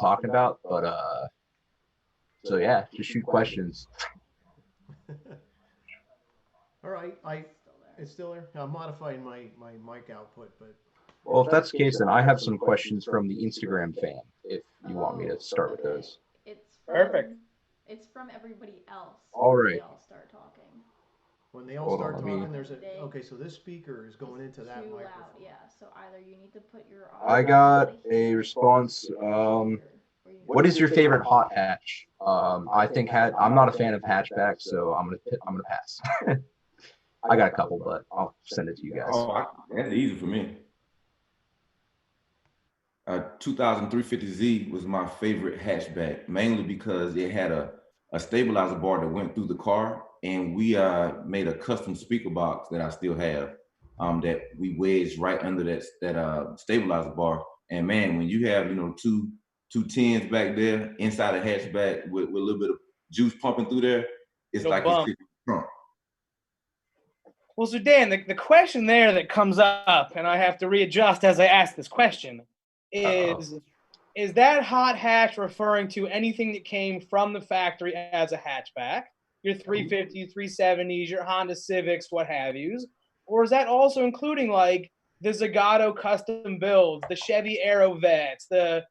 talking about. But so yeah, just shoot questions. All right, Still there. it's still there. I'm modifying my mic output, but Well, if that's the case, then I have some questions from the Instagram fan. If you want me to Oh, start with okay. those. It's Perfect. from it's from everybody else All when they right. all start talking. when they all Hold on. start Let me. talking, there's a They okay. So this speaker is going It's into that too loud, microphone. yeah. So either you need to put your I audio got really a here response. or here, or you What is your favorite hot hatch? I think I'm not a fan of hatchbacks, so I'm gonna pass. I got a couple, but I'll send it to you guys. That's easy for me. 2003 was my favorite hatchback, mainly because it had a stabilizer bar that went through the car, and we made a custom speaker box that I still have, that we wedged right under that stabilizer bar. And man, when you have two tens back there inside a hatchback with a little bit of juice pumping through there, it's It'll like you're bump. sitting in the trunk. Well, so Dan, the question there that comes up, and I have to readjust as I ask this question, Uh-oh. is that hot hatch referring to anything that came from the factory as a hatchback, your 350s, 370s, your Honda Civics, what have yous, or is that also including like the Zagato custom builds, the Chevy Aerovets, the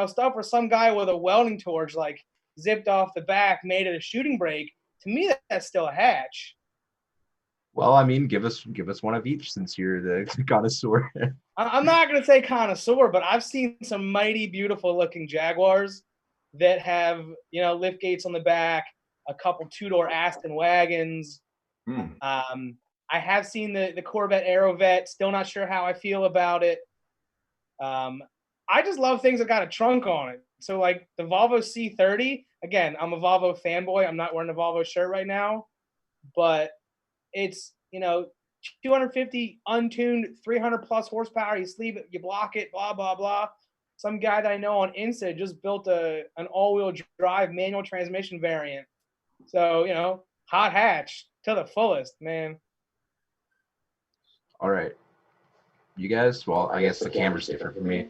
stuff where some guy with a welding torch like zipped off the back, made it a shooting brake? To me, that's still a hatch. Well, I mean, give us one of each since you're the connoisseur. I'm not going to say connoisseur, but I've seen some mighty beautiful looking Jaguars that have, lift gates on the back, a couple two-door Aston wagons. Hmm. I have seen the Corvette Aerovet. Still not sure how I feel about it. I just love things that got a trunk on it. So like the Volvo C30, again, I'm a Volvo fanboy. I'm not wearing a Volvo shirt right now, but it's 250 untuned, 300 plus horsepower. You sleeve it, you block it, blah blah blah. Some guy that I know on Insta just built an all-wheel drive manual transmission variant. So hot hatch to the fullest, man. All right, you guys. Well, I guess the camera's different for me.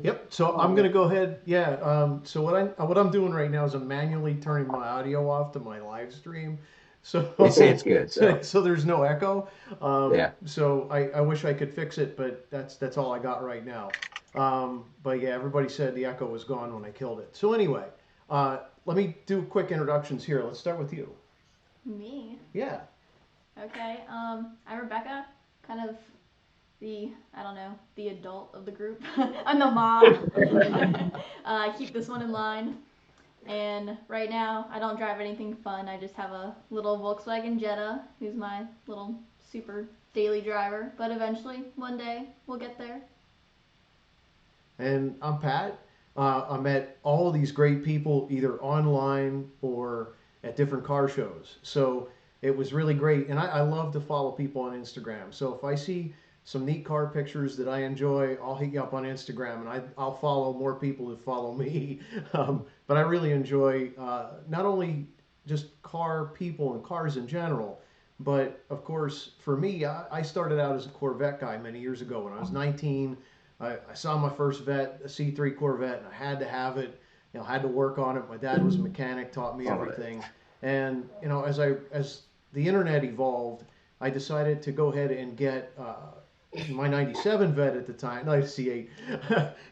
Yep. So I'm gonna go ahead. Yeah. So what I'm doing right now is I'm manually turning my audio off to my live stream. So They say it's good, so so there's no echo. yeah. So I wish I could fix it, but that's all I got right now. But yeah, everybody said the echo was gone when I killed it. So anyway, let me do quick introductions here. Let's start with you. Me. Yeah. Okay. I'm Rebecca. Kind of I don't know, the adult of the group. I'm the mom. I keep this one in line. And right now, I don't drive anything fun. I just have a little Volkswagen Jetta, who's my little super daily driver. But eventually, one day, we'll get there. And I'm Pat. I met all of these great people either online or at different car shows. So it was really great. And I love to follow people on Instagram. So if I see some neat car pictures that I enjoy, I'll hit you up on Instagram and I'll follow more people that follow me. But I really enjoy not only just car people and cars in general, but of course, for me, I started out as a Corvette guy many years ago when I was 19. I saw my first vet, a C3 Corvette, and I had to have it. Had to work on it. My dad was a mechanic, taught me All right. everything. And as the internet evolved, I decided to go ahead and get my 97 vet at the time, no, C8,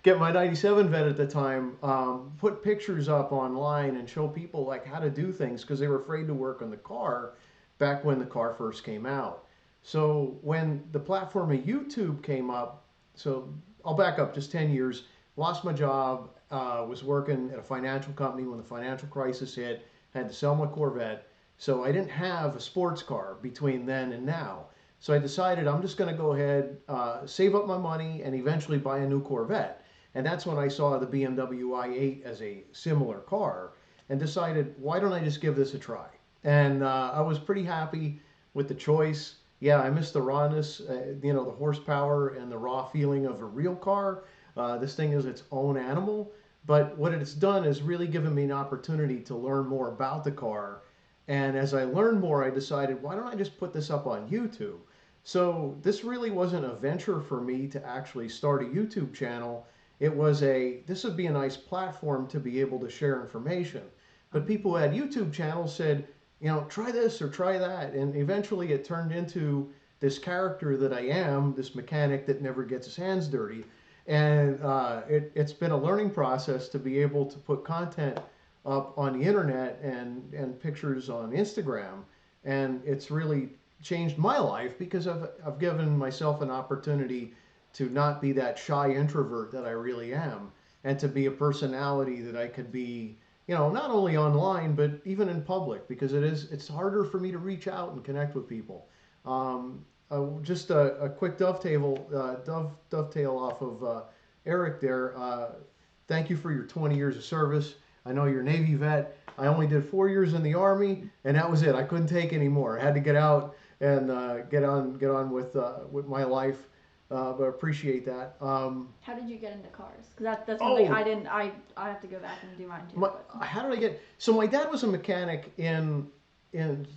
get my 97 vet at the time, put pictures up online and show people like how to do things because they were afraid to work on the car back when the car first came out. So when the platform of YouTube came up, so I'll back up just 10 years, lost my job, was working at a financial company when the financial crisis hit, had to sell my Corvette. So I didn't have a sports car between then and now. So I decided I'm just going to go ahead, save up my money, and eventually buy a new Corvette. And that's when I saw the BMW i8 as a similar car and decided, why don't I just give this a try? And I was pretty happy with the choice. Yeah, I miss the rawness, the horsepower and the raw feeling of a real car. This thing is its own animal. But what it's done is really given me an opportunity to learn more about the car. And as I learned more, I decided, why don't I just put this up on YouTube? So this really wasn't a venture for me to actually start a YouTube channel. this would be a nice platform to be able to share information. But people who had YouTube channels said, try this or try that. And eventually it turned into this character that I am, this mechanic that never gets his hands dirty. And it's been a learning process to be able to put content up on the internet and pictures on Instagram. And it's really changed my life because I've given myself an opportunity to not be that shy introvert that I really am, and to be a personality that I could be, not only online but even in public, because it's harder for me to reach out and connect with people. Just a quick dovetail off of Eric there. Thank you for your 20 years of service. I know you're a Navy vet. I only did 4 years in the Army, and that was it. I couldn't take any more. I had to get out and get on with my life. But appreciate that. How did you get into cars? Because that's something I didn't. I have to go back and do mine too. How did I get? So my dad was a mechanic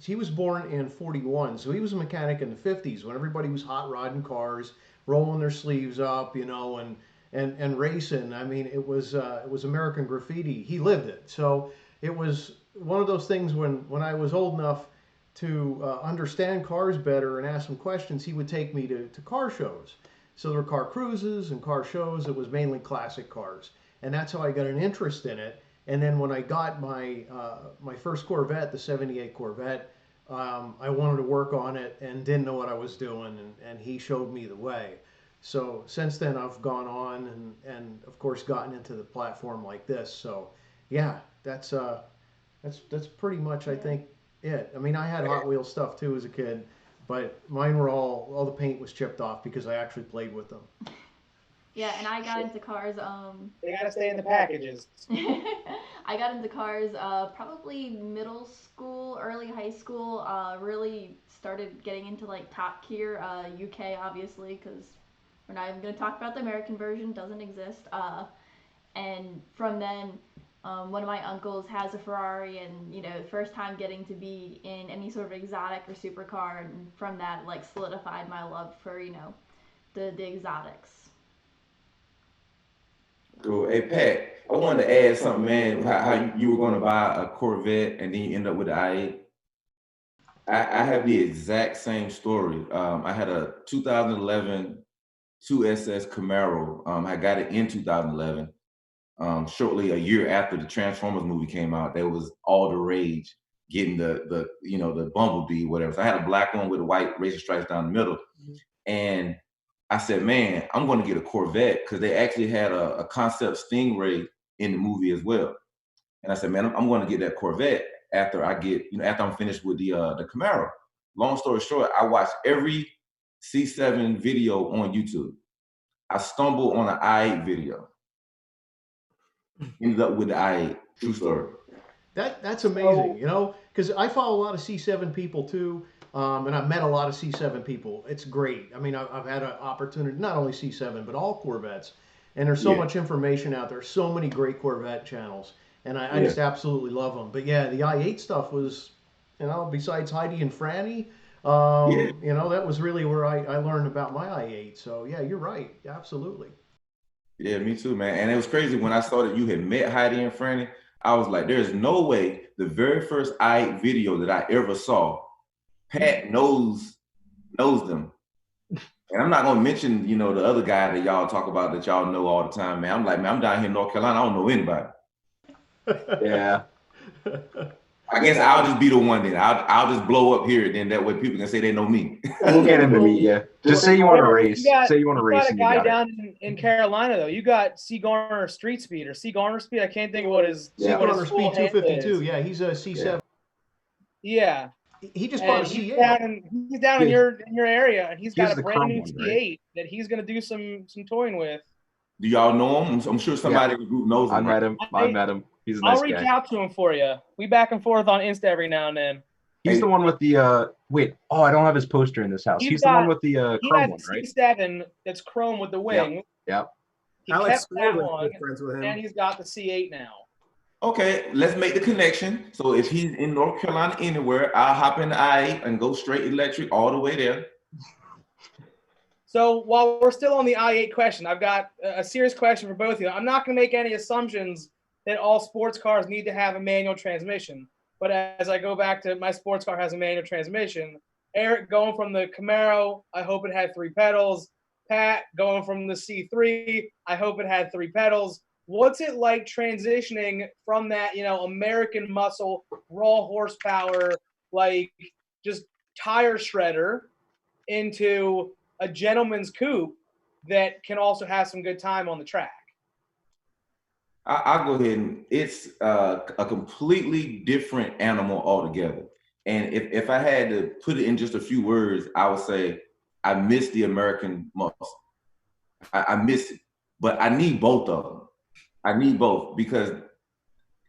he was born in 41, so he was a mechanic in the 50s when everybody was hot rodding cars, rolling their sleeves up, and racing. I mean, it was American graffiti. He lived it. So it was one of those things when I was old enough to understand cars better and ask some questions, he would take me to car shows. So there were car cruises and car shows. It was mainly classic cars. And that's how I got an interest in it. And then when I got my first Corvette, the 78 Corvette, I wanted to work on it and didn't know what I was doing. And he showed me the way. So since then I've gone on and of course gotten into the platform like this. So yeah, that's pretty much, I think, it. I mean, I had Hot Wheels stuff too as a kid, but mine were all the paint was chipped off because I actually played with them. Yeah, and I got into cars. They gotta stay in the packages. I got into cars probably middle school, early high school. Really started getting into like Top Gear, UK obviously, because we're not even gonna talk about the American version, doesn't exist. And from then, one of my uncles has a Ferrari, and first time getting to be in any sort of exotic or supercar, and from that like solidified my love for the exotics. Cool. Hey Pat, I wanted to add something, man. How you were going to buy a Corvette and then you end up with the i8. I have the exact same story. I had a 2011 2SS Camaro. I got it in 2011. Shortly a year after the Transformers movie came out, there was all the rage getting the Bumblebee, whatever. So I had a black one with the white racing stripes down the middle. And I said, man, I'm going to get a Corvette, because they actually had a concept Stingray in the movie as well. And I said, man, I'm going to get that Corvette after after I'm finished with the Camaro. Long story short, I watched every C7 video on YouTube. I stumbled on an i8 video. Ended up with the i8. True story. That's amazing, because I follow a lot of C7 people too. And I've met a lot of C7 people. It's great. I mean, I've had an opportunity, not only C7, but all Corvettes. And there's so much information out there, so many great Corvette channels. And I just absolutely love them. But yeah, the i8 stuff was, besides Heidi and Franny, that was really where I learned about my i8. So yeah, you're right. Absolutely. Yeah, me too, man. And it was crazy when I saw that you had met Heidi and Franny. I was like, there's no way the very first i8 video that I ever saw, Pat knows them. And I'm not gonna mention, the other guy that y'all talk about that y'all know all the time, man. I'm like, man, I'm down here in North Carolina, I don't know anybody. Yeah. I guess I'll just be the one then. I'll just blow up here, then that way people can say they know me. We'll get into me, yeah. Just say you want to race. Say you want to race. You got a guy down in Carolina though. You got C. Garner Street Speed or C. Garner Speed. I can't think of what his C. Garner Speed 252. Yeah, he's a C7. Yeah. He just bought a C8. He's down in your area, and he's got a brand new C8 that he's gonna do some towing with. Do y'all know him? I'm sure somebody in the group knows him. I met him. He's a nice guy. I'll reach out to him for you. We back and forth on Insta every now and then. He's the one with the wait. Oh, I don't have his poster in this house. He's the one with the chrome one, right? C7 that's chrome with the wing. Yep. He kept that one, and he's got the C8 now. Okay, let's make the connection. So if he's in North Carolina anywhere, I'll hop in the i8 and go straight electric all the way there. So while we're still on the i8 question, I've got a serious question for both of you. I'm not going to make any assumptions that all sports cars need to have a manual transmission. But as I go back to my sports car has a manual transmission, Eric going from the Camaro, I hope it had 3 pedals. Pat going from the C3, I hope it had 3 pedals. What's it like transitioning from that, American muscle, raw horsepower, like just tire shredder into a gentleman's coupe that can also have some good time on the track? I'll go ahead and it's a completely different animal altogether. And if I had to put it in just a few words, I would say I miss the American muscle. I miss it, but I need both of them. I need both because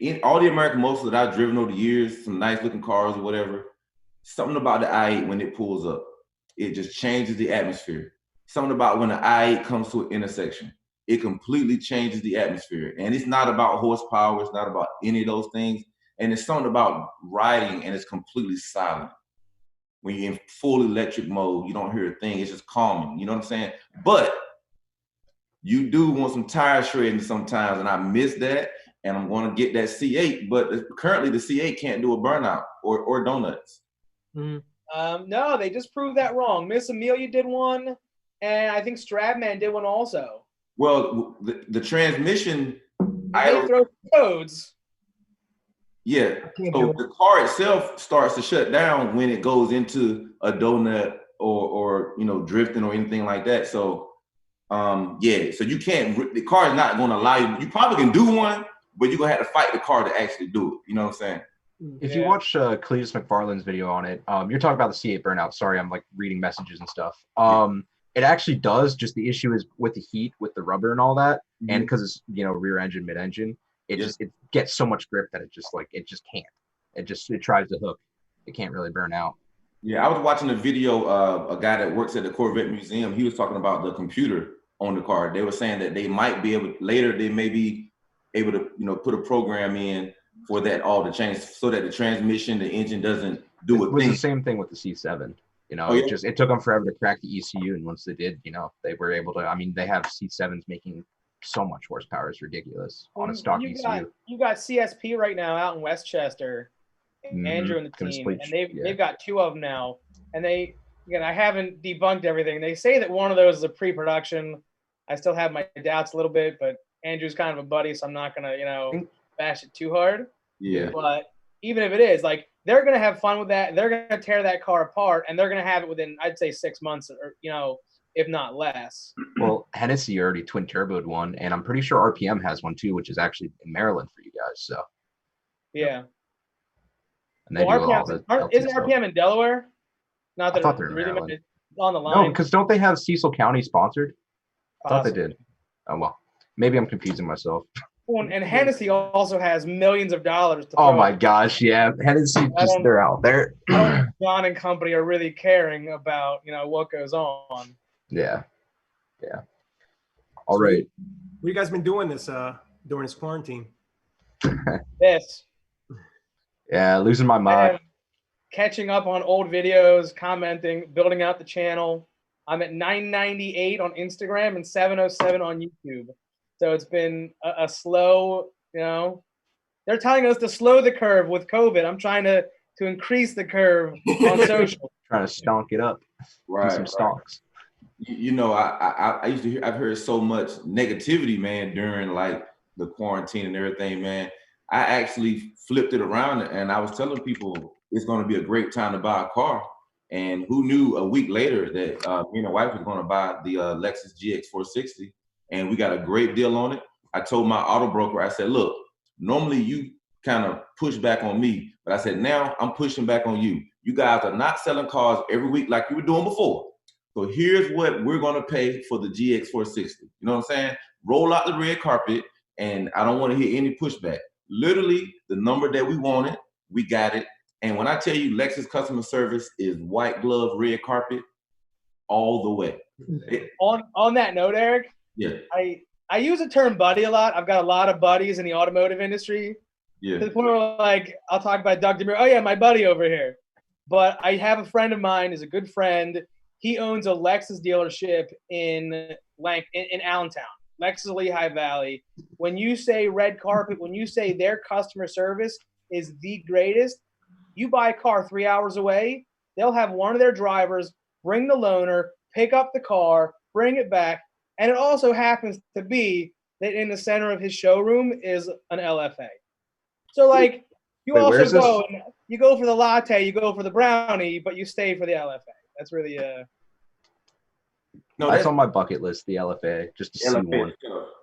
in all the American muscle that I've driven over the years, some nice looking cars or whatever, something about the i8 when it pulls up, it just changes the atmosphere. Something about when the i8 comes to an intersection, it completely changes the atmosphere. And it's not about horsepower, it's not about any of those things. And it's something about riding and it's completely silent. When you're in full electric mode, you don't hear a thing, it's just calming, you know what I'm saying? But you do want some tire shredding sometimes, and I miss that. And I'm going to get that C8, but currently the C8 can't do a burnout or donuts. No, they just proved that wrong. Miss Amelia did one, and I think Stradman did one also. Well, the transmission, They throw codes. Yeah, so the car itself starts to shut down when it goes into a donut or drifting or anything like that. So so you can't. The car is not going to allow you. You probably can do one, but you're gonna have to fight the car to actually do it. You know what I'm saying? If you watch Cletus McFarland's video on it, you're talking about the C8 burnout. Sorry, I'm like reading messages and stuff. It actually does. Just the issue is with the heat, with the rubber and all that, and because it's rear engine, mid engine, it gets so much grip that it just can't. It tries to hook. It can't really burn out. Yeah, I was watching a video of a guy that works at the Corvette Museum. He was talking about the computer on the car. They were saying that they might be able later. They may be able to put a program in for that all to change so that the transmission, the engine doesn't do a thing. It was the same thing with the C7. It took them forever to crack the ECU, and once they did, they were able to. I mean, they have C7s making so much horsepower; it's ridiculous on a stock ECU. You got CSP right now out in Westchester, Andrew and the team, and they've got 2 of them now. And I haven't debunked everything. They say that one of those is a pre-production. I still have my doubts a little bit, but Andrew's kind of a buddy, so I'm not gonna bash it too hard. Yeah. But even if it is, like, they're gonna have fun with that. They're gonna tear that car apart, and they're gonna have it within, I'd say, 6 months, or if not less. Well, Hennessy already twin turboed one, and I'm pretty sure RPM has one too, which is actually in Maryland for you guys. So. Yeah. And they isn't RPM in Delaware? Not that I thought they were really on the line. No, because don't they have Cecil County sponsored? I thought they did. Oh well, maybe I'm confusing myself. And Hennessy also has millions of dollars to throw. My gosh, yeah. Hennessy, they're out there. John and company are really caring about, what goes on. Yeah. Yeah. All right. What you guys been doing during this quarantine? This. Yeah, losing my mind. Catching up on old videos, commenting, building out the channel. I'm at 998 on Instagram and 707 on YouTube. So it's been a slow, they're telling us to slow the curve with COVID. I'm trying to increase the curve on social. Trying to stonk it up. Right. Do some stonks. I used to hear, I've heard so much negativity, man, during like the quarantine and everything, man. I actually flipped it around and I was telling people it's going to be a great time to buy a car. And who knew a week later that me and my wife was going to buy the Lexus GX 460. And we got a great deal on it. I told my auto broker, I said, look, normally you kind of push back on me, but I said, now I'm pushing back on you. You guys are not selling cars every week like you were doing before. So here's what we're going to pay for the GX 460. You know what I'm saying? Roll out the red carpet, and I don't want to hear any pushback. Literally, the number that we wanted, we got it. And when I tell you Lexus customer service is white glove, red carpet, all the way. On that note, Eric, yeah, I use the term buddy a lot. I've got a lot of buddies in the automotive industry. Yeah. To the point where, like, I'll talk about Doug DeMuro. Oh yeah, my buddy over here. But I have a friend of mine, is a good friend. he owns a Lexus dealership in Allentown, Lexus Lehigh Valley. When you say red carpet, when you say their customer service is the greatest, you buy a car 3 hours away, they'll have one of their drivers bring the loaner, pick up the car, bring it back, and it also happens to be that in the center of his showroom is an LFA. So like you Wait, also where's this? go and you go for the latte, you go for the brownie, but you stay for the LFA. That's really No, That's on my bucket list, the LFA, just to see one.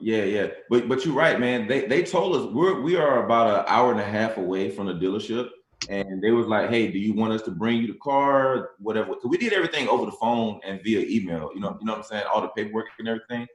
Yeah. But you're right, man. They told us we are about an hour and a half away from the dealership, and they was like, hey, do you want us to bring you the car, whatever? Because we did everything over the phone and via email. You know what I'm saying? All the paperwork and everything.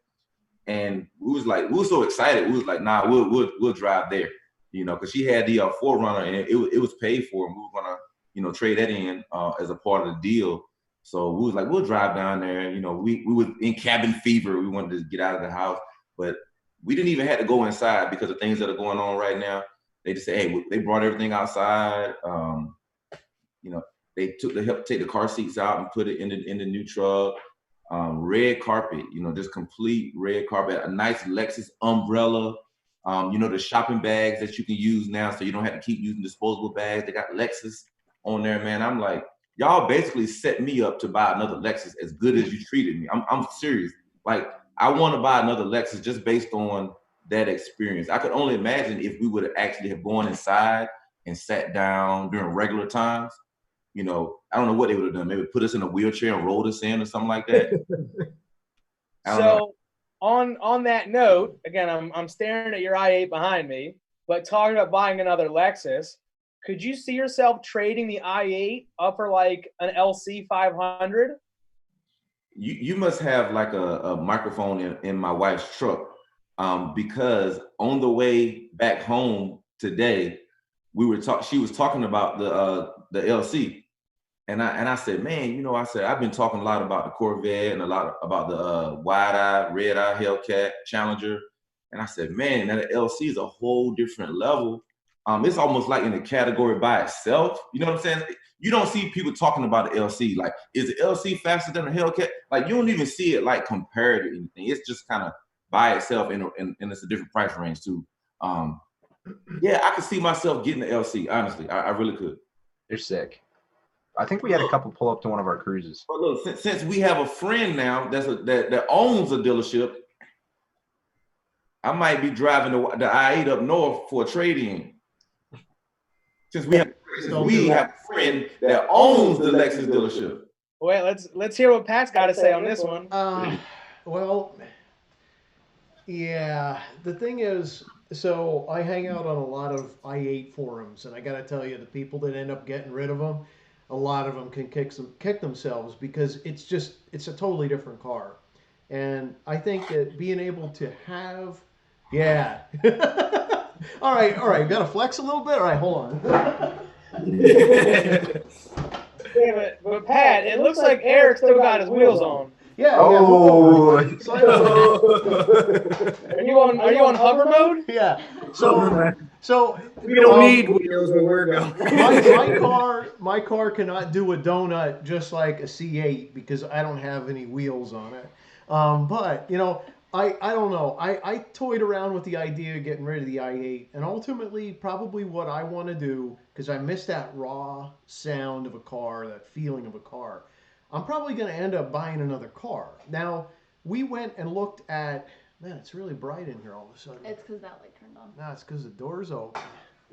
And we were so excited. We was like, nah, we'll drive there. You know, because she had the 4Runner and it was paid for, and we were gonna trade that in as a part of the deal. So we was like, we'll drive down there. You know, we was in cabin fever. We wanted to get out of the house, but we didn't even have to go inside because of things that are going on right now. They just say, hey, they brought everything outside. You know, they helped take the car seats out and put it in the new truck. Red carpet, you know, just complete red carpet. A nice Lexus umbrella. You know, the shopping bags that you can use now, so you don't have to keep using disposable bags. They got Lexus on there, man. I'm like, y'all basically set me up to buy another Lexus as good as you treated me. I'm serious. Like, I want to buy another Lexus just based on that experience. I could only imagine if we would have actually have gone inside and sat down during regular times. You know, I don't know what they would have done. Maybe put us in a wheelchair and rolled us in or something like that. I don't know. On that note, again, I'm staring at your i8 behind me, but talking about buying another Lexus, could you see yourself trading the i8 up for like an LC 500? You must have like a microphone in my wife's truck, because on the way back home today, she was talking about the LC, and I said, man, you know, I've been talking a lot about the Corvette and a lot about the wide-eye, red-eye Hellcat Challenger, and I said, man, that LC is a whole different level. It's almost like in a category by itself. You know what I'm saying? You don't see people talking about the LC. Like, is the LC faster than the Hellcat? Like, you don't even see it like compared to anything. It's just kind of by itself, and it's a different price range too. Yeah, I could see myself getting the LC. Honestly, I really could. They're sick. I think we had a couple pull up to one of our cruises. But look, since we have a friend now that owns a dealership, I might be driving the i8 up north for a trade-in. Since we have a friend that owns the Lexus dealership. Wait, let's hear what Pat's got to say on this one. Well, yeah, the thing is, so I hang out on a lot of i8 forums, and I got to tell you, the people that end up getting rid of them, a lot of them can kick themselves because it's a totally different car. And I think that being able to have, yeah. All right, got to flex a little bit? All right, hold on. Yeah, but Pat, it looks like Eric still got his wheels on. Yeah. Oh. Yeah, Are you on hover mode? Yeah. So We don't need wheels when we're going. my car cannot do a donut just like a C8 because I don't have any wheels on it. But you know, I don't know. I toyed around with the idea of getting rid of the i8, and ultimately probably what I want to do, because I miss that raw sound of a car, that feeling of a car, I'm probably going to end up buying another car. Now, we went and looked at, man, it's really bright in here all of a sudden. It's because that light turned on. No, it's because the door's open.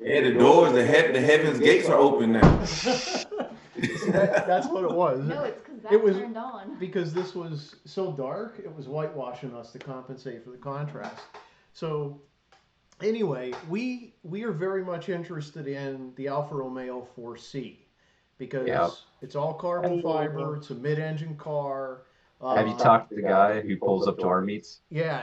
Yeah, the doors, the heaven's gates are open now. That's what it was. No, it's because that turned on. Because this was so dark, it was whitewashing us to compensate for the contrast. So anyway, we are very much interested in the Alfa Romeo 4C because it's all carbon fiber. It's a mid-engine car. Have you talked to the guy who pulls up to our meets? Yeah.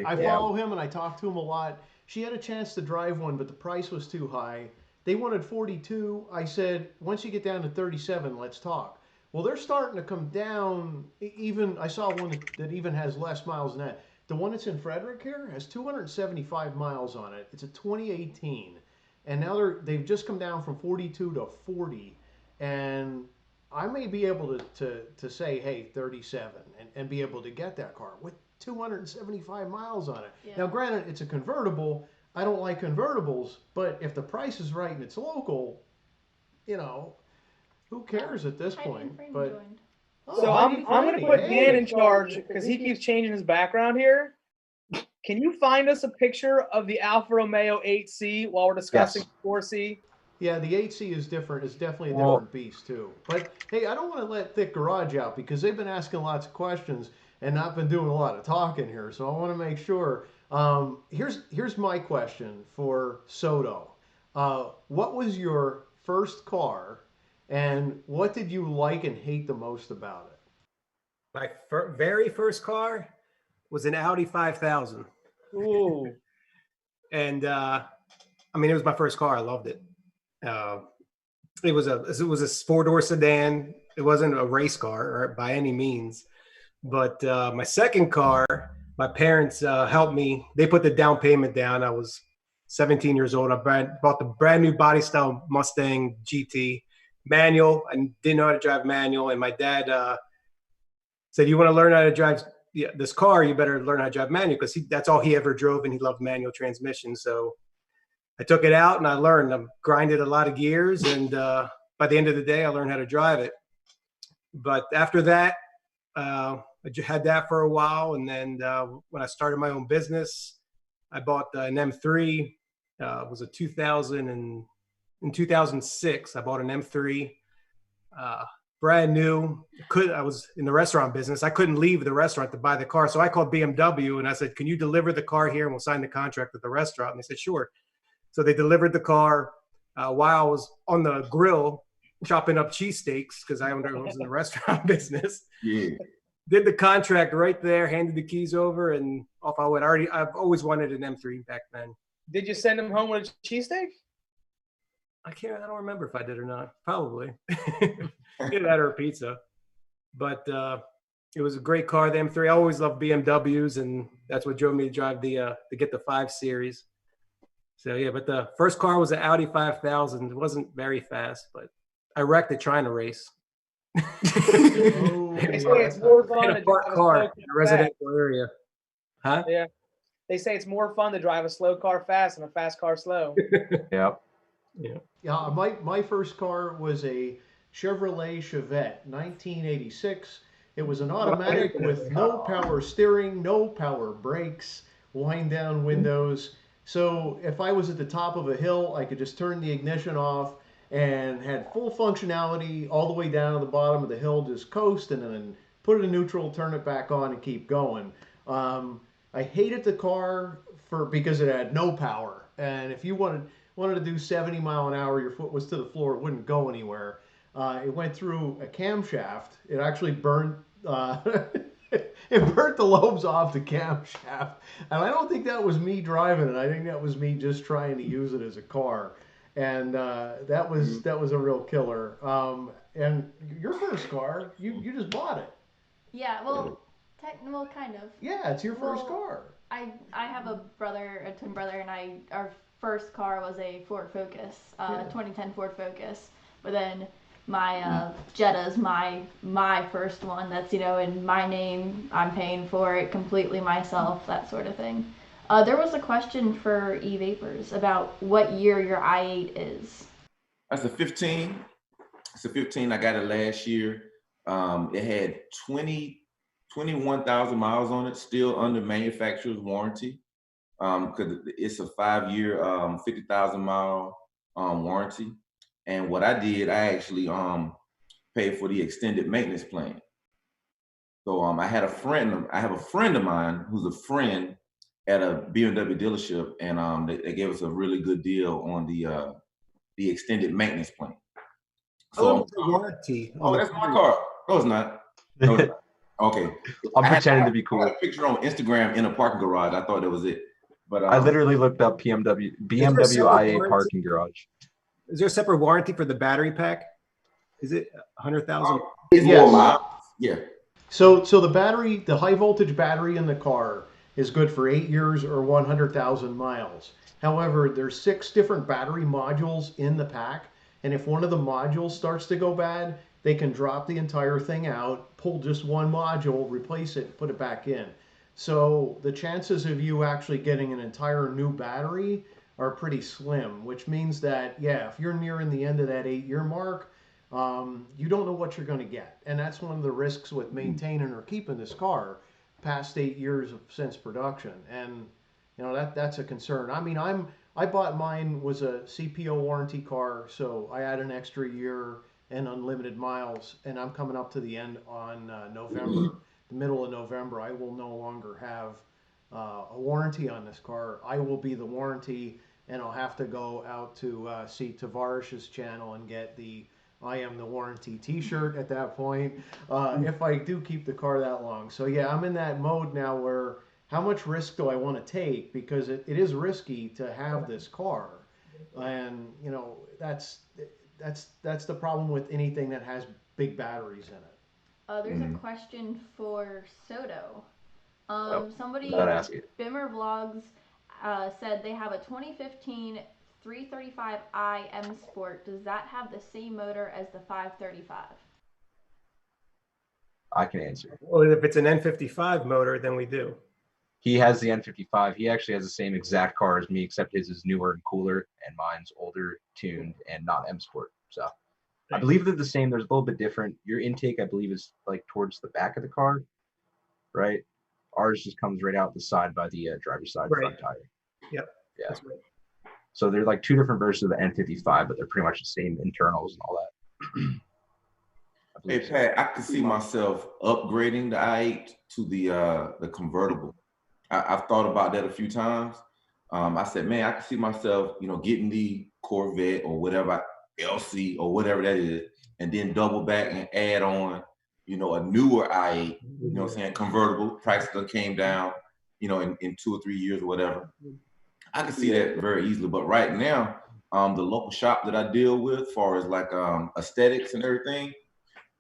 I follow him and I talk to him a lot. She had a chance to drive one, but the price was too high. They wanted 42. I said, once you get down to 37, let's talk. Well, they're starting to come down. Even I saw one that even has less miles than that. The one that's in Frederick here has 275 miles on it. It's a 2018, and now they've just come down from 42 to 40. And I may be able to say, hey, 37 and be able to get that car with 275 miles on it. Yeah. Now, granted, it's a convertible. I don't like convertibles, but if the price is right and it's local, you know, who cares at this Heidi and point? Franny But joined. So I'm going to put Dan in charge because he keeps changing his background here. Can you find us a picture of the Alfa Romeo 8C while we're discussing Yes. 4C? Yeah, the 8C is different. It's definitely a different beast too. But hey, I don't want to let ThicGarage out because they've been asking lots of questions and not been doing a lot of talking here. So I want to make sure. Here's my question for Soto. What was your first car, and what did you like and hate the most about it? My very first car was an Audi 5000. Ooh. And I mean, it was my first car. I loved it. It was a 4-door sedan. It wasn't a race car by any means. But my second car, my parents helped me. They put the down payment down. I was 17 years old. I bought the brand new body style Mustang GT manual. I didn't know how to drive manual. And my dad said, you want to learn how to drive this car, you better learn how to drive manual, because that's all he ever drove, and he loved manual transmission. So I took it out and I learned. I grinded a lot of gears, and by the end of the day, I learned how to drive it. But after that, I had that for a while, and then when I started my own business, I bought an M3. It was a 2000, and in 2006, I bought an M3. Brand new. I was in the restaurant business. I couldn't leave the restaurant to buy the car. So I called BMW and I said, can you deliver the car here and we'll sign the contract with the restaurant? And they said, sure. So they delivered the car while I was on the grill chopping up cheesesteaks because I was in the restaurant business. Yeah. Did the contract right there, handed the keys over, and off I went. I've always wanted an M3 back then. Did you send him home with a cheesesteak? I don't remember if I did or not. Probably. Either that or a pizza. But it was a great car, the M3. I always loved BMWs, and that's what drove me to drive to get the 5 Series. So yeah, but the first car was an Audi 5000. It wasn't very fast, but I wrecked it trying to race. They say it's more fun in to a parked drive car a in a residential area. Huh? Yeah. They say it's more fun to drive a slow car fast than a fast car slow. Yep. Yeah, my first car was a Chevrolet Chevette, 1986. It was an automatic with no power steering, no power brakes, wind down windows. So if I was at the top of a hill, I could just turn the ignition off and had full functionality all the way down to the bottom of the hill, just coast and then put it in neutral, turn it back on and keep going. I hated the car because it had no power. And if you wanted to do 70 mile an hour, your foot was to the floor, it wouldn't go anywhere. It went through a camshaft. It actually burned it burnt the lobes off the camshaft. And I don't think that was me driving it. I think that was me just trying to use it as a car. And that was a real killer. And your first car, you just bought it. Yeah, well, kind of. Yeah, it's your first car. I have a twin brother, and our first car was a Ford Focus, 2010 Ford Focus. But then my Jetta's my first one. That's in my name. I'm paying for it completely myself. That sort of thing. There was a question for EVapors about what year your i8 is. That's a 15. It's a 15. I got it last year. It had 21,000 miles on it, still under manufacturer's warranty. Because it's a 5-year, 50,000 mile warranty. And what I did, I actually paid for the extended maintenance plan. So I have a friend of mine who's a friend at a BMW dealership, and they gave us a really good deal on the extended maintenance plan. So warranty. Oh, that's my car. No, it's not. No, it's not. Okay. I'm pretending to be cool. I got a picture on Instagram in a parking garage. I thought that was it. But I literally looked up BMW i8 parking garage. Is there a separate warranty for the battery pack? Is it 100,000? It's more miles. Yeah. So the battery, the high voltage battery in the car is good for 8 years or 100,000 miles. However, there's 6 different battery modules in the pack, and if one of the modules starts to go bad, they can drop the entire thing out, pull just one module, replace it, put it back in. So the chances of you actually getting an entire new battery are pretty slim, which means that, yeah, if you're nearing the end of that 8-year mark, you don't know what you're going to get. And that's one of the risks with maintaining or keeping this car past 8 years since production. And, you know, that's a concern. I mean, I bought mine was a CPO warranty car, so I had an extra year and unlimited miles, and I'm coming up to the end on November, the middle of November. I will no longer have a warranty on this car. I will be the warranty, and I'll have to go out to see ThicGarage's channel and get the I am the warranty t-shirt at that point, if I do keep the car that long. So yeah, I'm in that mode now where how much risk do I want to take? Because it is risky to have this car. And you know, that's the problem with anything that has big batteries in it. There's a question for Soto. Somebody, gotta ask it. Bimmer Vlogs, said they have a 2015 335i M Sport. Does that have the same motor as the 535? I can answer. Well, if it's an N55 motor, then we do. He has the N55. He actually has the same exact car as me, except his is newer and cooler, and mine's older, tuned, and not M Sport. So I believe they're the same. There's a little bit different. Your intake, I believe, is like towards the back of the car, right? Ours just comes right out the side by the driver's side front tire. Yep. Yeah. That's right. So they're like two different versions of the N55, but they're pretty much the same internals and all that. Hey Pat, I could see myself upgrading the i8 to the convertible. I've thought about that a few times. I said, man, I could see myself, you know, getting the Corvette or whatever, LC or whatever that is, and then double back and add on, you know, a newer i8, you know what I'm saying, convertible. Price came down, you know, in 2 or 3 years or whatever. I can see that very easily. But right now, the local shop that I deal with, as far as like aesthetics and everything,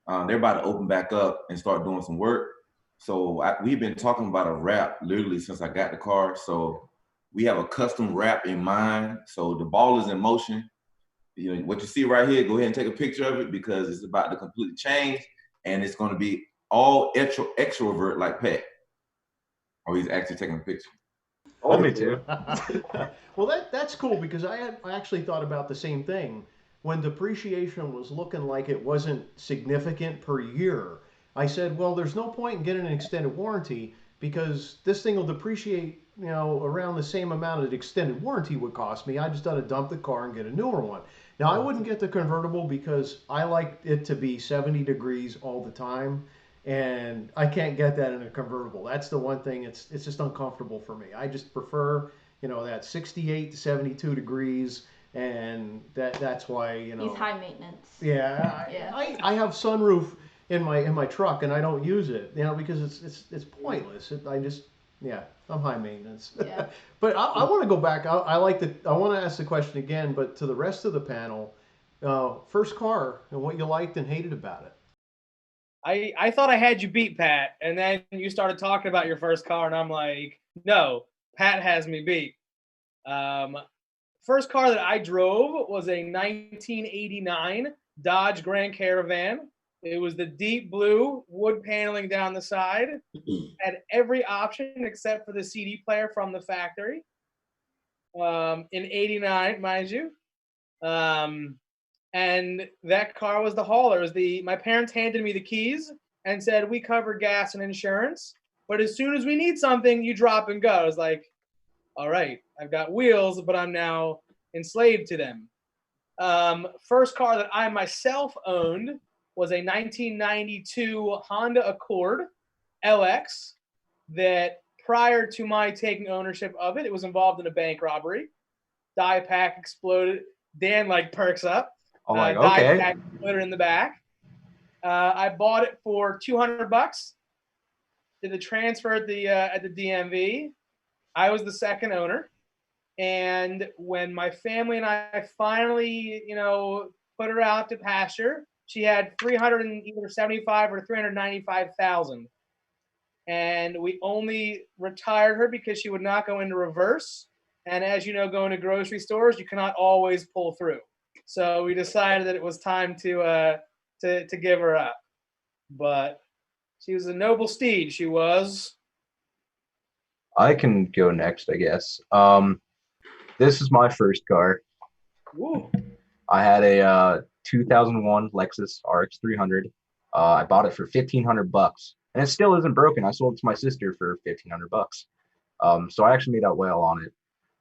they're about to open back up and start doing some work. So we've been talking about a wrap literally since I got the car. So we have a custom wrap in mind. So the ball is in motion. You know, what you see right here, go ahead and take a picture of it because it's about to completely change. And it's going to be all extrovert like Pat. Oh, he's actually taking a picture. Oh, me too. Well, that's cool because I actually thought about the same thing. When depreciation was looking like it wasn't significant per year, I said, well, there's no point in getting an extended warranty because this thing will depreciate, you know, around the same amount an extended warranty would cost me. I just ought to dump the car and get a newer one. Now, I wouldn't get the convertible because I like it to be 70 degrees all the time. And I can't get that in a convertible. That's the one thing. It's just uncomfortable for me. I just prefer, you know, that 68 to 72 degrees, and that's why, you know. He's high maintenance. Yeah, Yeah. I have sunroof in my truck, and I don't use it, you know, because it's pointless. I'm high maintenance. Yeah. But I want to go back. I want to ask the question again, but to the rest of the panel, first car and what you liked and hated about it. I thought I had you beat, Pat, and then you started talking about your first car, and I'm like, no, Pat has me beat. First car that I drove was a 1989 Dodge Grand Caravan. It was the deep blue, wood paneling down the side. Had every option except for the CD player from the factory. In 89, mind you. And that car was the hauler. My parents handed me the keys and said, we cover gas and insurance, but as soon as we need something, you drop and go. I was like, all right, I've got wheels, but I'm now enslaved to them. First car that I myself owned was a 1992 Honda Accord LX that prior to my taking ownership of it, it was involved in a bank robbery. Die pack exploded. Dan perks up. I'm like, okay. Die splitter in the back. I bought it for $200. Did the transfer at the DMV. I was the second owner, and when my family and I finally, put her out to pasture, she had $375,000 or $395,000, and we only retired her because she would not go into reverse. And as you know, going to grocery stores, you cannot always pull through. So we decided that it was time to to give her up. But she was a noble steed, she was. I can go next, I guess. This is my first car. Woo. I had a 2001 Lexus RX 300. I bought it for $1,500, and it still isn't broken. I sold it to my sister for $1,500. So I actually made out well on it.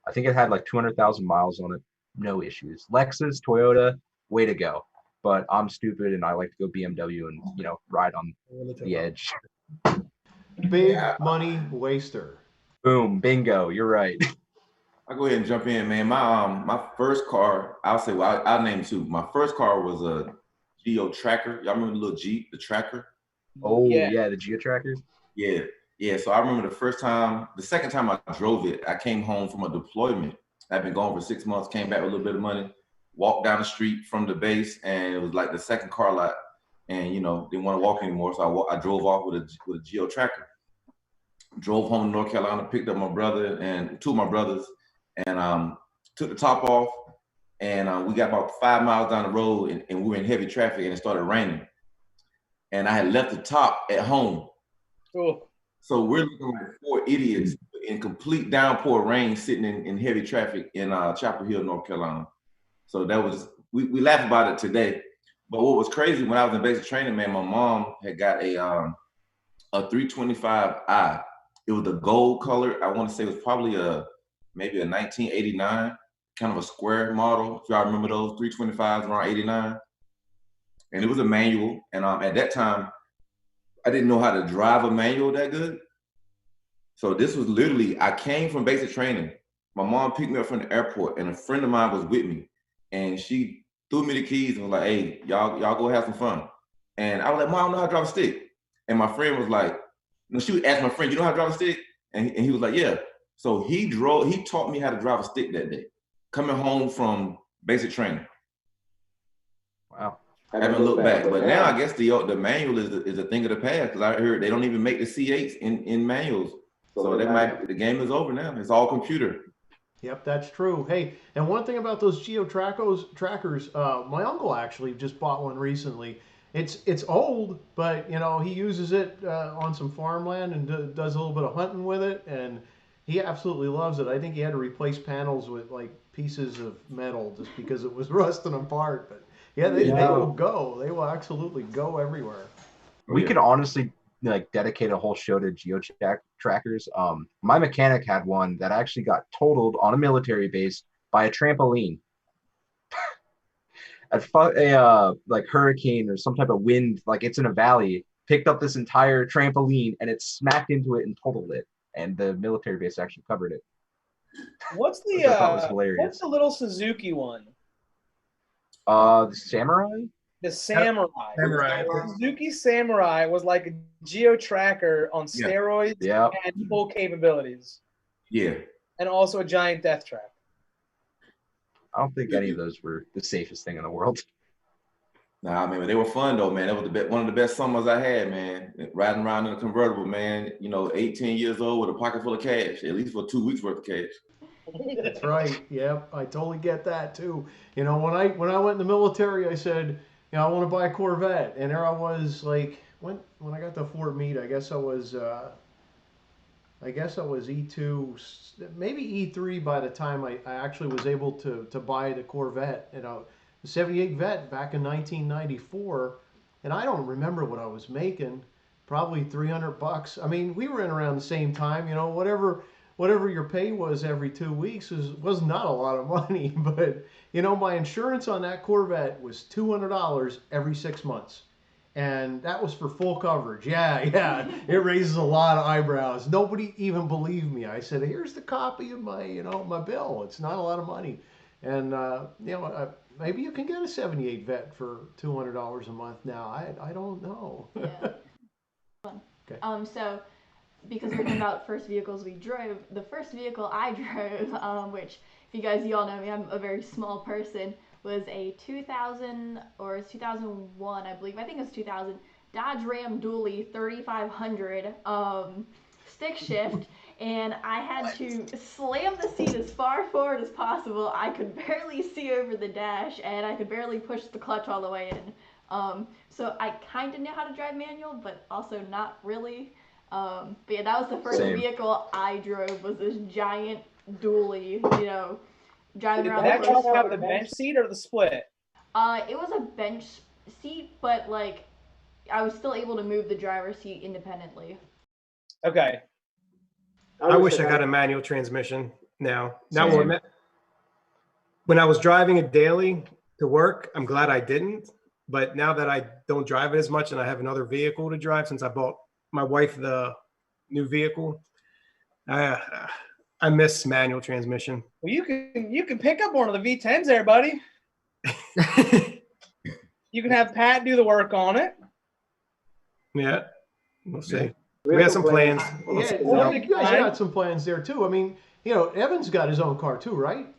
I think it had like 200,000 miles on it. No issues. Lexus, Toyota, way to go. But I'm stupid and I like to go BMW and ride on the edge. Big money waster. Boom, bingo. You're right. I'll go ahead and jump in, man. My first car, I'll name two. My first car was a Geo Tracker. Y'all remember the little Jeep, the Tracker? Oh yeah, the Geo Tracker. Yeah. So I remember the second time I drove it, I came home from a deployment. I'd been gone for 6 months, came back with a little bit of money, walked down the street from the base, and it was like the second car lot, and didn't want to walk anymore, so I drove off with a Geo Tracker. Drove home to North Carolina, picked up my brother and two of my brothers, and took the top off, and we got about 5 miles down the road, and we were in heavy traffic, and it started raining, and I had left the top at home. Cool. So we're looking like four idiots in complete downpour rain, sitting in heavy traffic in Chapel Hill, North Carolina. So that was we laugh about it today. But what was crazy, when I was in basic training, man, my mom had got a 325i. It was the gold color. I want to say it was probably maybe a 1989, kind of a square model. If y'all remember those 325s around 89. And it was a manual. And at that time, I didn't know how to drive a manual that good. So this was literally, I came from basic training. My mom picked me up from the airport, and a friend of mine was with me. And she threw me the keys and was like, hey, y'all go have some fun. And I was like, Mom, I don't know how to drive a stick. And my friend was like, she asked my friend, you know how to drive a stick? And he was like, yeah. So he taught me how to drive a stick that day, coming home from basic training. Wow. I haven't looked back, but now I guess the manual is a thing of the past, because I heard they don't even make the C8s in manuals. So the game is over now. It's all computer. Yep, that's true. Hey, and one thing about those Geo Trackers, my uncle actually just bought one recently. It's old, but he uses it on some farmland and does a little bit of hunting with it, and he absolutely loves it. I think he had to replace panels with like pieces of metal just because it was rusting apart. But yeah, they will go. They will absolutely go everywhere. We could honestly dedicate a whole show to Geo Trackers. My mechanic had one that actually got totaled on a military base by a trampoline. A hurricane or some type of wind, like it's in a valley, picked up this entire trampoline and it smacked into it and totaled it. And the military base actually covered it. What's Which I thought was hilarious. What's the little Suzuki one? The Samurai? The Samurai. Suzuki Samurai was like a Geo Tracker on steroids and full capabilities. Yeah. And also a giant death trap. I don't think any of those were the safest thing in the world. Nah, man, they were fun though, man. That was one of the best summers I had, man. Riding around in a convertible, man. 18 years old with a pocket full of cash, at least for 2 weeks worth of cash. That's right. Yep, I totally get that too. When I went in the military, I said, I want to buy a Corvette, and there I was like, when I got to Fort Meade, I guess I was E2, maybe E3 by the time I actually was able to buy the Corvette. The 78 Vet back in 1994, and I don't remember what I was making. Probably $300. I mean, we were in around the same time. Whatever your pay was every 2 weeks was not a lot of money. But my insurance on that Corvette was $200 every 6 months. And that was for full coverage. Yeah. It raises a lot of eyebrows. Nobody even believed me. I said, here's the copy of my, my bill. It's not a lot of money. And, maybe you can get a 78 Vet for $200 a month now. I don't know. Yeah. Okay. So because we're talking about first vehicles we drove, the first vehicle I drove, which if you all know me, I'm a very small person, was a 2000 or 2001, I believe. I think it was 2000 Dodge Ram Dually 3500 stick shift, and I had to slam the seat as far forward as possible. I could barely see over the dash, and I could barely push the clutch all the way in. So I kind of know how to drive manual, but also not really. But yeah, that was the first Same. vehicle I drove, was this giant dually, driving Did around that the truck first. have the bench seat or the split? It was a bench seat, but like I was still able to move the driver's seat independently. Okay. I wish I got a manual transmission now. Now, Same. when I was driving it daily to work, I'm glad I didn't. But now that I don't drive it as much and I have another vehicle to drive, since I bought my wife the new vehicle, I miss manual transmission. Well, you can pick up one of the V10s there, buddy. You can have Pat do the work on it. Yeah, we'll see. Yeah. We got some plans. Yeah, you guys got some plans there too. I mean, Evan's got his own car too, right?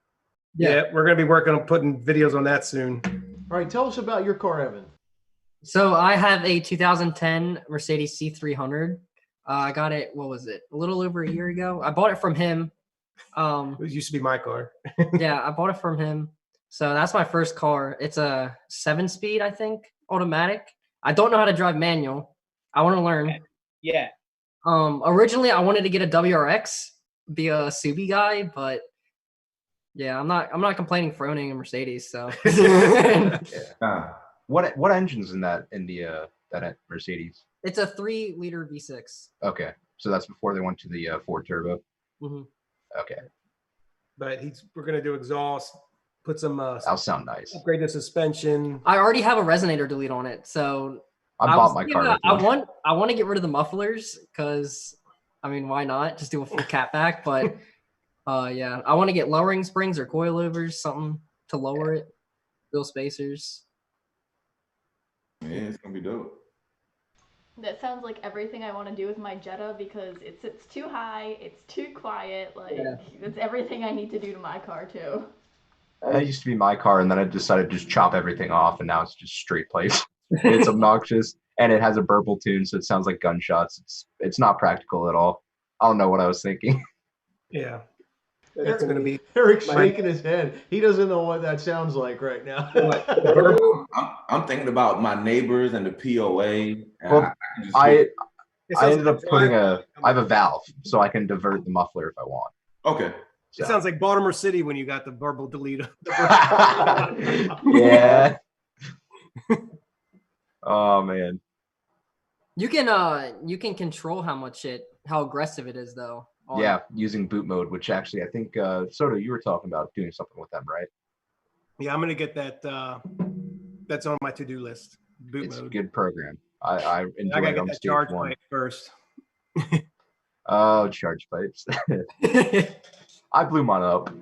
Yeah, we're going to be working on putting videos on that soon. All right, tell us about your car, Evan. So I have a 2010 Mercedes C300. I got it, what was it, a little over a year ago. I bought it from him. It used to be my car. Yeah, I bought it from him. So that's my first car. It's a 7-speed, I think, automatic. I don't know how to drive manual. I want to learn. Yeah. Originally, I wanted to get a WRX, be a Subi guy, but yeah, I'm not complaining for owning a Mercedes. So What engine's in that Mercedes? it's a 3-liter V6. Okay, so that's before they went to the 4 turbo. Mm-hmm. Okay, But we're going to do exhaust, put some that'll sound nice. upgrade the suspension. I already have a resonator delete on it, so I bought my car. With one. I want to get rid of the mufflers because, I mean, why not? Just do a full catback. But yeah, I want to get lowering springs or coilovers, something to lower it. Bill spacers. Yeah, it's gonna be dope. That sounds like everything I want to do with my Jetta, because it sits too high, it's too quiet, like it's everything I need to do to my car too. That used to be my car, and then I decided to just chop everything off, and now it's just straight pipes. It's obnoxious, and it has a burble tune, so it sounds like gunshots. It's not practical at all. I don't know what I was thinking. Yeah. It's going to be Eric's shaking his head. He doesn't know what that sounds like right now. I'm thinking about my neighbors and the POA. Well, I ended up putting I have a valve, so I can divert the muffler if I want. Okay. It sounds like Baltimore City when you got the verbal delete. Yeah. Oh man. You can control how aggressive it is though. Yeah, using boot mode, which actually I think Soto, you were talking about doing something with them, right? Yeah, I'm gonna get that. That's on my to-do list. Boot It's mode. a good program. I enjoy I gotta it get on that stage charge 1. pipe first. Oh, charge pipes. I blew mine up.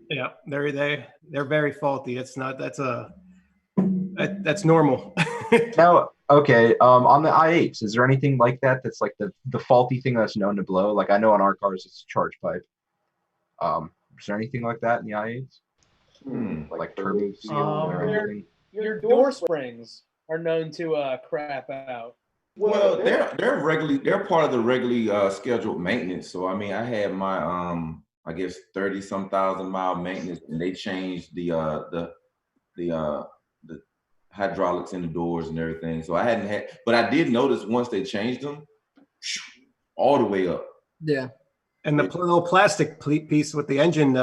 Yeah, they're very faulty. It's not. That's normal. Now, okay, on the i8s, is there anything like that that's like the faulty thing that's known to blow? Like I know on our cars it's a charge pipe. Is there anything like that in the i8s? Like turbo seal or anything? Your door springs are known to crap out. Well, they're part of the regularly scheduled maintenance. So I mean, I had my I guess 30-some thousand mile maintenance, and they changed the hydraulics in the doors and everything. So I hadn't had, but I did notice once they changed them, all the way up. Yeah. And the little plastic piece with the engine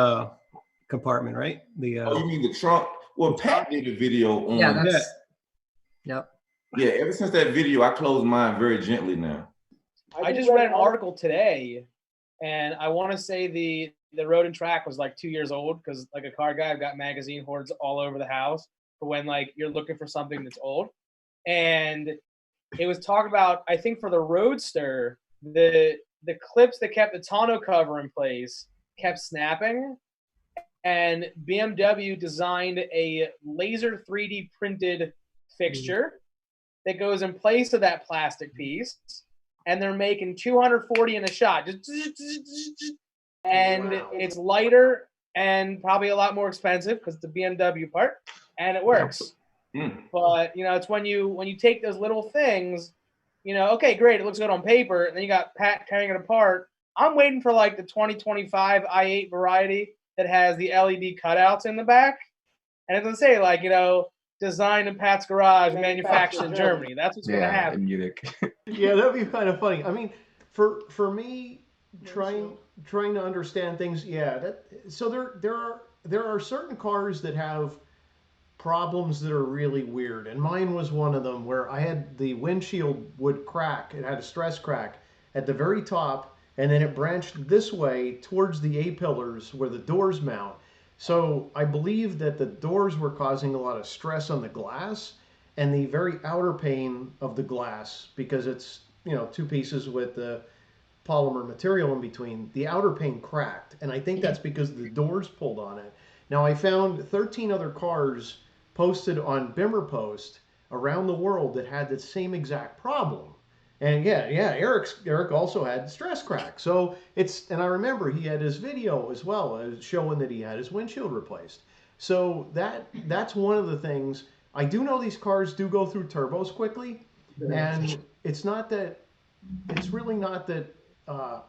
compartment, right? Oh, you mean the trunk? Well, Pat did a video on that. Yep. Yeah, ever since that video, I closed mine very gently now. I just read an article today, and I want to say the Road and Track was like 2 years old, because like a car guy, I've got magazine hoards all over the house for when like you're looking for something that's old. And it was talking about, I think for the Roadster, the clips that kept the tonneau cover in place kept snapping, and BMW designed a laser 3D printed fixture that goes in place of that plastic piece, and they're making 240 in a shot. And it's lighter and probably a lot more expensive because it's a BMW part, and it works. But it's when you take those little things, okay, great, it looks good on paper, and then you got Pat tearing it apart. I'm waiting for like the 2025 i8 variety that has the LED cutouts in the back, and it's gonna say like, designed in Pat's garage, manufactured in Germany. That's what's going to happen. In Munich. Yeah, that'd be kind of funny. I mean, for me, trying to understand things. Yeah, so there are certain cars that have problems that are really weird, and mine was one of them where I had the windshield would crack. It had a stress crack at the very top, and then it branched this way towards the A-pillars where the doors mount. So I believe that the doors were causing a lot of stress on the glass and the very outer pane of the glass, because it's, two pieces with the polymer material in between. The outer pane cracked, and I think that's because the doors pulled on it. Now I found 13 other cars posted on Bimmer Post around the world that had the same exact problem. And Eric also had stress crack. So and I remember he had his video as well as showing that he had his windshield replaced. So that's one of the things. I do know these cars do go through turbos quickly, and it's really not that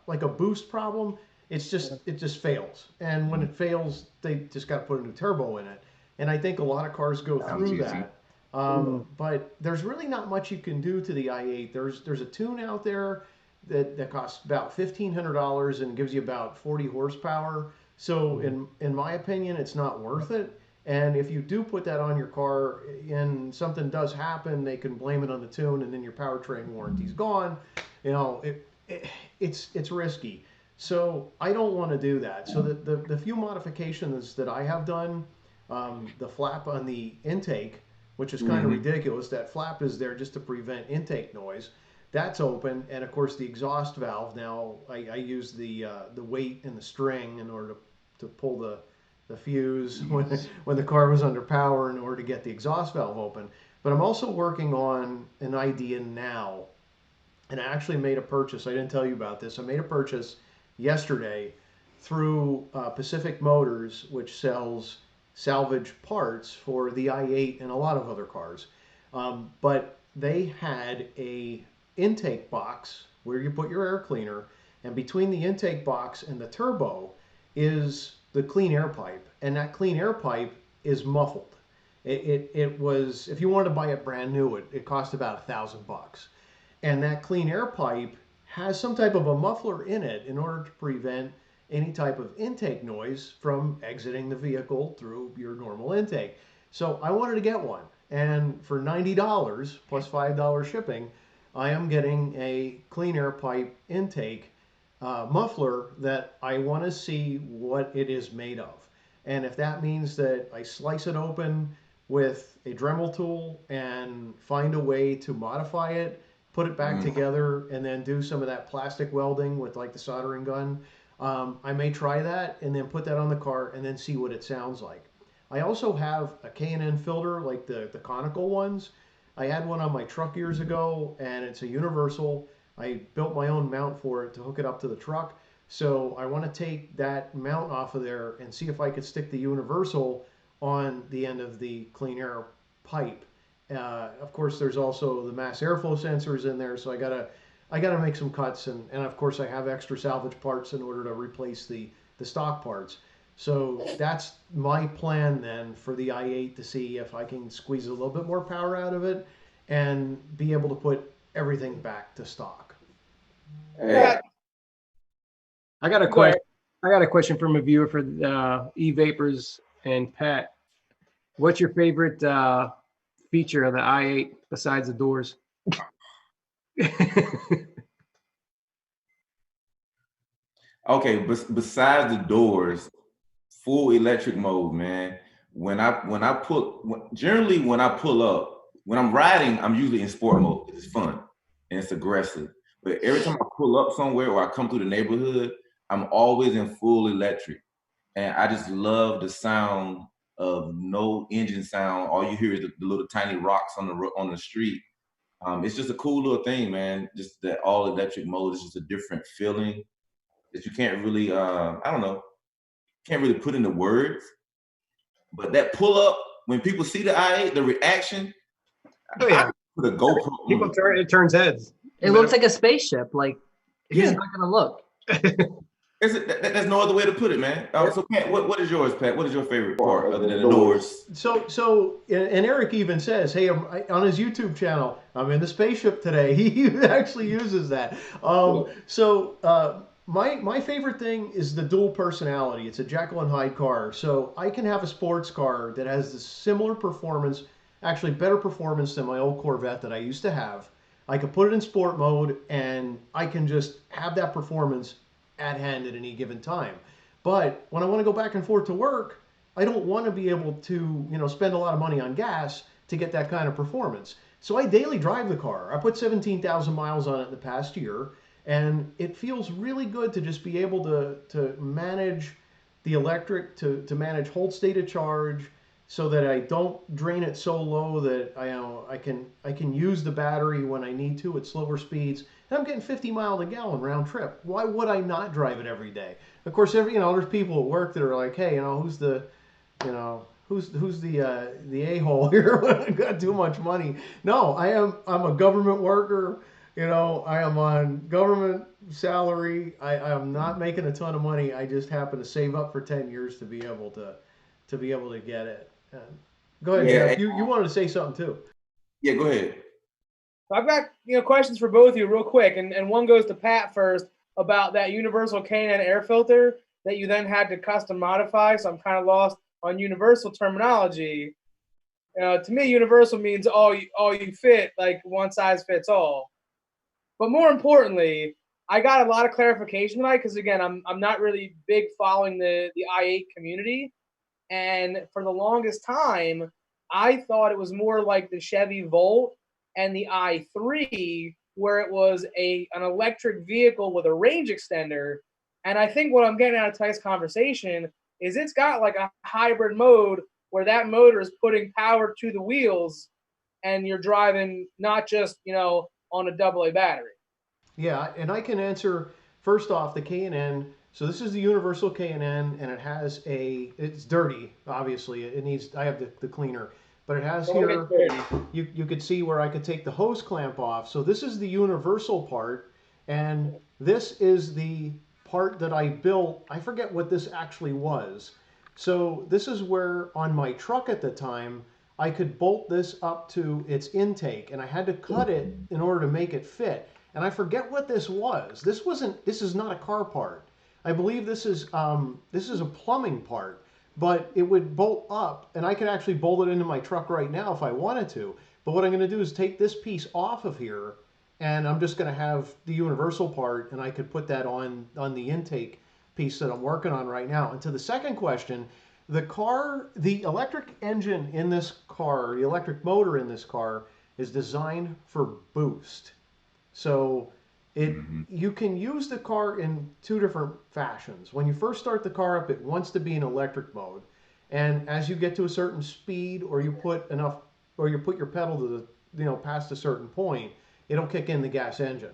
like a boost problem. It just fails. And when it fails, they just got to put a new turbo in it. And I think a lot of cars go through that. But there's really not much you can do to the i8. There's a tune out there that costs about $1,500 and gives you about 40 horsepower. So in my opinion, it's not worth it. And if you do put that on your car and something does happen, they can blame it on the tune, and then your powertrain warranty's gone. It's risky. So I don't want to do that. So the few modifications that I have done, the flap on the intake, which is kind of ridiculous. That flap is there just to prevent intake noise. That's open, and of course the exhaust valve. Now I use the weight and the string in order to pull the fuse when the car was under power in order to get the exhaust valve open. But I'm also working on an idea now, and I actually made a purchase. I didn't tell you about this. I made a purchase yesterday through Pacific Motors, which sells salvage parts for the i8 and a lot of other cars. But they had a intake box where you put your air cleaner, and between the intake box and the turbo is the clean air pipe, and that clean air pipe is muffled. It was, if you wanted to buy it brand new, it cost about $1,000. And that clean air pipe has some type of a muffler in it in order to prevent any type of intake noise from exiting the vehicle through your normal intake. So I wanted to get one, and for $90 plus $5 shipping, I am getting a clean air pipe intake muffler that I want to see what it is made of. And if that means that I slice it open with a Dremel tool and find a way to modify it, put it back together, and then do some of that plastic welding with like the soldering gun, I may try that and then put that on the car and then see what it sounds like. I also have a K&N filter, like the conical ones. I had one on my truck years ago, and it's a universal. I built my own mount for it to hook it up to the truck. So I want to take that mount off of there and see if I could stick the universal on the end of the clean air pipe. Of course, there's also the mass airflow sensors in there, so I gotta make some cuts, and of course I have extra salvage parts in order to replace the stock parts. So that's my plan then for the i8, to see if I can squeeze a little bit more power out of it and be able to put everything back to stock. I got a question. I got a question from a viewer for EVapors and Pat. What's your favorite feature of the i8 besides the doors? Okay, besides the doors, full electric mode, man. Generally when I pull up, when I'm riding, I'm usually in sport mode. It's fun and it's aggressive. But every time I pull up somewhere or I come through the neighborhood, I'm always in full electric. And I just love the sound of no engine sound. All you hear is the little tiny rocks on the street. It's just a cool little thing, man. Just that all electric mode is just a different feeling that you can't really, can't really put into words. But that pull up, when people see the i8, the reaction, Oh yeah, put a GoPro. It turns heads. It looks like a spaceship. Like, who's Yeah. not gonna look? There's no other way to put it, man. So Pat, what is yours, Pat? What is your favorite part other than the doors? And Eric even says, hey, on his YouTube channel, I'm in the spaceship today. He actually uses that. My favorite thing is the dual personality. It's a Jekyll and Hyde car. So I can have a sports car that has the similar performance, actually better performance than my old Corvette that I used to have. I can put it in sport mode and I can just have that performance at hand at any given time. But when I want to go back and forth to work, I don't want to be able to, spend a lot of money on gas to get that kind of performance. So I daily drive the car. I put 17,000 miles on it in the past year, and it feels really good to just be able to manage the electric, to manage hold state of charge, so that I don't drain it so low that I can use the battery when I need to at slower speeds. And I'm getting 50 miles a gallon round trip. Why would I not drive it every day? Of course, there's people at work that are like, hey, who's the a-hole here when I got too much money? No, I'm a government worker. I am on government salary. I am not making a ton of money. I just happen to save up for 10 years to be able to get it. Go ahead, Jeff. You wanted to say something too. Yeah, go ahead. I've got questions for both of you real quick, and one goes to Pat first about that universal K&N air filter that you then had to custom modify. So I'm kind of lost on universal terminology. To me, universal means all you fit, like one size fits all. But more importantly, I got a lot of clarification tonight because again, I'm not really big following the i8 community. And for the longest time, I thought it was more like the Chevy Volt and the i3, where it was an electric vehicle with a range extender. And I think what I'm getting out of tonight's conversation is it's got like a hybrid mode where that motor is putting power to the wheels and you're driving not just, on a AA battery. Yeah, and I can answer first off the K&N. So this is the universal K&N, and it has it's dirty, obviously. I have the cleaner, but it has here, you could see where I could take the hose clamp off. So this is the universal part, and this is the part that I built. I forget what this actually was. So this is where on my truck at the time, I could bolt this up to its intake, and I had to cut it in order to make it fit. And I forget what this was. This is not a car part. I believe this is a plumbing part, but it would bolt up, and I could actually bolt it into my truck right now if I wanted to. But what I'm going to do is take this piece off of here, and I'm just going to have the universal part, and I could put that on the intake piece that I'm working on right now. And to the second question, the electric engine in this car, the electric motor in this car is designed for boost. So you can use the car in two different fashions. When you first start the car up, it wants to be in electric mode. And as you get to a certain speed, or you put your pedal to past a certain point, it'll kick in the gas engine.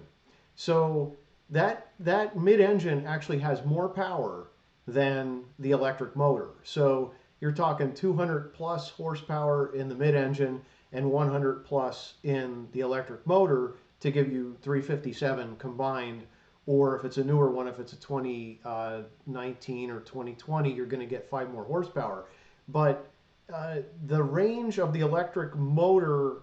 So that mid-engine actually has more power than the electric motor. So you're talking 200 plus horsepower in the mid-engine and 100 plus in the electric motor to give you 357 combined. Or if it's a newer one, if it's a 2019 or 2020, you're going to get 5 more horsepower. But the range of the electric motor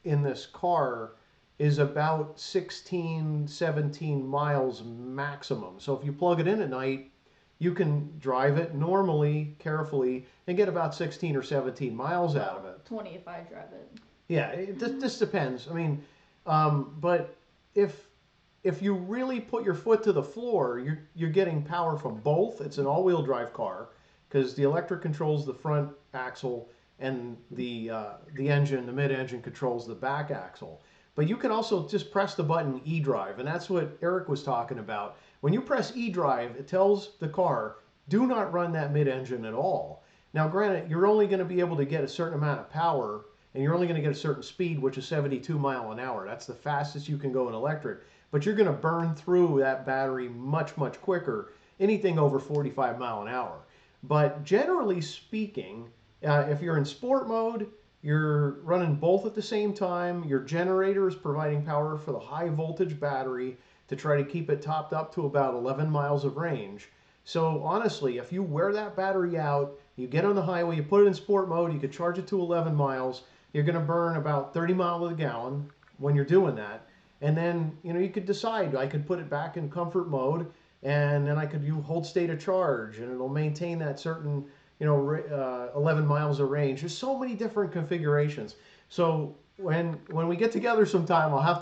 in this car is about 16, 17 miles maximum. So if you plug it in at night, you can drive it normally, carefully, and get about 16 or 17 miles out of it. 20 if I drive it. Yeah, it just depends. I mean, but if you really put your foot to the floor, you're getting power from both. It's an all-wheel drive car because the electric controls the front axle and the engine, the mid-engine controls the back axle. But you can also just press the button E-Drive, and that's what Eric was talking about. When you press E-Drive, it tells the car, do not run that mid-engine at all. Now, granted, you're only going to be able to get a certain amount of power, and you're only going to get a certain speed, which is 72 miles an hour. That's the fastest you can go in electric. But you're going to burn through that battery much, much quicker, anything over 45 miles an hour. But generally speaking, if you're in sport mode, you're running both at the same time. Your generator is providing power for the high voltage battery. to try to keep it topped up to about 11 miles of range. So honestly, if you wear that battery out, you get on the highway, you put it in sport mode, you could charge it to 11 miles, you're going to burn about 30 miles a gallon when you're doing that. And then, you could decide, I could put it back in comfort mode, and then I could hold state of charge, and it'll maintain that certain, 11 miles of range. There's so many different configurations. So when we get together sometime, I'll have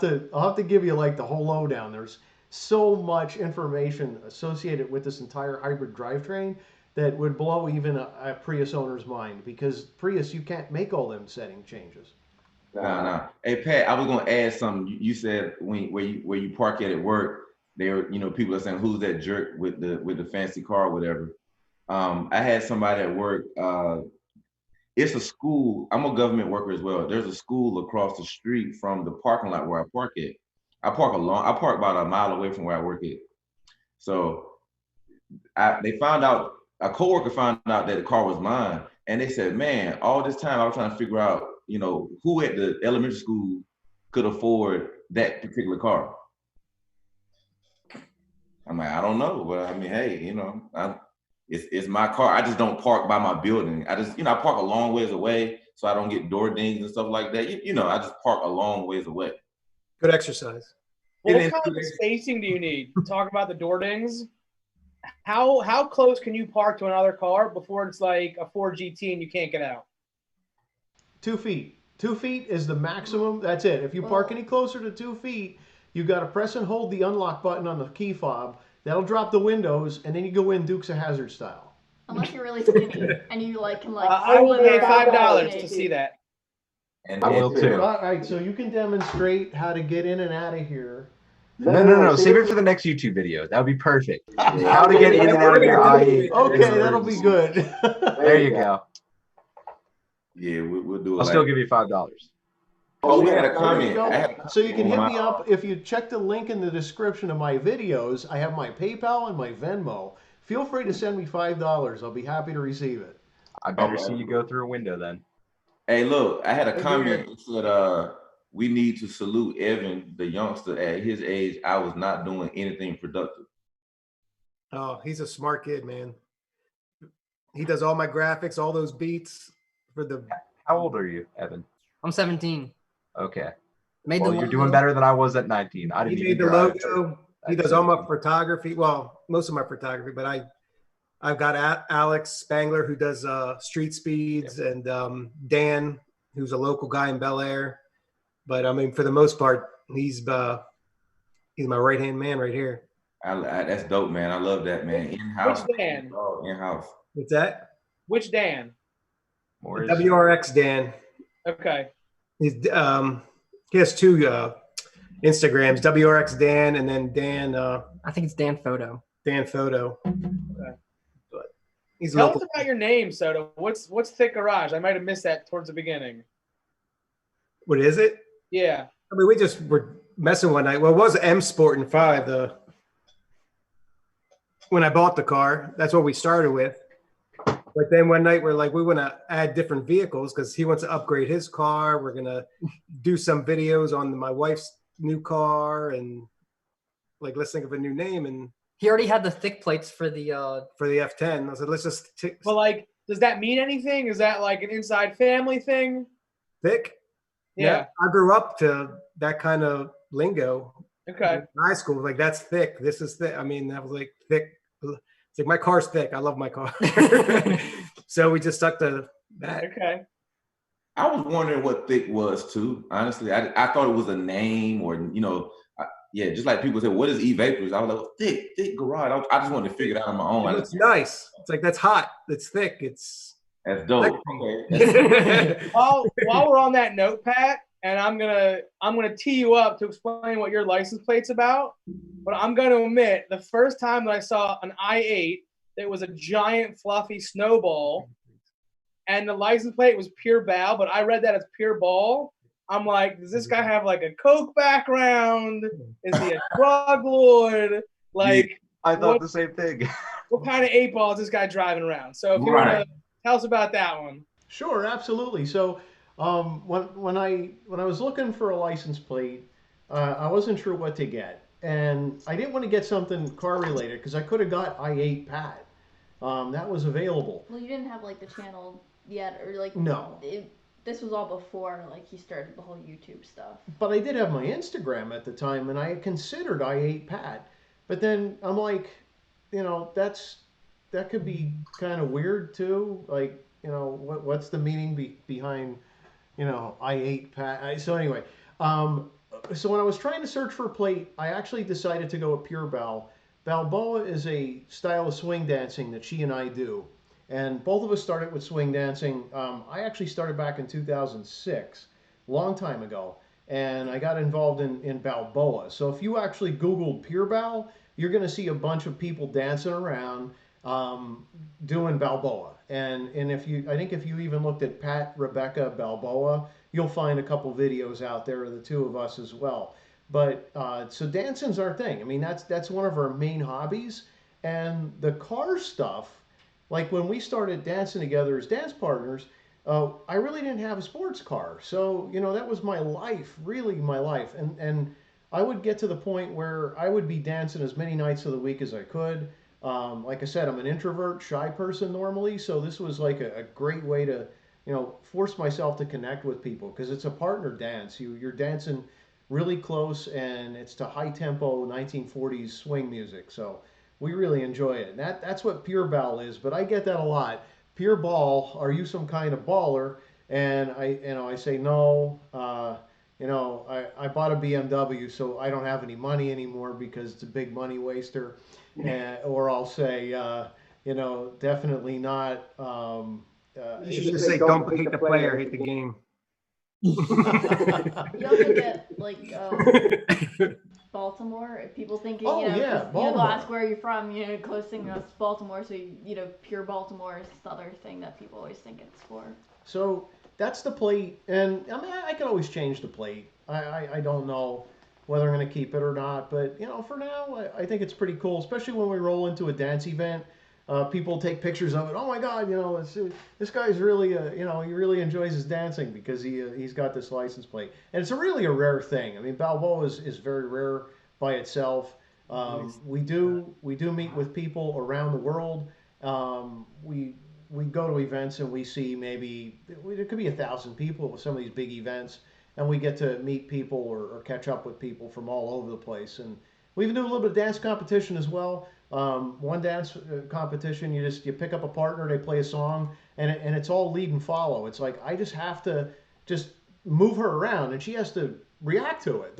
to give you like the whole lowdown. There's so much information associated with this entire hybrid drivetrain that would blow even a Prius owner's mind, because Prius, you can't make all them setting changes. Nah. Hey Pat, I was gonna add something. You said where you park at work, there, people are saying, who's that jerk with the fancy car or whatever. I had somebody at work. It's a school. I'm a government worker as well. There's a school across the street from the parking lot where I park at. I park about a mile away from where I work at. So they found out, a coworker found out that the car was mine, and they said, man, all this time I was trying to figure out, who at the elementary school could afford that particular car. I'm like, I don't know, but I mean, hey, it's my car. I just don't park by my building. I just, I park a long ways away, so I don't get door dings and stuff like that. I just park a long ways away. Good exercise. Well, what kind of spacing do you need? Talk about the door dings. How close can you park to another car before it's like a Ford GT and you can't get out? 2 feet. 2 feet is the maximum. That's it. If you park any closer to 2 feet, you got to press and hold the unlock button on the key fob. That'll drop the windows, and then you go in Dukes of Hazzard style. Unless you're really skinny and you can I will pay $5 to see that. And I will too. All right, so you can demonstrate how to get in and out of here. No. Save it for the next YouTube video. That would be perfect. How to get in and out of your I-8. Okay, that'll be good. There you go. Yeah, we'll do it. I'll still give you $5. Oh, we had a comment. So you can hit me up if you check the link in the description of my videos. I have my PayPal and my Venmo. Feel free to send me $5. I'll be happy to receive it. I better see you go through a window then. Hey, look, I had a comment that said, we need to salute Evan, the youngster. At his age, I was not doing anything productive. Oh, he's a smart kid, man. He does all my graphics, all those beats for the. How old are you, Evan? I'm 17. Okay. Well, you're doing better than I was at 19. I didn't. He made the logo. He does all my photography. Well, most of my photography, but I've got Alex Spangler, who does street speeds, and Dan, who's a local guy in Bel Air. But I mean, for the most part, he's my right-hand man right here. That's dope, man. I love that, man. In-house. Which Dan? Oh, in-house. What's that? Which Dan? WRX Dan. Okay. He has two Instagrams, WRX Dan, and then Dan. I think it's Dan Photo. Dan Photo. Okay. But he's Tell local. us about your name, Soto. What's ThicGarage? I might have missed that towards the beginning. What is it? Yeah. I mean, we just were messing one night. Well, it was M Sport and 5. When I bought the car, that's what we started with. But then one night we're like, we want to add different vehicles because he wants to upgrade his car. We're gonna do some videos on my wife's new car, and like, let's think of a new name. And he already had the thick plates for the F10. I said, let's just Well, like, does that mean anything? Is that like an inside family thing? thick. Yeah. I grew up to that kind of lingo. Okay. In high school, like, that's thick. This is thick. I mean, that was like thick. It's like, my car's thick. I love my car. So we just stuck to that. Okay. I was wondering what thick was too. Honestly, I thought it was a name, or just like people say, what is EVapors? I was like, thick garage. I just wanted to figure it out on my own. It's nice. It's like, that's hot. It's thick. That's dope. Okay. While we're on that note, Pat, and I'm gonna tee you up to explain what your license plate's about. But I'm gonna admit, the first time that I saw an i8 that was a giant fluffy snowball, and the license plate was pure bow, but I read that as pure ball. I'm like, does this guy have like a coke background? Is he a drug lord? Like, I thought the same thing. What kind of 8-ball is this guy driving around? So if you want to tell us about that one. Sure, absolutely. So when I was looking for a license plate, I wasn't sure what to get. and I didn't want to get something car related because I could have got I8 Pat. That was available. Well, you didn't have like the channel yet, or like No. This was all before like he started the whole YouTube stuff. But I did have my Instagram at the time, and I had considered I8 Pat. But then I'm like, you know, that could be kind of weird too. Like, you know, what's the meaning behind, you know, I8 Pat? So anyway, so when I was trying to search for a plate, I actually decided to go with Pure Bal. Balboa is a style of swing dancing that she and I do. And both of us started with swing dancing. I actually started back in 2006, long time ago. And I got involved in Balboa. So if you actually Googled Pure Bal, you're going to see a bunch of people dancing around doing Balboa. And I think if you even looked at Pat Rebecca Balboa, you'll find a couple videos out there of the two of us as well. But so dancing's our thing. I mean, that's one of our main hobbies. And the car stuff, like when we started dancing together as dance partners, I really didn't have a sports car. So, you know, that was my life, really my life. And I would get to the point where I would be dancing as many nights of the week as I could. Like I said, I'm an introvert, shy person normally. So this was like a great way to, you know, force myself to connect with people because it's a partner dance. You're dancing really close and it's to high tempo 1940s swing music. So we really enjoy it. And that's what Pure Bal is, but I get that a lot. Pure Ball, are you some kind of baller? And I say no. I bought a BMW, so I don't have any money anymore because it's a big money waster. Or I'll say, definitely not. You should just say, don't hate the player, hate the game. You also get like Baltimore. If people thinking, they'll ask where you're from. You know, close thing is Baltimore. So Pure Baltimore is the other thing that people always think it's for. So that's the plate, and I mean I can always change the plate. I don't know whether I'm going to keep it or not, but for now I think it's pretty cool, especially when we roll into a dance event. People take pictures of it. Oh my God, this guy's really, he really enjoys his dancing because he's got this license plate, and it's really a rare thing. I mean, Balboa is very rare by itself. We do meet with people around the world. We go to events and we see maybe there could be 1,000 people with some of these big events, and we get to meet people or catch up with people from all over the place. And we even do a little bit of dance competition as well. One dance competition, you pick up a partner, they play a song, and it's all lead and follow. It's like I just have to just move her around, and she has to react to it.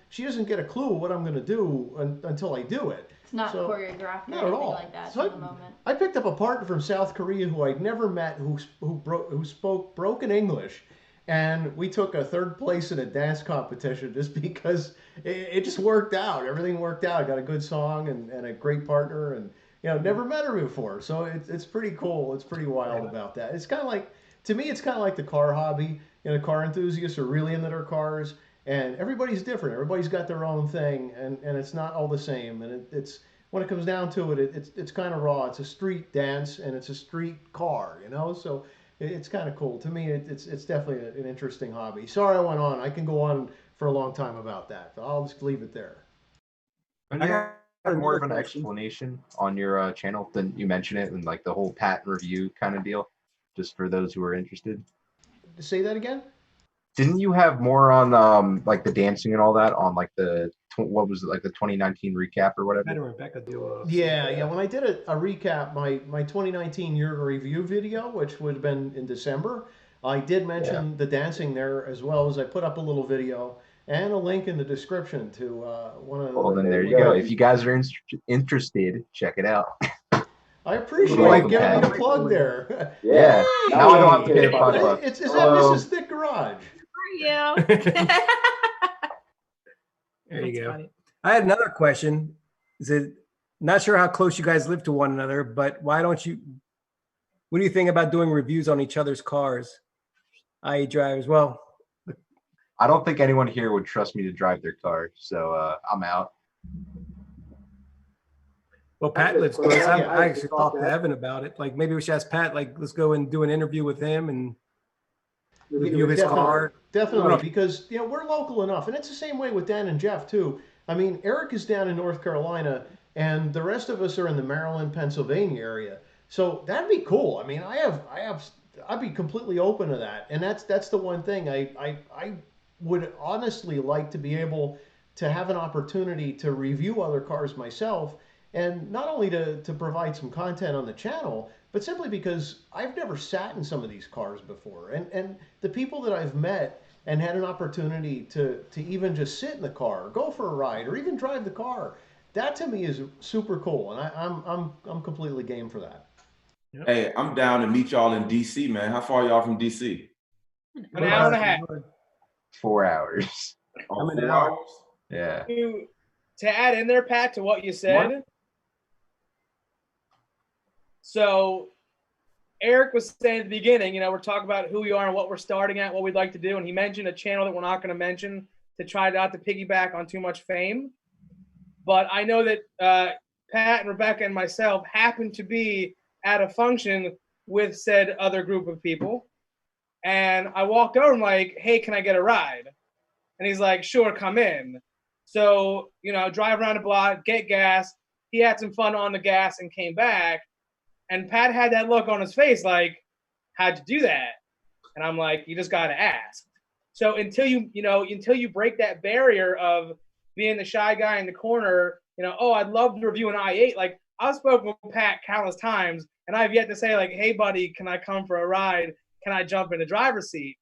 She doesn't get a clue what I'm going to do until I do it. It's not choreographed or anything like that so at the moment. I picked up a partner from South Korea who I'd never met who spoke broken English. And we took a 3rd place in a dance competition just because it just worked out. Everything worked out. I got a good song and a great partner, and never met her before. So it's pretty cool. It's pretty wild about that. It's kind of like, to me, it's kind of like the car hobby. Car enthusiasts are really into their cars, and everybody's different. Everybody's got their own thing, and it's not all the same. And it's when it comes down to it, it's kind of raw. It's a street dance, and it's a street car. So. It's kind of cool. To me, it's definitely an interesting hobby. Sorry I went on. I can go on for a long time about that, but I'll just leave it there. I got more of an explanation on your channel than you mention it, and like the whole Pat review kind of deal, just for those who are interested. Say that again? Didn't you have more on like the dancing and all that on like the what was it, like the 2019 recap or whatever? Pat and Rebecca do yeah. When I did a recap, my 2019 year review video, which would have been in December, I did mention the dancing there, as well as I put up a little video and a link in the description to one of. Well, then there you go. If you guys are interested, check it out. I appreciate you giving me the plug there. Yeah. Now I don't have to pay $5. Is that Mrs. ThicGarage? Yeah. There you go. Funny. I had another question. Not sure how close you guys live to one another, but what do you think about doing reviews on each other's cars? I drive as well. I don't think anyone here would trust me to drive their car, so I'm out. Well, Pat lives close. I actually talked to Evan about it. Like, maybe we should ask Pat, like, let's go and do an interview with him and review his car. Definitely, because we're local enough, and it's the same way with Dan and Jeff too. I mean, Eric is down in North Carolina, and the rest of us are in the Maryland, Pennsylvania area. So that'd be cool. I mean, I'd be completely open to that. And that's the one thing I would honestly like to be able to have an opportunity to review other cars myself, and not only to provide some content on the channel, but simply because I've never sat in some of these cars before. And the people that I've met and had an opportunity to even just sit in the car, or go for a ride, or even drive the car, that to me is super cool, and I'm completely game for that. Hey, I'm down to meet y'all in DC, man. How far y'all from DC? An hour and a half. 4 hours. Oh, I'm an 4 hour. hours? Yeah. To add in there, Pat, to what you said. So Eric was saying at the beginning, you know, we're talking about who we are and what we're starting at, what we'd like to do. And he mentioned a channel that we're not going to mention to try not to piggyback on too much fame. But I know that Pat and Rebecca and myself happened to be at a function with said other group of people. And I walked over and like, hey, can I get a ride? And he's like, sure, come in. So, you know, drive around the block, get gas. He had some fun on the gas and came back. And Pat had that look on his face like, how'd you do that? And I'm like, you just got to ask. So until you break that barrier of being the shy guy in the corner, you know, oh, I'd love to review an i8. Like, I've spoken with Pat countless times, and I've yet to say, like, hey, buddy, can I come for a ride? Can I jump in the driver's seat?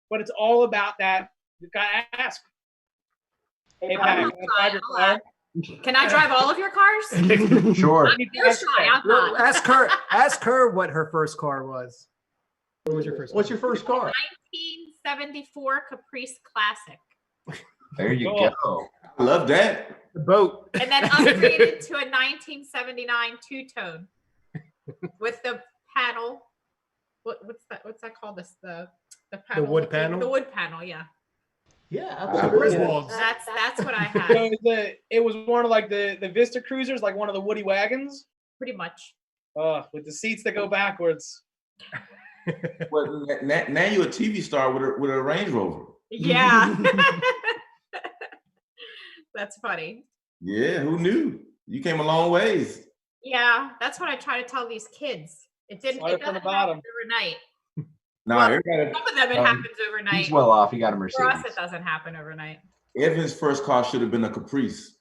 But it's all about that. You got to ask. Hey, Pat, can I drive your car? Can I drive all of your cars? Sure. You're shy, I'm not. Ask her what her first car was. What was your first car? What's your first car? 1974 Caprice Classic. There you go. I love that. The boat. And then upgraded to a 1979 two-tone with the panel. What's that called? The panel. The wood panel? The wood panel, yeah. Yeah, absolutely. That's what I had. So it was one of like the Vista Cruisers, like one of the Woody wagons. Pretty much. With the seats that go backwards. Well, now you're a TV star with a Range Rover. Yeah. That's funny. Yeah, who knew? You came a long ways. Yeah, that's what I try to tell these kids. It doesn't happen overnight. No, some of them it happens overnight. He's well off. He got a Mercedes. For us, it doesn't happen overnight. Evan's first car should have been a Caprice.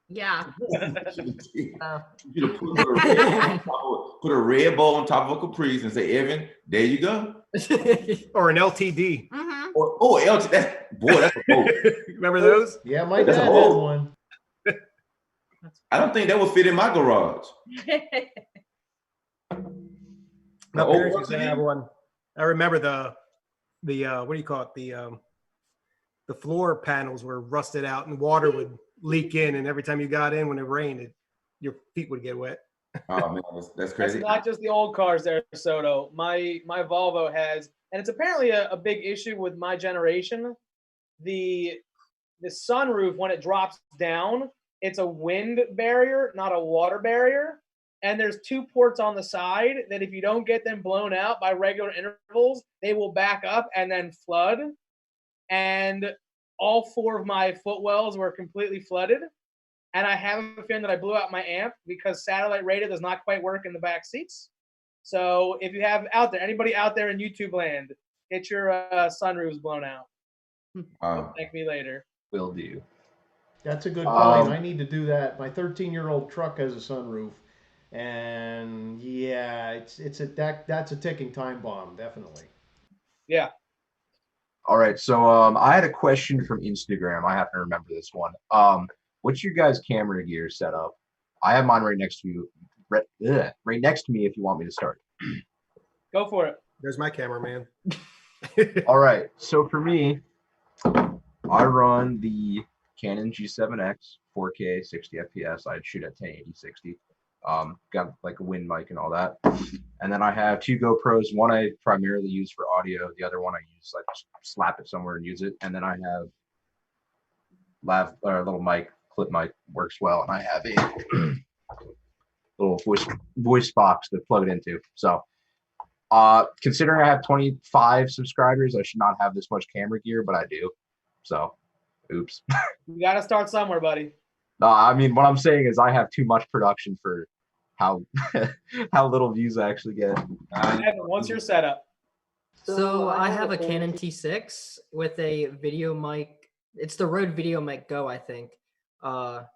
Yeah. You put a red bow on top of a Caprice and say, Evan, there you go. Or an LTD. Mm-hmm. LTD. That's a boat. Remember those? Yeah, my dad had one. I don't think that would fit in my garage. My parents used to have one. I remember the what do you call it? The floor panels were rusted out and water would leak in, and every time you got in when it rained, your feet would get wet. Oh man, that's crazy. It's not just the old cars there, Soto. My Volvo has, and it's apparently a big issue with my generation. The sunroof, when it drops down, it's a wind barrier, not a water barrier. And there's 2 ports on the side that if you don't get them blown out by regular intervals, they will back up and then flood. And all 4 of my footwells were completely flooded. And I have a feeling that I blew out my amp because satellite radio does not quite work in the back seats. So if you have anybody out there in YouTube land, get your sunroofs blown out. Thank me later. Will do. That's a good point. I need to do that. My 13-year-old truck has a sunroof. And yeah, that's a ticking time bomb, definitely. Yeah. All right. So I had a question from Instagram. I have to remember this one. What's your guys' camera gear setup? I have mine right next to you. Right next to me if you want me to start. Go for it. There's my cameraman. All right. So for me, I run the Canon G7X 4K 60 FPS. I'd shoot at 1080 60. Got like a wind mic and all that. And then I have 2 GoPros. One I primarily use for audio. The other one I use, I just slap it somewhere and use it. And then I have a little mic, clip mic, works well. And I have a little voice box to plug it into. So considering I have 25 subscribers, I should not have this much camera gear, but I do. So Oops. You got to start somewhere, buddy. No, I mean, what I'm saying is I have too much production for how how little views I actually get. Evan, what's your setup? So I have a Canon T6 with a video mic. It's the Rode Video Mic Go, I think, on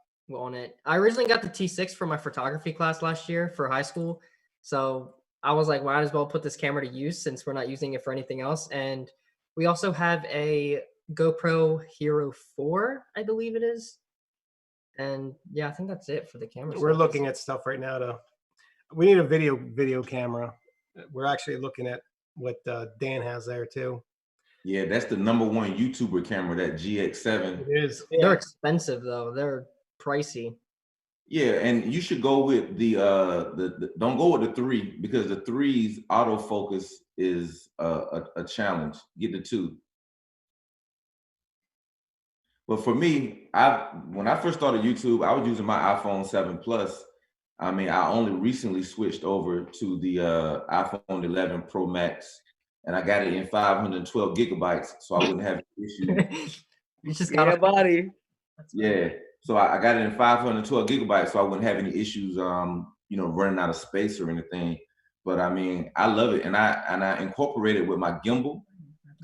it. I originally got the T6 for my photography class last year for high school. So I was like, might as well put this camera to use since we're not using it for anything else. And we also have a GoPro Hero 4, I believe it is. And yeah, I think that's it for the camera. We're looking at stuff right now. We need a video camera. We're actually looking at what Dan has there too. Yeah, that's the #1 YouTuber camera, that GX7. It is. They're expensive though. They're pricey. Yeah, and you should go with the don't go with the 3 because the 3's autofocus is a challenge. Get the 2. But for me, when I first started YouTube, I was using my iPhone 7 Plus. I mean, I only recently switched over to the iPhone 11 Pro Max, and I got it in 512 gigabytes, so I wouldn't have issues. You just got a body. Yeah, so I got it in 512 gigabytes, so I wouldn't have any issues, running out of space or anything. But I mean, I love it, and I incorporate it with my gimbal.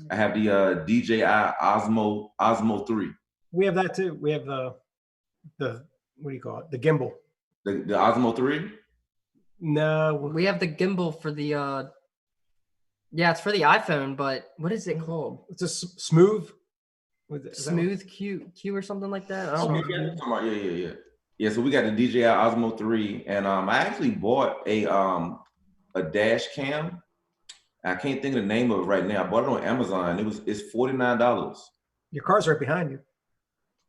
I have the DJI Osmo 3. We have that too. We have the what do you call it? The gimbal. The Osmo 3? No, we have the gimbal for the it's for the iPhone, but what is it called? It's a smooth. Smooth Q or something like that. I don't know. Yeah. So we got the DJI Osmo 3, and I actually bought a dash cam. I can't think of the name of it right now. I bought it on Amazon. It's $49. Your car's right behind you.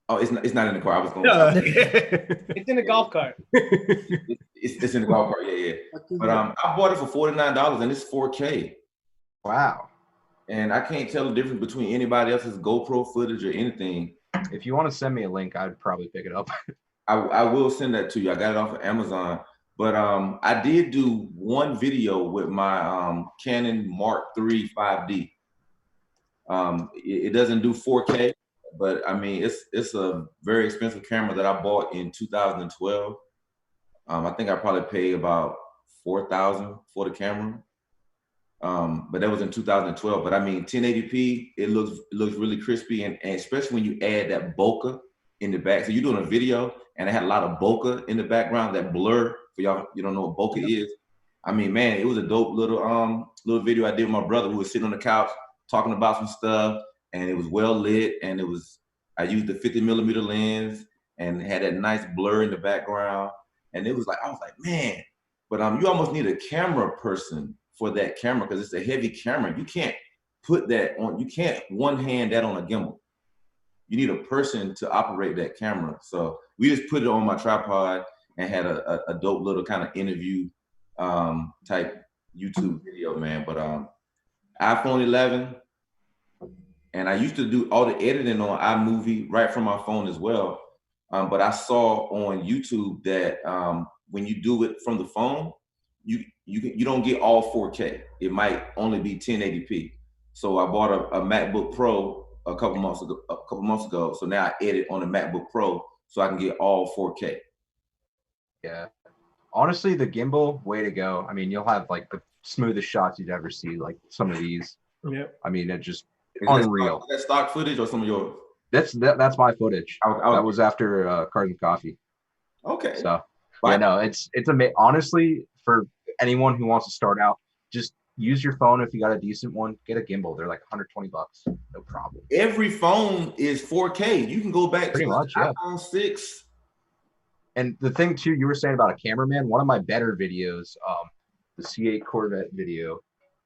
Oh, it's not in the car. I was going. It's in the golf cart. It's in the golf cart. Yeah. But I bought it for $49, and it's 4K. Wow. And I can't tell the difference between anybody else's GoPro footage or anything. If you want to send me a link, I'd probably pick it up. I will send that to you. I got it off of Amazon. But I did do one video with my Canon Mark III 5D. It doesn't do 4K, but I mean, it's a very expensive camera that I bought in 2012. I think I probably paid about $4,000 for the camera. But that was in 2012. But I mean, 1080p, it looks really crispy, and especially when you add that bokeh in the back. So you're doing a video, and it had a lot of bokeh in the background, that blur. For y'all, you don't know what bokeh is. I mean, man, it was a dope little video I did with my brother, who was sitting on the couch talking about some stuff, and it was well lit, and I used the 50mm lens and had that nice blur in the background, and it was like, I was like, man, but you almost need a camera person for that camera because it's a heavy camera. You can't put that on. You can't one-hand that on a gimbal. You need a person to operate that camera. So we just put it on my tripod and had a dope little kind of interview type YouTube video, man. But iPhone 11, and I used to do all the editing on iMovie right from my phone as well. But I saw on YouTube that when you do it from the phone, you don't get all 4K. It might only be 1080p. So I bought a MacBook Pro a couple months ago. So now I edit on the MacBook Pro so I can get all 4K. Yeah. Honestly, the gimbal, way to go. I mean, you'll have like the smoothest shots you'd ever see, like some of these. Yeah. I mean, it just unreal. Is that stock footage or some of yours? That's my footage. That was after Cars and Coffee. Okay. So yeah, no, it's amazing. Honestly, for anyone who wants to start out, just use your phone. If you got a decent one, get a gimbal. They're like $120, no problem. Every phone is 4K. You can go back Pretty to much, iPhone 6. And the thing too, you were saying about a cameraman, one of my better videos, the C8 Corvette video,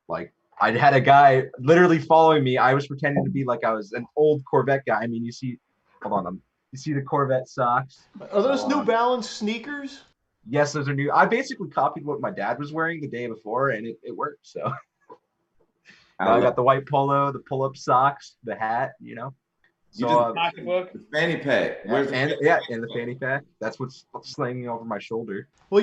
like I had a guy literally following me. I was pretending to be like I was an old Corvette guy. I mean, you see the Corvette socks. Are those New Balance sneakers? Yes, those are new. I basically copied what my dad was wearing the day before, and it worked. So I got the white polo, the pull-up socks, the hat, So the fanny pack. And the fanny pack. That's what's slinging over my shoulder. Well,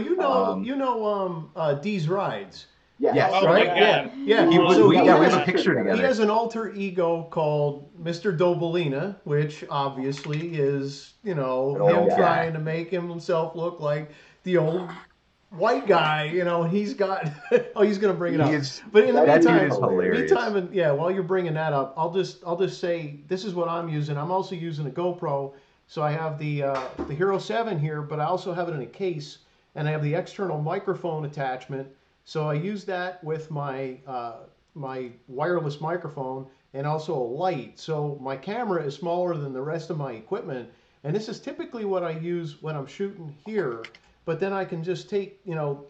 D's Rides. Yes. Oh right? my Yeah, God. yeah. He was, So we he have has- a picture He together. has an alter ego called Mr. Dobolina, which obviously is, An him old guy. trying to make himself look like the old white guy. He's got. Oh, he's gonna bring it up. But in the That dude meantime, is hilarious. and while you're bringing that up, I'll just say this is what I'm using. I'm also using a GoPro. So I have the Hero 7 here, but I also have it in a case, and I have the external microphone attachment. So I use that with my my wireless microphone and also a light. So my camera is smaller than the rest of my equipment, and this is typically what I use when I'm shooting here. But then I can just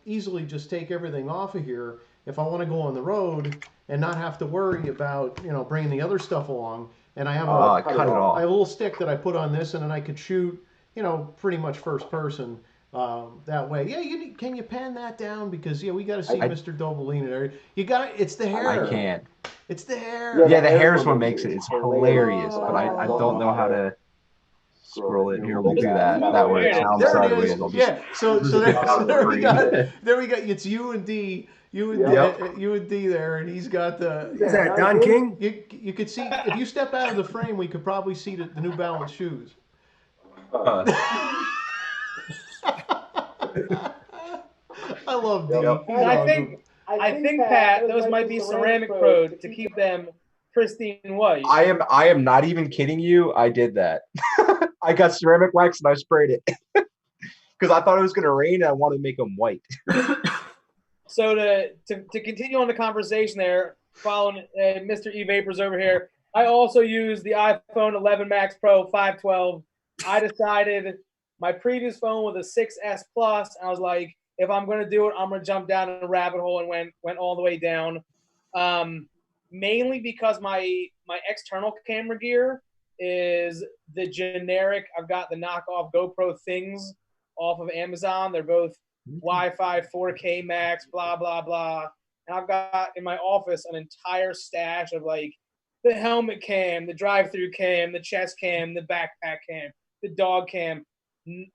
easily just take everything off of here if I want to go on the road and not have to worry about bringing the other stuff along. And I have cut it off. I have a little stick that I put on this, and then I could shoot pretty much first person. That way. Yeah, can you pan that down? Because we got to see Mr. Dobolina there. It's the hair. I can't. It's the hair. Yeah, the hair's what makes it. It's hilarious, but I don't know how to scroll it. Here, we'll do that. That way it sounds There it sideways. is. I'll just, Yeah. So there we got. There we got. It's you and D. You and D there, and he's got the. Is that Don King? You could see if you step out of the frame, we could probably see the New Balance shoes. I love D. I think Pat, those might be ceramic probes to keep them pristine white. I am not even kidding you. I did that. I got ceramic wax and I sprayed it because I thought it was gonna rain and I wanted to make them white. So to continue on the conversation there, following Mr. EVapors over here, I also use the iPhone 11 Max Pro 512. I decided my previous phone was a 6S Plus. I was like, if I'm going to do it, I'm going to jump down in a rabbit hole and went all the way down. Mainly because my external camera gear is the generic. I've got the knockoff GoPro things off of Amazon. They're both Wi-Fi 4K Max, blah, blah, blah. And I've got in my office an entire stash of like the helmet cam, the drive-through cam, the chest cam, the backpack cam, the dog cam.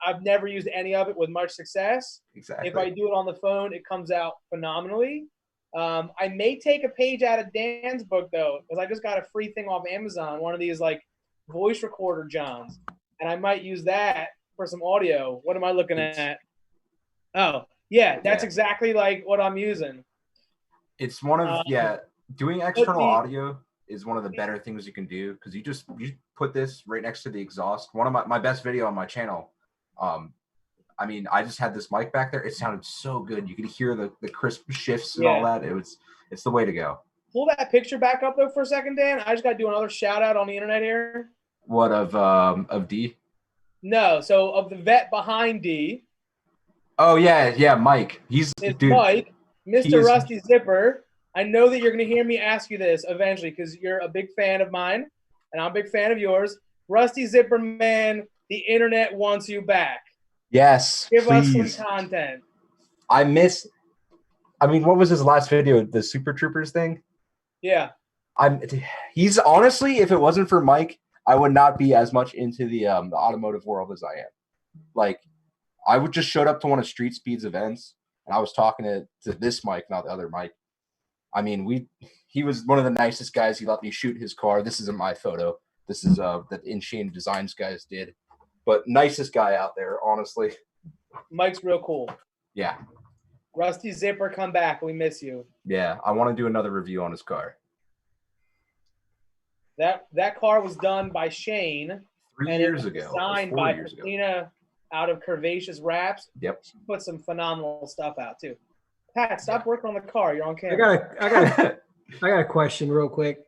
I've never used any of it with much success. Exactly. If I do it on the phone, it comes out phenomenally. I may take a page out of Dan's book, though, because I just got a free thing off Amazon, one of these like voice recorder Johns, and I might use that for some audio. What am I looking at? Oh, yeah, that's exactly like what I'm using. It's one of doing external audio is one of the better things you can do because you put this right next to the exhaust. One of my best video on my channel. I mean, I just had this mic back there. It sounded so good. You could hear the crisp shifts and all that. It's the way to go. Pull that picture back up though for a second, Dan. I just got to do another shout out on the internet here. What of D? No, so of the vet behind D. Oh yeah, Mike. It's dude. Mike, Mr. Rusty Zipper. I know that you're going to hear me ask you this eventually because you're a big fan of mine and I'm a big fan of yours. Rusty Zipper, man, the internet wants you back. Yes, Give please. us some content. I mean, what was his last video? The Super Troopers thing? Yeah. He's honestly, if it wasn't for Mike, I would not be as much into the automotive world as I am. Like, I would just showed up to one of Street Speed's events and I was talking to this Mike, not the other Mike. I mean, he was one of the nicest guys. He let me shoot his car. This isn't my photo. This is that InShane Designs guys did. But nicest guy out there, honestly. Mike's real cool. Yeah. Rusty Zipper, come back. We miss you. Yeah, I want to do another review on his car. That car was done by Shane. 3 years ago. Designed by Christina out of Curvaceous Wraps. Yep. She put some phenomenal stuff out too. Pat, stop working on the car. You're on camera. I got a question real quick.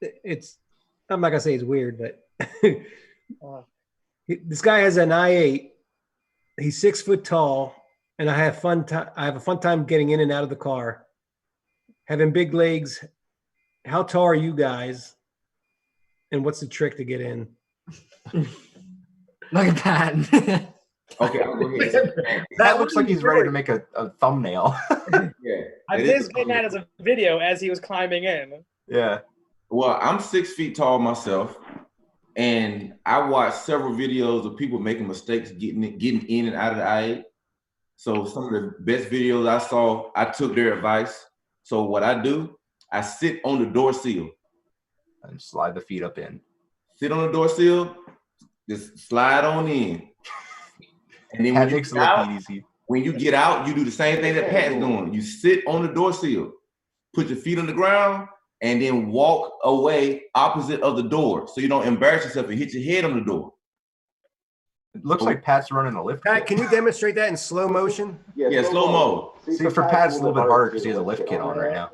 I'm not gonna say it's weird, but this guy has an i8. He's 6 foot tall, and I have a fun time getting in and out of the car. Having big legs. How tall are you guys? And what's the trick to get in? Look at that. Okay. That looks like he's ready to make a thumbnail. Yeah. I was getting that as a video as he was climbing in. Yeah. Well, I'm 6 feet tall myself, and I watched several videos of people making mistakes getting in and out of the i8. So some of the best videos I saw, I took their advice. So what I do, I sit on the door seal. And slide the feet up in. Sit on the door seal, just slide on in. And then That makes it look easy. when you get out, you do the same thing that Pat's doing. You sit on the door seal, put your feet on the ground, and then walk away opposite of the door so you don't embarrass yourself and hit your head on the door. It looks like Pat's running a lift Pat, kit. can you demonstrate that in slow motion? Yeah, slow mo. See, for Pat's a little bit harder because he has a lift kit on right now.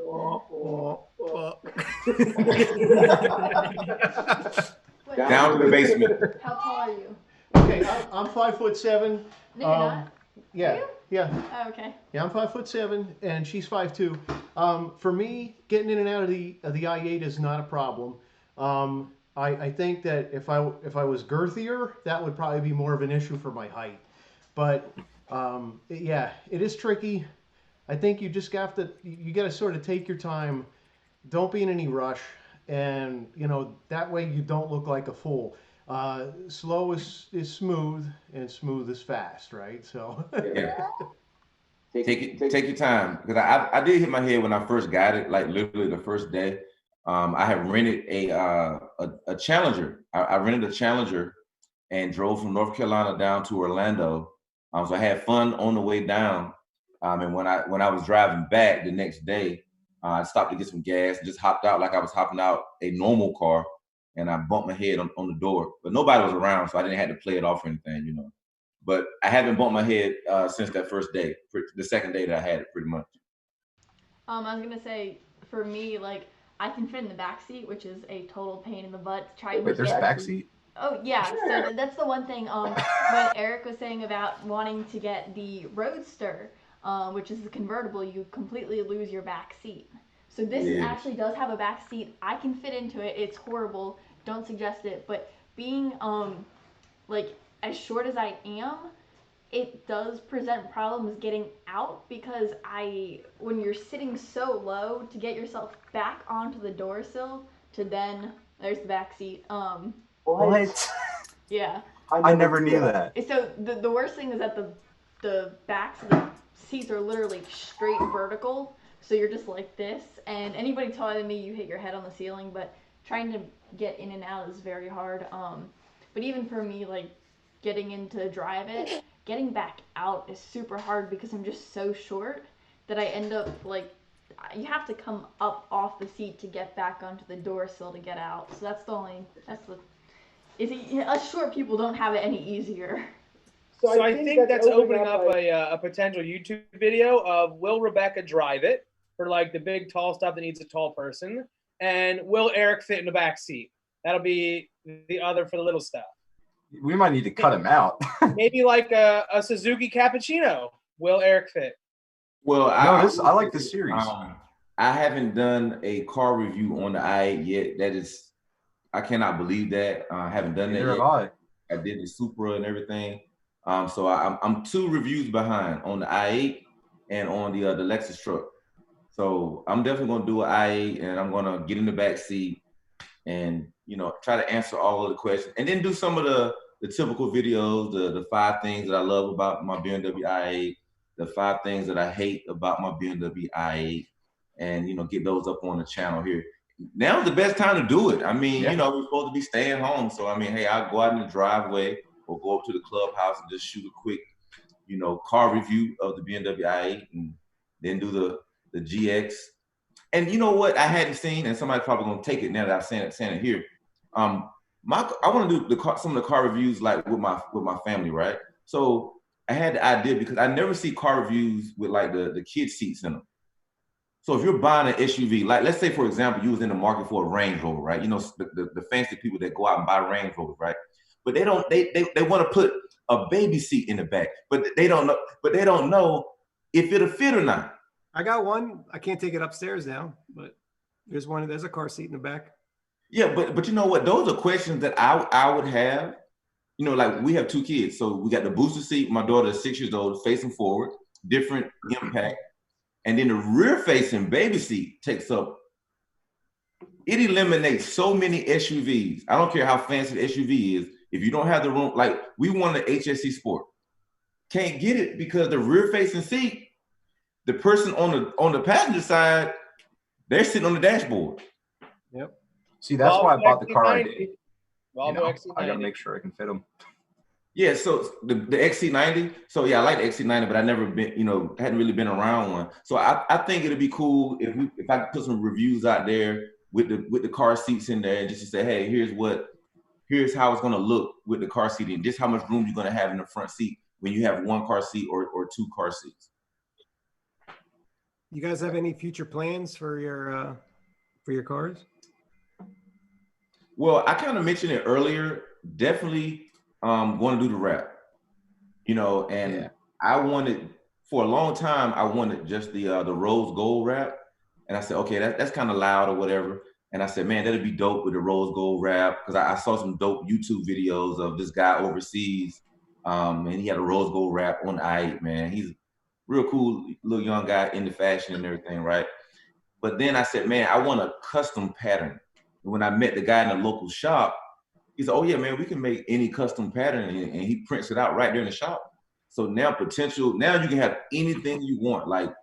Down to the basement. How tall are you? Okay, I'm 5'7". No, you're not. Yeah, Are you? yeah. Oh, okay. Yeah, I'm 5'7", and she's 5'2". For me, getting in and out of the I-8 is not a problem. I think that if I was girthier, that would probably be more of an issue for my height. But yeah, it is tricky. I think you just got to sort of take your time. Don't be in any rush, and that way you don't look like a fool. Slow is smooth, and smooth is fast, right? So Yeah. Take your time, because I did hit my head when I first got it, like literally the first day. I had rented a Challenger. I rented a Challenger and drove from North Carolina down to Orlando. So I had fun on the way down. And when I was driving back the next day, I stopped to get some gas, just hopped out like I was hopping out a normal car, and I bumped my head on the door. But nobody was around, so I didn't have to play it off or anything, But I haven't bumped my head since that first day, the second day that I had it, pretty much. I was gonna say, for me, like, I can fit in the back seat, which is a total pain in the butt. Wait, there's a back seat? Oh yeah, so that's the one thing. When Eric was saying about wanting to get the Roadster, which is the convertible, you completely lose your back seat. So this actually does have a back seat. I can fit into it. It's horrible. Don't suggest it. But being like as short as I am, it does present problems getting out, because when you're sitting so low, to get yourself back onto the door sill, to then there's the back seat. What? Yeah. I never knew that. So the worst thing is that the backs of the seats are literally straight vertical, so you're just like this. And anybody taller than me, you hit your head on the ceiling. But trying to get in and out is very hard. But even for me, like getting in to drive it, getting back out is super hard because I'm just so short that I end up like, you have to come up off the seat to get back onto the door sill to get out. So us short people don't have it any easier. So I think that's opening up a potential YouTube video of, will Rebecca drive it for like the big tall stuff that needs a tall person, and will Eric fit in the back seat? That'll be the other for the little stuff. We might need to cut him out. Maybe like a Suzuki Cappuccino. Will Eric fit? Well, I like this series. I haven't done a car review on the i8 yet. I cannot believe that. I haven't done that yet. I did the Supra and everything. So I'm 2 reviews behind on the i8 and on the Lexus truck. So I'm definitely gonna do an i8, and I'm gonna get in the back seat and try to answer all of the questions, and then do some of the typical videos, the 5 things that I love about my BMW i8, the 5 things that I hate about my BMW i8, and get those up on the channel here. Now's the best time to do it. I mean, we're supposed to be staying home, so I mean, hey, I'll go out in the driveway or go up to the clubhouse and just shoot a quick, car review of the BMW i8, and then do the GX. And you know what I hadn't seen, and somebody's probably gonna take it now that I'm saying it here. I want to do some of the car reviews like with my family, right? So I had the idea, because I never see car reviews with like the kid seats in them. So if you're buying an SUV, like let's say for example you was in the market for a Range Rover, right? The fancy people that go out and buy Range Rovers, right? But they want to put a baby seat in the back, but they don't know if it'll fit or not. I got one. I can't take it upstairs now, but there's one. There's a car seat in the back. Yeah, but you know what? Those are questions that I would have. Like we have 2 kids, so we got the booster seat. My daughter is 6 years old, facing forward, different impact, and then the rear-facing baby seat takes up. It eliminates so many SUVs. I don't care how fancy the SUV is. If you don't have the room, like we wanted an HSC Sport. can't get it because the rear facing seat, the person on the passenger side, they're sitting on the dashboard. Yep. See, that's why I Volvo bought the car I XC90. did. Volvo You know, XC90. I got to make sure I can fit them. Yeah, so the XC90. So yeah, I like the XC90, but I never been, hadn't really been around one. So I think it'd be cool if I could put some reviews out there with the car seats in there, and just to say, hey, here's how it's gonna look with the car seat, and just how much room you're gonna have in the front seat when you have one car seat or two car seats. You guys have any future plans for your cars? Well, I kind of mentioned it earlier. Definitely going to do the wrap. And I wanted, for a long time, I wanted just the rose gold wrap. And I said, okay, that's kind of loud or whatever. And I said, man, that'd be dope with the rose gold wrap, because I saw some dope YouTube videos of this guy overseas, and he had a rose gold wrap on the i8, man. He's a real cool little young guy into fashion and everything, right? But then I said, man, I want a custom pattern. And when I met the guy in the local shop, he said, oh yeah, man, we can make any custom pattern, and he prints it out right there in the shop. So now you can have anything you want. Like,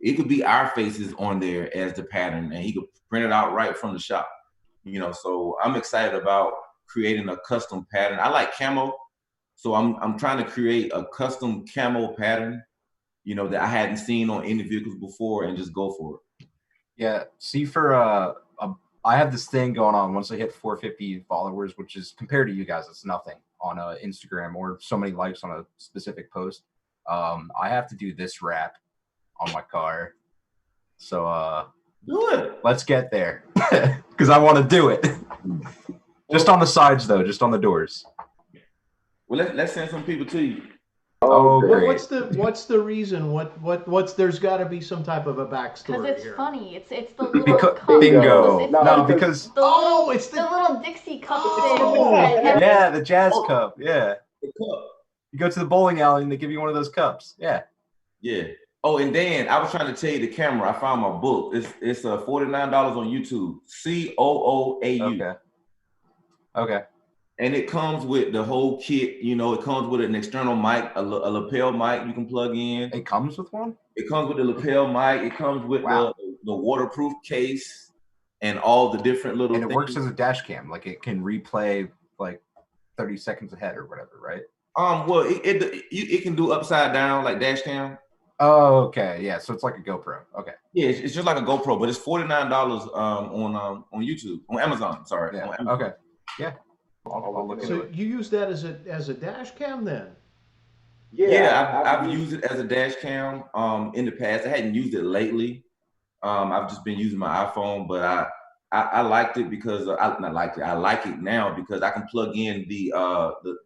it could be our faces on there as the pattern, and he could print it out right from the shop. So I'm excited about creating a custom pattern. I like camo, so I'm trying to create a custom camo pattern, that I hadn't seen on any vehicles before, and just go for it. Yeah. See, I have this thing going on. Once I hit 450 followers, which is, compared to you guys, it's nothing on Instagram or so many likes on a specific post. I have to do this wrap on my car. So do it. Let's get there, because I want to do it. Just on the sides, though, just on the doors. Well, let's send some people to you. Oh, great. What's the reason? What's there's got to be some type of a backstory. Because it's here. funny. It's the little cup. Bingo. It's because it's the little Dixie cup Oh. thing. Yeah, the jazz cup. Yeah. The cup. You go to the bowling alley and they give you one of those cups. Yeah. Yeah. Oh, and Dan, I was trying to tell you the camera. I found my book. It's $49 on YouTube. COOAU. Okay. And it comes with the whole kit. It comes with an external mic, a lapel mic you can plug in. It comes with one? It comes with the lapel mic. It comes with the waterproof case and all the different little And it things. works as a dash cam. Like, it can replay like 30 seconds ahead or whatever, right? Well, it can do upside down like dash cam. Oh, okay. Yeah, so it's like a GoPro. Okay. Yeah, it's just like a GoPro, but it's $49 on YouTube, on Amazon. Sorry. Yeah. On Amazon. Okay. Yeah. I'll look into So it. you use that as a dash cam then? Yeah, I've used it as a dash cam in the past. I hadn't used it lately. I've just been using my iPhone, but I liked it because I like it now because I can plug in the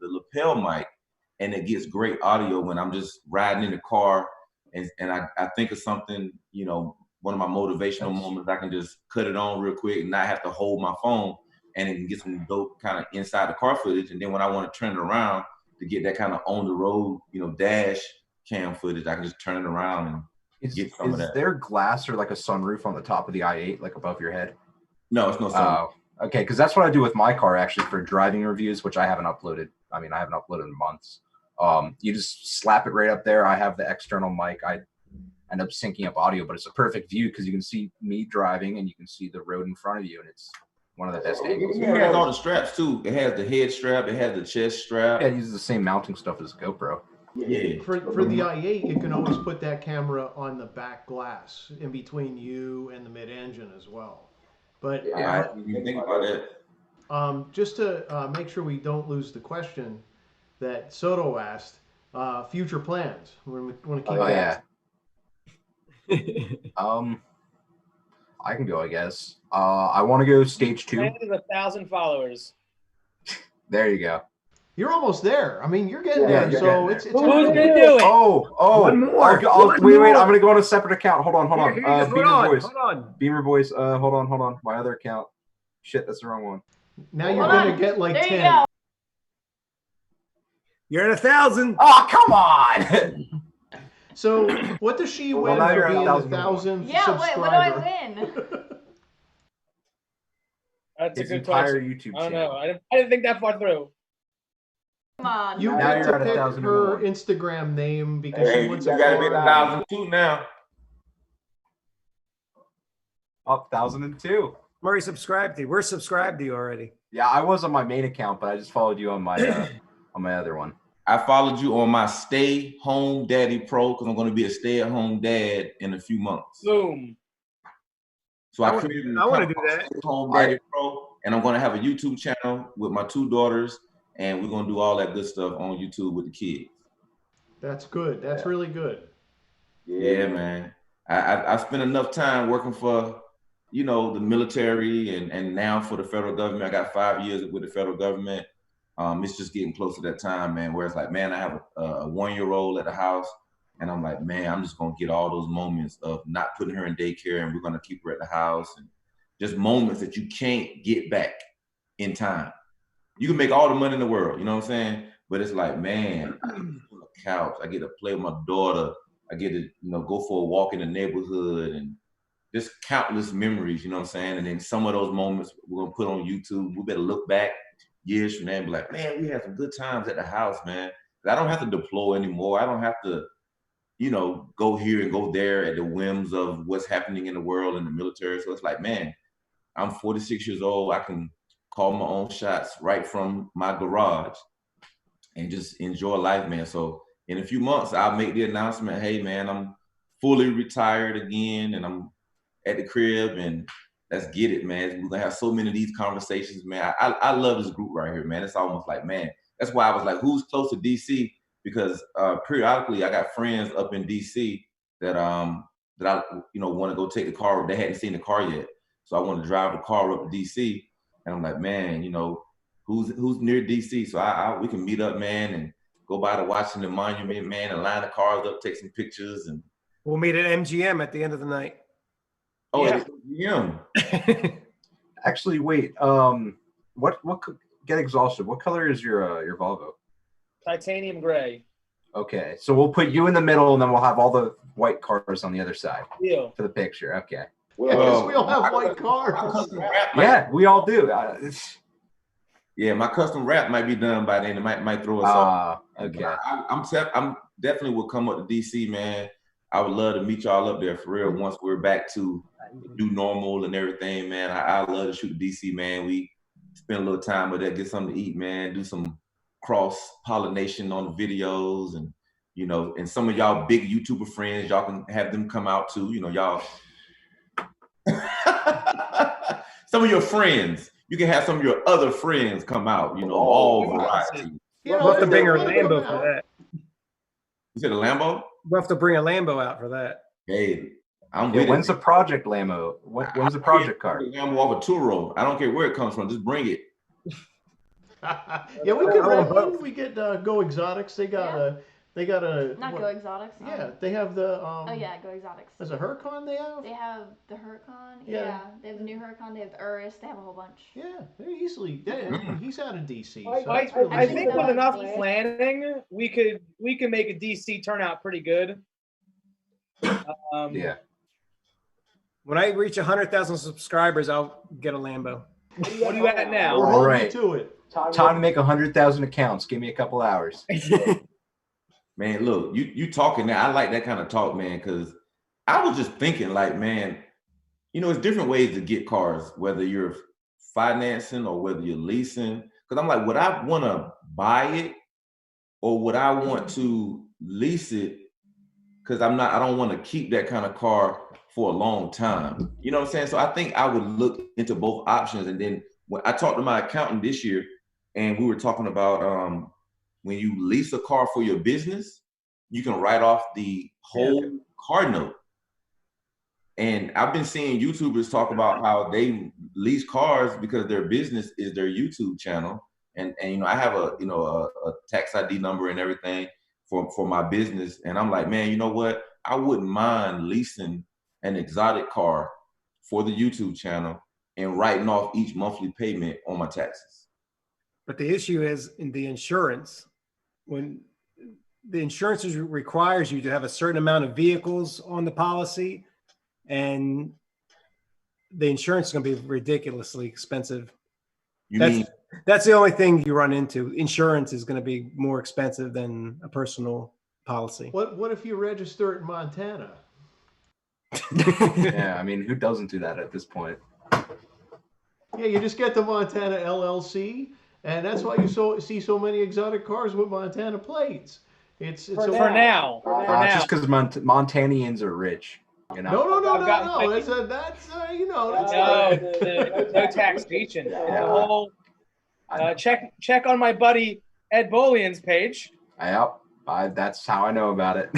lapel mic, and it gets great audio when I'm just riding in the car, and I think of something, one of my motivational moments. I can just cut it on real quick and not have to hold my phone, and it can get some dope kind of inside the car footage. And then when I want to turn it around to get that kind of on the road, dash cam footage, I can just turn it around and get some of that. Is there glass or like a sunroof on the top of the i8, like above your head? No, it's no sunroof. Okay, because that's what I do with my car actually for driving reviews, which I haven't uploaded. I haven't uploaded in months. You just slap it right up there. I have the external mic. I end up syncing up audio, but it's a perfect view because you can see me driving and you can see the road in front of you, and it's one of the best angles. It has all the straps too. It has the head strap. It has the chest strap. Yeah, it uses the same mounting stuff as GoPro. Yeah. For the i8, you can always put that camera on the back glass in between you and the mid-engine as well. But I didn't think about that. just to make sure we don't lose the question that Soto asked, future plans. We want to keep that. Yeah. I can go, I guess. I want to go stage 2. Plan is 1,000 followers. There you go. You're almost there. You're getting there. So it's Who's gonna do it? Oh, One more. Wait. I'm gonna go on a separate account. Hold on. Hold on. Beamer Voice. Hold on. My other account. Shit, that's the wrong one. Now you're gonna get like There 10. you go. You're at 1,000. Oh, come on! So what does she Well, win now for you're at being 1,000. 1,000th Yeah, subscriber? what do I win? That's His a good entire question. YouTube I don't channel. know. I didn't think that far through. Come on. You Now get you're to at pick 1,001. her Instagram name because Hey, she you wants a gotta be car. 1,002 now. Up 1,002. I'm already subscribed to you. We're subscribed to you already. Yeah, I was on my main account, but I just followed you on my on my other one. I followed you on my Stay Home Daddy Pro because I'm going to be a stay-at-home dad in a few months. Boom. So I created an I want to account do called that. Stay Home Daddy Pro, and I'm going to have a YouTube channel with my 2 daughters, and we're going to do all that good stuff on YouTube with the kids. That's good. That's really good. Yeah, man. I spent enough time working for, you know, the military and now for the federal government. I got 5 years with the federal government. It's just getting close to that time, man, where it's like, man, I have a 1-year-old at the house, and I'm like, man, I'm just going to get all those moments of not putting her in daycare, and we're going to keep her at the house, and just moments that you can't get back in time. You can make all the money in the world, you know what I'm saying? But it's like, man, I get to sit on the couch, I get to play with my daughter, I get to, you know, go for a walk in the neighborhood, and just countless memories, you know what I'm saying? And then some of those moments we're going to put on YouTube. We better look back years from now and be like, man, we had some good times at the house, man. I don't have to deploy anymore. I don't have to, you know, go here and go there at the whims of what's happening in the world in the military. So it's like, man, I'm 46 years old. I can call my own shots right from my garage and just enjoy life, man. So in a few months, I'll make the announcement, hey, man, I'm fully retired again, and I'm at the crib, and let's get it, man. We're gonna have so many of these conversations, man. I love this group right here, man. It's almost like, man, that's why I was like, who's close to DC? Because periodically I got friends up in DC that I, you know, want to go take the car. They hadn't seen the car yet, so I want to drive the car up to DC, and I'm like, man, you know, who's near DC? So we can meet up, man, and go by the Washington Monument, man, and line the cars up, take some pictures, and We'll meet at MGM at the end of the night. oh, Yeah. yeah. Actually, wait. What get exhausted? What color is your Volvo? Titanium gray. Okay, so we'll put you in the middle, and then we'll have all the white cars on the other side Deal. for the picture. Okay. Yeah, because we all have white cars. Yeah, we all do. Yeah, my custom wrap might be done by then. It might throw us off. Okay. I'm definitely will come up to DC, man. I would love to meet y'all up there for real once we're back to do normal and everything, man. I love to shoot DC, man. We spend a little time with that, get something to eat, man. Do some cross pollination on the videos, and you know, and some of y'all big YouTuber friends, y'all can have them come out too. You know, y'all. Some of your friends. You can have some of your other friends come out, you know, all variety. We'll have to bring our Lambo for that. You said a Lambo? We'll have to bring a Lambo out for that. Hey, I'm Yeah, with when's it. the project Lambo? When's the project car? Lambo off a Turo. I don't care where it comes from. Just bring it. Yeah, we could rent one. We get Go Exotics. They got a Not what? Go Exotics. Yeah, they have the Oh yeah, Go Exotics. There's a Huracan they have. They have the Huracan. Yeah. Yeah. They have the new Huracan. They have the Urus. They have a whole bunch. Yeah, they're easily. He's out of DC. So I that's really think cool. with enough planning, we could make a DC turn out pretty good. Yeah. When I reach 100,000 subscribers, I'll get a Lambo. What are you at now? We're All holding right. you to it. Time to make 100,000 accounts. Give me a couple hours. Man, look, you talking now. I like that kind of talk, man, because I was just thinking, like, man, you know, it's different ways to get cars, whether you're financing or whether you're leasing. Because I'm like, would I want to buy it or would I want to lease it? Because I don't want to keep that kind of car for a long time. You know what I'm saying? So I think I would look into both options. And then when I talked to my accountant this year, and we were talking about when you lease a car for your business, you can write off the whole car note. And I've been seeing YouTubers talk about how they lease cars because their business is their YouTube channel. And you know, I have a tax ID number and everything for my business. And I'm like, man, you know what? I wouldn't mind leasing an exotic car for the YouTube channel and writing off each monthly payment on my taxes. But the issue is in the insurance. When the insurance requires you to have a certain amount of vehicles on the policy, and the insurance is going to be ridiculously expensive. You mean That's the only thing you run into. Insurance is going to be more expensive than a personal policy. What if you register it in Montana? Yeah, I mean, who doesn't do that at this point? Yeah, you just get the Montana LLC, and that's why you see so many exotic cars with Montana plates. It's For now. It's just because Montanians are rich, you know. No. I've got- That's you know that's no taxation. It's a whole. Check on my buddy Ed Bolian's page. Yep, that's how I know about it.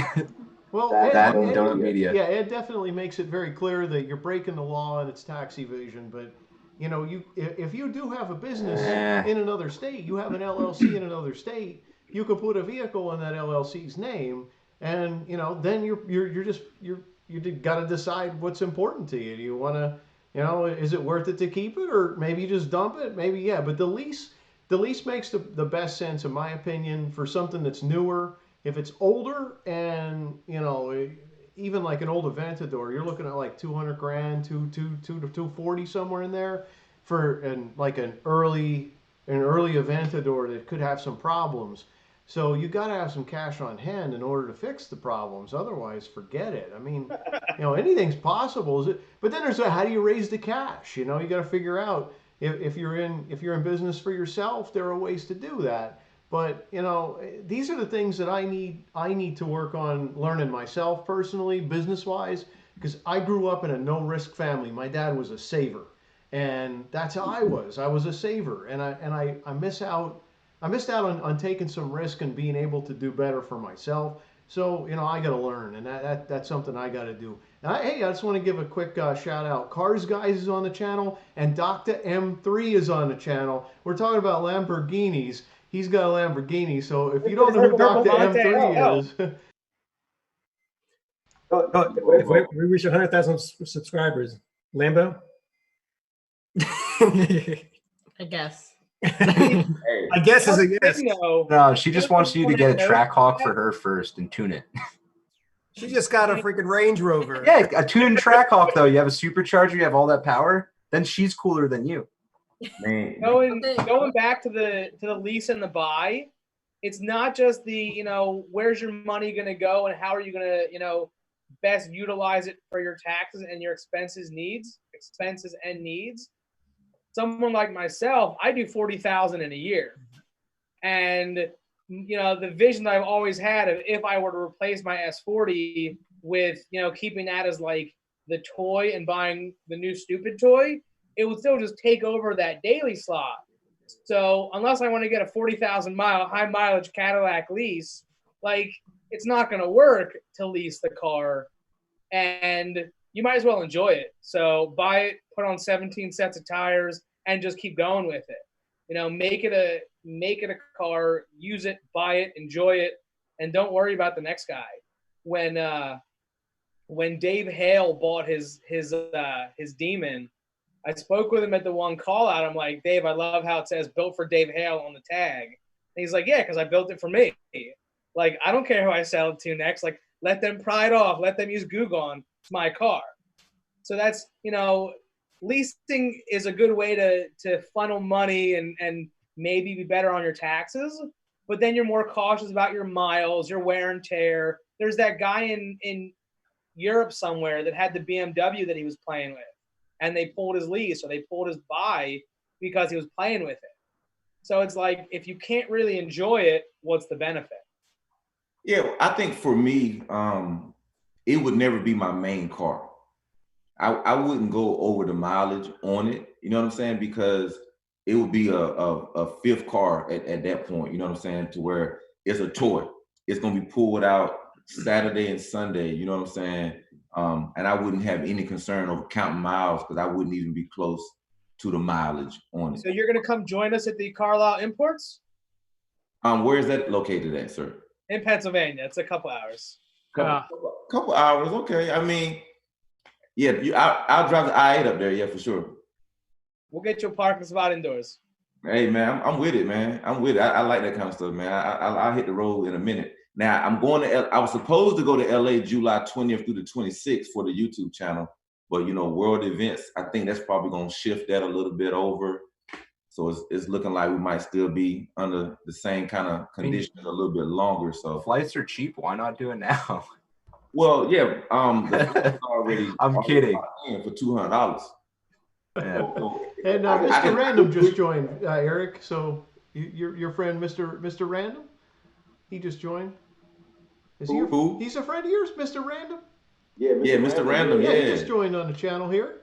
well that Ed, and Donut Media. Yeah, it definitely makes it very clear that you're breaking the law and it's tax evasion. But you know, if you do have a business in another state, you have an LLC in another state, you could put a vehicle in that LLC's name, and you know, then you got to decide what's important to you. Do you want to, you know, is it worth it to keep it, or maybe you just dump it? Maybe yeah, but the lease makes the best sense in my opinion for something that's newer. If it's older and you know, even like an old Aventador, you're looking at like 200 grand, 240 somewhere in there for like an early Aventador that could have some problems. So you got to have some cash on hand in order to fix the problems. Otherwise, forget it. I mean, you know, anything's possible. But then there's how do you raise the cash? You know, you got to figure out if you're in business for yourself, there are ways to do that. But you know, these are the things that I need to work on learning myself personally, business wise, because I grew up in a no risk family. My dad was a saver, and that's how I was. I was a saver, and I miss out. I missed out on taking some risk and being able to do better for myself. So, you know, I got to learn, and that's something I got to do. And I just want to give a quick shout out. Cars Guys is on the channel, and Dr. M3 is on the channel. We're talking about Lamborghinis. He's got a Lamborghini, so if you don't know who Dr. M3 is... If we reach 100,000 subscribers, Lambo? I guess. I guess is a yes. No, she just wants you to get a Trackhawk for her first and tune it. She just got a freaking Range Rover. Yeah, a tuned Trackhawk though. You have a supercharger, you have all that power. Then she's cooler than you. Man. Going back to the lease and the buy, it's not just the, you know, where's your money going to go and how are you going to, you know, best utilize it for your taxes and your expenses and needs. Someone like myself, I do 40,000 in a year, and you know the vision that I've always had of if I were to replace my S40 with, you know, keeping that as like the toy and buying the new stupid toy, it would still just take over that daily slot. So unless I want to get a 40,000 mile high mileage Cadillac lease, like it's not going to work to lease the car, and you might as well enjoy it. So buy it, put on 17 sets of tires, and just keep going with it. You know, make it a car, use it, buy it, enjoy it, and don't worry about the next guy. When Dave Hale bought his Demon, I spoke with him at the one call out. I'm like, Dave, I love how it says built for Dave Hale on the tag. And he's like, yeah, because I built it for me. Like, I don't care who I sell it to next. Like, let them pry it off. Let them use Gugon. It's my car. So that's, you know, leasing is a good way to funnel money and maybe be better on your taxes. But then you're more cautious about your miles, your wear and tear. There's that guy in Europe somewhere that had the BMW that he was playing with, and they pulled his lease or they pulled his buy because he was playing with it. So it's like, if you can't really enjoy it, what's the benefit? Yeah, I think for me, it would never be my main car. I wouldn't go over the mileage on it, you know what I'm saying? Because it would be a fifth car at that point, you know what I'm saying? To where it's a toy. It's going to be pulled out Saturday and Sunday, you know what I'm saying? And I wouldn't have any concern over counting miles because I wouldn't even be close to the mileage on it. So you're going to come join us at the Carlisle Imports? Where is that located at, sir? In Pennsylvania. It's a couple hours. Couple hours, okay. I mean, yeah, I'll drive the I-8 up there, yeah, for sure. We'll get you a parking spot indoors. Hey, man, I'm with it, man. I'm with it. I like that kind of stuff, man. I'll hit the road in a minute. Now, I'm going to I was supposed to go to LA July 20th through the 26th for the YouTube channel, but, you know, world events, I think that's probably going to shift that a little bit over. So it's looking like we might still be under the same kind of condition a little bit longer. So flights are cheap. Why not do it now? Well, yeah, the flight's already. I'm kidding. For $200. Yeah. And Mr. Random just joined, Eric. So your friend, Mr. Random, he just joined. Is he? Who? He's a friend of yours, Mr. Random. Yeah, Mr. Random. Yeah, he just joined on the channel here.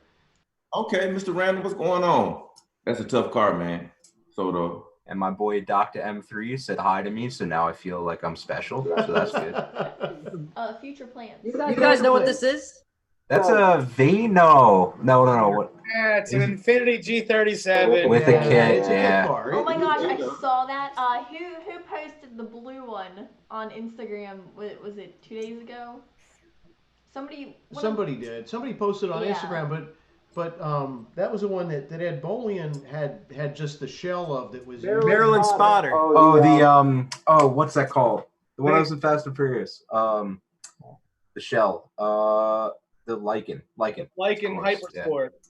Okay, Mr. Random, what's going on? That's a tough car, man. So and my boy Dr. M3 said hi to me, so now I feel like I'm special. So that's good. Future plans. You guys know what this is? That's a V? No. What? Yeah, it's an Infinity G37 with a kit. It's a Yeah. kit car. Oh my gosh, I saw that. Who posted the blue one on Instagram? Was it 2 days ago? Somebody did. Somebody posted on Instagram, but that was the one that Ed Bolian had just the shell of that was Maryland Spotter. What's that called? The one that was in Fast and Furious. The shell. The Lycan. Lycan Hypersport. Yeah.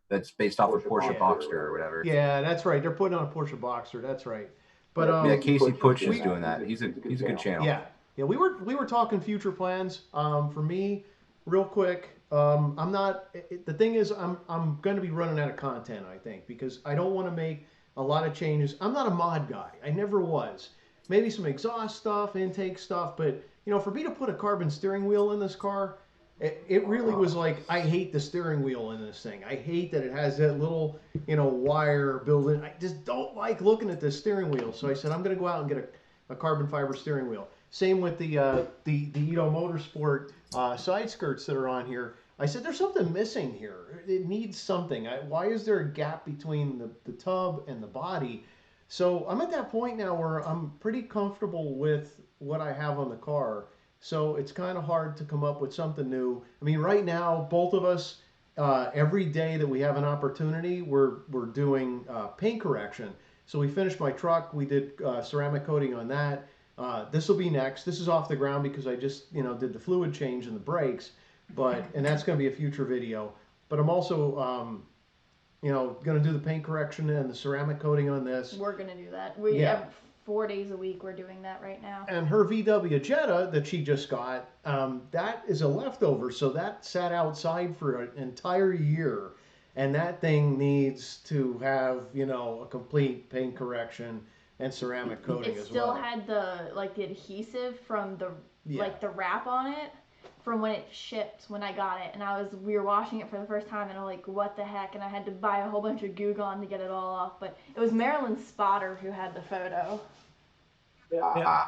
That's based off of Porsche Boxster or whatever. Yeah, that's right. They're putting on a Porsche Boxster. That's right. But Casey Puch is doing that. He's a good channel. Yeah. We were talking future plans. For me, real quick, I'm not. The thing is, I'm going to be running out of content. I think because I don't want to make a lot of changes. I'm not a mod guy. I never was. Maybe some exhaust stuff, intake stuff, but for me to put a carbon steering wheel in this car, it really was like, I hate the steering wheel in this thing. I hate that it has that little, wire built-in. I just don't like looking at this steering wheel. So I said, I'm going to go out and get a carbon fiber steering wheel. Same with the Ito Motorsport side skirts that are on here. I said, there's something missing here. It needs something. Why is there a gap between the tub and the body? So I'm at that point now where I'm pretty comfortable with what I have on the car. So it's kind of hard to come up with something new. I mean, right now, both of us, every day that we have an opportunity, we're doing paint correction. So we finished my truck. We did ceramic coating on that. This will be next. This is off the ground because I just, did the fluid change in the brakes. And that's going to be a future video. But I'm also, going to do the paint correction and the ceramic coating on this. We're going to do that. We have 4 days a week. We're doing that right now. And her VW Jetta that she just got, that is a leftover. So that sat outside for an entire year. And that thing needs to have, a complete paint correction and ceramic coating as well. It still had the adhesive from the wrap on it from when it shipped when I got it, and we were washing it for the first time, and I'm like, what the heck? And I had to buy a whole bunch of Goo Gone to get it all off. But it was Marilyn Spotter who had the photo. Yeah.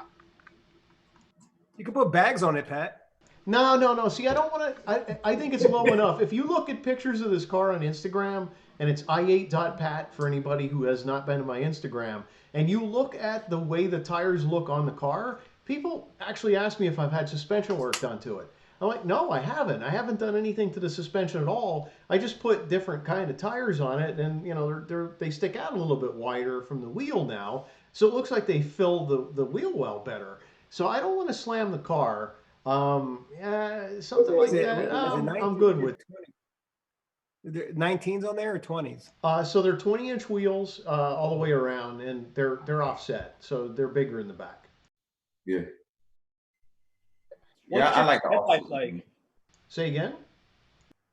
You can put bags on it, Pat. No. See, I don't want to. I think it's low enough. If you look at pictures of this car on Instagram, and it's i8.pat for anybody who has not been to my Instagram, and you look at the way the tires look on the car, people actually ask me if I've had suspension work done to it. I'm like, no, I haven't. I haven't done anything to the suspension at all. I just put different kind of tires on it, and they stick out a little bit wider from the wheel now, so it looks like they fill the wheel well better. So I don't want to slam the car. Something like that. I'm good with. 19s on there or 20s? So they're 20-inch wheels all the way around, and they're offset, so they're bigger in the back. Yeah. What's I like tread life like? Say again?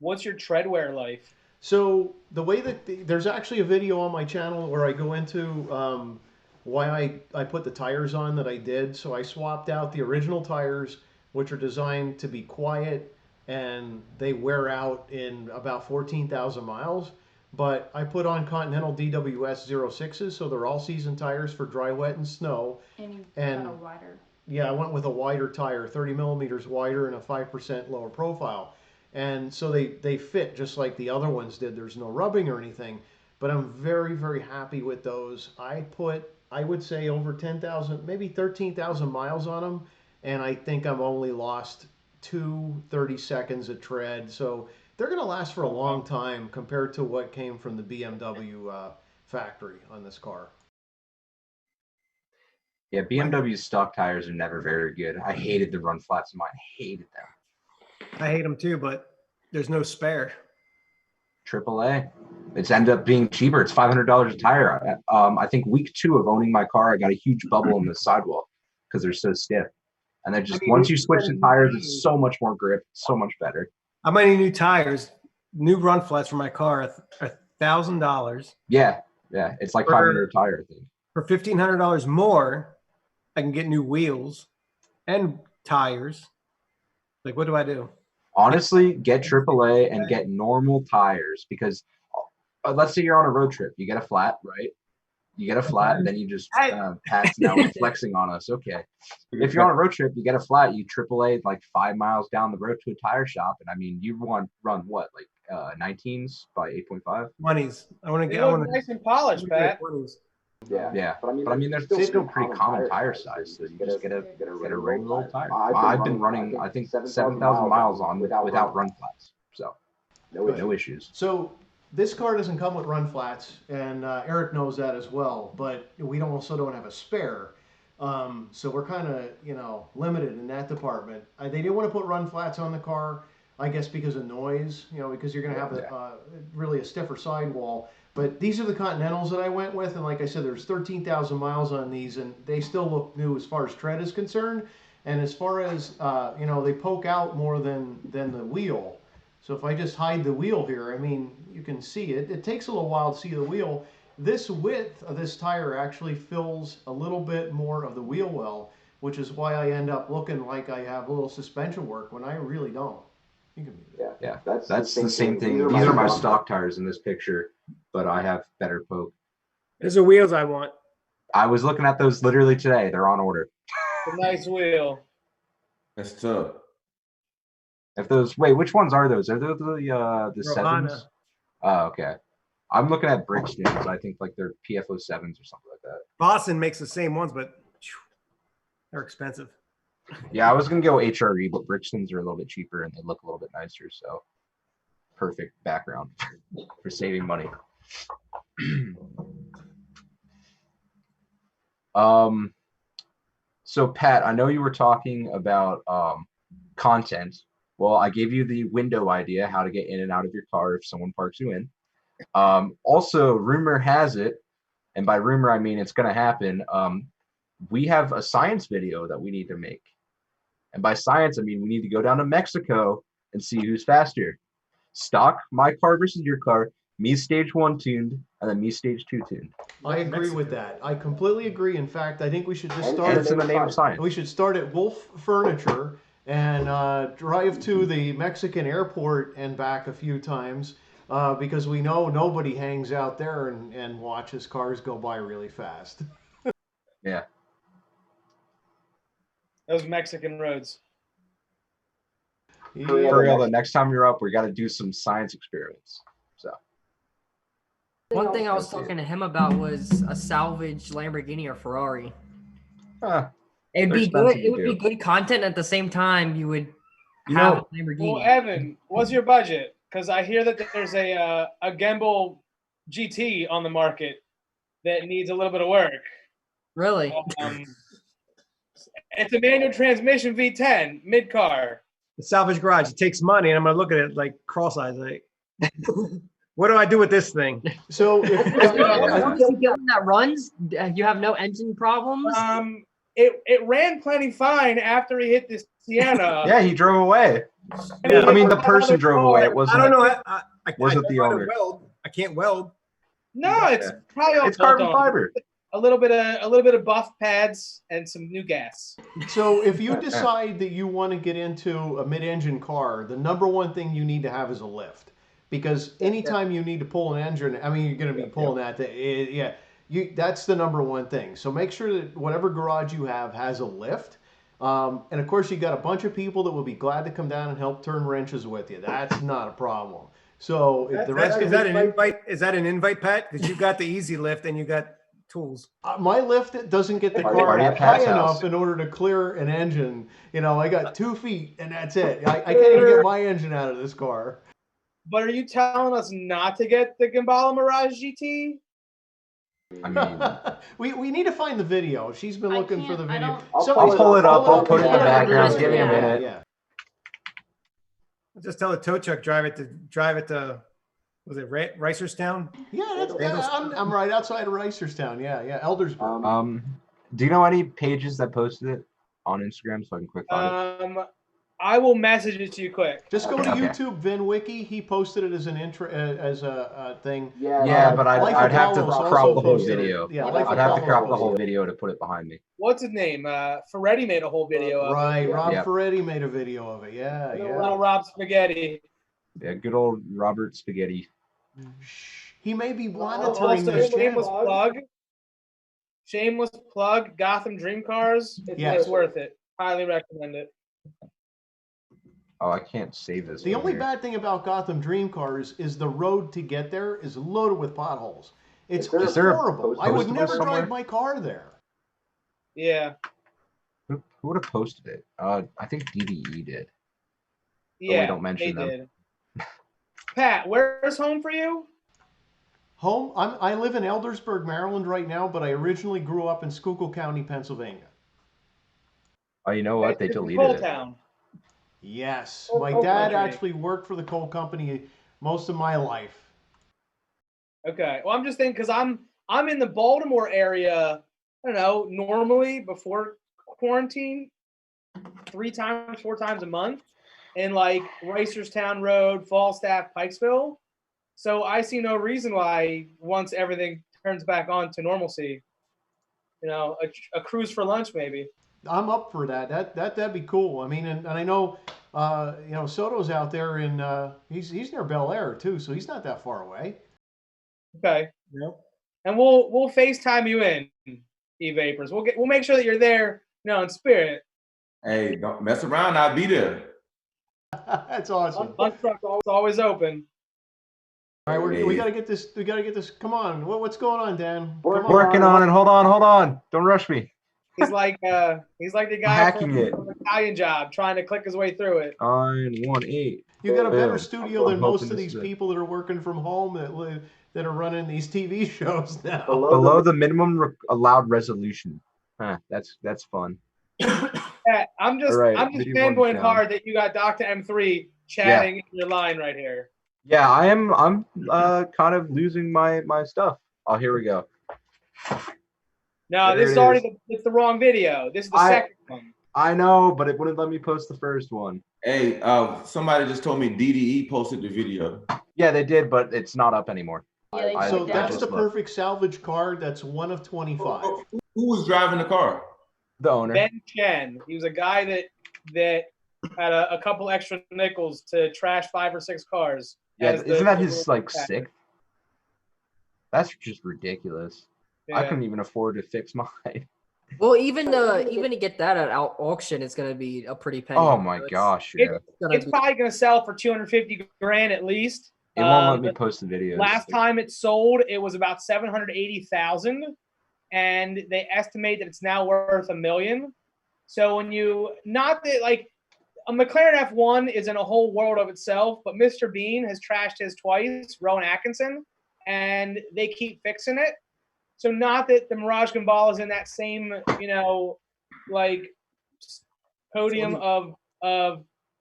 What's your tread wear life? So the way that there's actually a video on my channel where I go into why I put the tires on that I did. So I swapped out the original tires, which are designed to be quiet, and they wear out in about 14,000 miles. But I put on Continental DWS 06s, so they're all-season tires for dry, wet, and snow. And you got a wider. Yeah, I went with a wider tire, 30 millimeters wider and a 5% lower profile. And so they fit just like the other ones did. There's no rubbing or anything. But I'm very, very happy with those. I would say over 10,000, maybe 13,000 miles on them. And I think I've only lost 30 seconds of tread. So they're going to last for a long time compared to what came from the BMW factory on this car. Yeah, BMW's stock tires are never very good. I hated the run flats of mine. Hated them. I hate them too, but there's no spare. AAA. It's ended up being cheaper. It's $500 a tire. I think week 2 of owning my car, I got a huge bubble in the sidewall because they're so stiff. And then just once you switch the tires, it's so much more grip, so much better. How many new tires, new run flats for my car are $1,000. Yeah, it's like $500 a tire, I think. For $1,500 more, I can get new wheels and tires. Like, what do I do? Honestly, get AAA and get normal tires because let's say you're on a road trip. You get a flat, right? You get a flat, and then you just Pat's now flexing on us. Okay. If you're on a road trip, you get a flat, you AAA like 5 miles down the road to a tire shop. And I mean, you want run what, like 19s by 8.5? 20s. I want to get nice and polished, Pat. 20s. Yeah. But I mean, they're still pretty common tire size. So you just get a regular old tire. I've been running, I think, 7,000 miles on without run flats. So no issues. So this car doesn't come with run flats, and Eric knows that as well. But we also don't have a spare, so we're kind of limited in that department. They didn't want to put run flats on the car, I guess because of noise. Because you're going to have really a stiffer sidewall. But these are the Continentals that I went with, and like I said, there's 13,000 miles on these, and they still look new as far as tread is concerned. And as far as they poke out more than the wheel. So if I just hide the wheel here, I mean, you can see it. It takes a little while to see the wheel. This width of this tire actually fills a little bit more of the wheel well, which is why I end up looking like I have a little suspension work when I really don't. You can move it. Yeah. That's the same thing. These are my stock tires in this picture, but I have better poke. These are wheels I want. I was looking at those literally today. They're on order. A nice wheel. That's tough. If those, which ones are those? Are those the sevens? Oh, okay. I'm looking at Brixton's. I think like they're PFO 7s or something like that. Boston makes the same ones, but they're expensive. Yeah, I was gonna go HRE, but Brixton's are a little bit cheaper and they look a little bit nicer. So perfect background for saving money. So Pat, I know you were talking about content. Well, I gave you the window idea, how to get in and out of your car if someone parks you in. Also, rumor has it, and by rumor I mean it's going to happen, we have a science video that we need to make. And by science, I mean we need to go down to Mexico and see who's faster. Stock, my car versus your car, me stage 1 tuned, and then me stage 2 tuned. I agree with that. I completely agree. In fact, I think we should just start. It's in the name of science. We should start at Wolf Furniture and drive to the Mexican airport and back a few times because we know nobody hangs out there and watches cars go by really fast. Yeah. Those Mexican roads. Yeah. For real, the next time you're up, we got to do some science experiments. So. One thing I was talking to him about was a salvage Lamborghini or Ferrari. It'd be good. It would be good content at the same time. You would have a Lamborghini. Well, Evan, what's your budget? Because I hear that there's a Gimbal GT on the market that needs a little bit of work. Really? It's a manual transmission V10 mid car. The salvage garage. It takes money, and I'm gonna look at it like cross-eyed. Like, what do I do with this thing? So if that runs, you have no engine problems. It ran plenty fine after he hit this Sienna. Yeah, he drove away. Yeah. I mean, the person drove away. It wasn't. I don't know. I wasn't the owner. I can't weld. No, it's probably all it's carbon built on. fiber. A little bit of buff pads and some new gas. So if you decide that you want to get into a mid-engine car, the number one thing you need to have is a lift. Because anytime you need to pull an engine, I mean, you're going to be pulling that. That's the number one thing. So make sure that whatever garage you have has a lift. And of course, you got a bunch of people that will be glad to come down and help turn wrenches with you. That's not a problem. So if the rest is that an invite? Is that an invite, Pat? Because you got the easy lift and you got tools. My lift doesn't get the car high enough in order to clear an engine. I got 2 feet and that's it. I can't even get my engine out of this car. But are you telling us not to get the Gimbal Mirage GT? I mean, we need to find the video. She's been looking for the video. I'll pull it up. I'll put it in the background. Give me a minute. Yeah. Just tell the tow truck drive it to Was it Ricerstown? Yeah, I'm right outside of Ricerstown. Yeah, Eldersburg. Do you know any pages that posted it on Instagram so I can quick find it? I will message it to you quick. Just go to Okay. YouTube, Vin Wiki. He posted it as an as a thing. Yeah, but I'd have to crop the whole video. Yeah, I'd have to crop the whole video to put it behind me. What's his name? Ferretti made a whole video of it. Right, Rob Yep. Ferretti made a video of it. Yeah. Little Rob Spaghetti. Yeah, good old Robert Spaghetti. He may be monitoring Also, this shameless channel. plug. Shameless plug. Gotham Dream Cars. Yes. It's worth it. Highly recommend it. Oh, I can't save this. The from only here. bad thing about Gotham Dream Cars is the road to get there is loaded with potholes. It's Is there a horrible. I would postable never somewhere? drive my car there. Yeah. Who would have posted it? I think DDE did. Yeah. don't mention they them. did. Pat, where's home for you? Home? I live in Eldersburg, Maryland right now, but I originally grew up in Schuylkill County, Pennsylvania. Oh, you know what? They It's in deleted it. Town. Yes, Oh, my coal dad country. actually worked for the coal company most of my life. Okay. Well, I'm just thinking because I'm in the Baltimore area. I don't know. Normally before quarantine, 4 times a month, in like Ricerstown Road, Falstaff, Pikesville. So I see no reason why once everything turns back on to normalcy, a cruise for lunch maybe. I'm up for that. That'd be cool. I mean, and I know, Soto's out there in he's near Bel Air too, so he's not that far away. Okay. Yep. And we'll FaceTime you in, EVapors. We'll make sure that you're there, in spirit. Hey, don't mess around. I'll be there. That's awesome. Lunch truck's always open. All right, we gotta get this. We gotta get this. Come on, what's going on, Dan? Come Working on it. Hold on. Don't rush me. He's like the guy Hacking it. from Italian Job trying to click his way through it. 918. You got a better Boom. studio than I'm most hoping of this these is it. people that are working from home that are running these TV shows now. Below the minimum allowed resolution. Huh, that's fun. Pat, I'm just All right, I'm just video fanboying down. hard that you got Dr. M3 chatting in your line right here. Yeah, I'm kind of losing my stuff. Oh, here we go. No, There this it is already it's the wrong video. This is the second one. I know, but it wouldn't let me post the first one. Hey, somebody just told me DDE posted the video. Yeah, they did, but it's not up anymore. Yeah, they So took it that's down. the perfect salvage car. That's one of 25. Who was driving the car? The owner. Ben Chen. He was a guy that had a couple extra nickels to trash 5 or 6 cars. Yeah, as isn't that his the- sixth? That's just ridiculous. I Yeah. couldn't even afford to fix mine. Well, even to get that at auction, it's gonna be a pretty penny. Oh my So it's gosh, yeah. gonna It's be- probably going to sell for 250 grand at least. It won't let me but post the videos. Last time it sold, it was about 780,000, and they estimate that it's now worth $1 million. So when not that like a McLaren F1 is in a whole world of itself, but Mr. Bean has trashed his twice, Rowan Atkinson, and they keep fixing it. So not that the Mirage Gambale is in that same, like podium of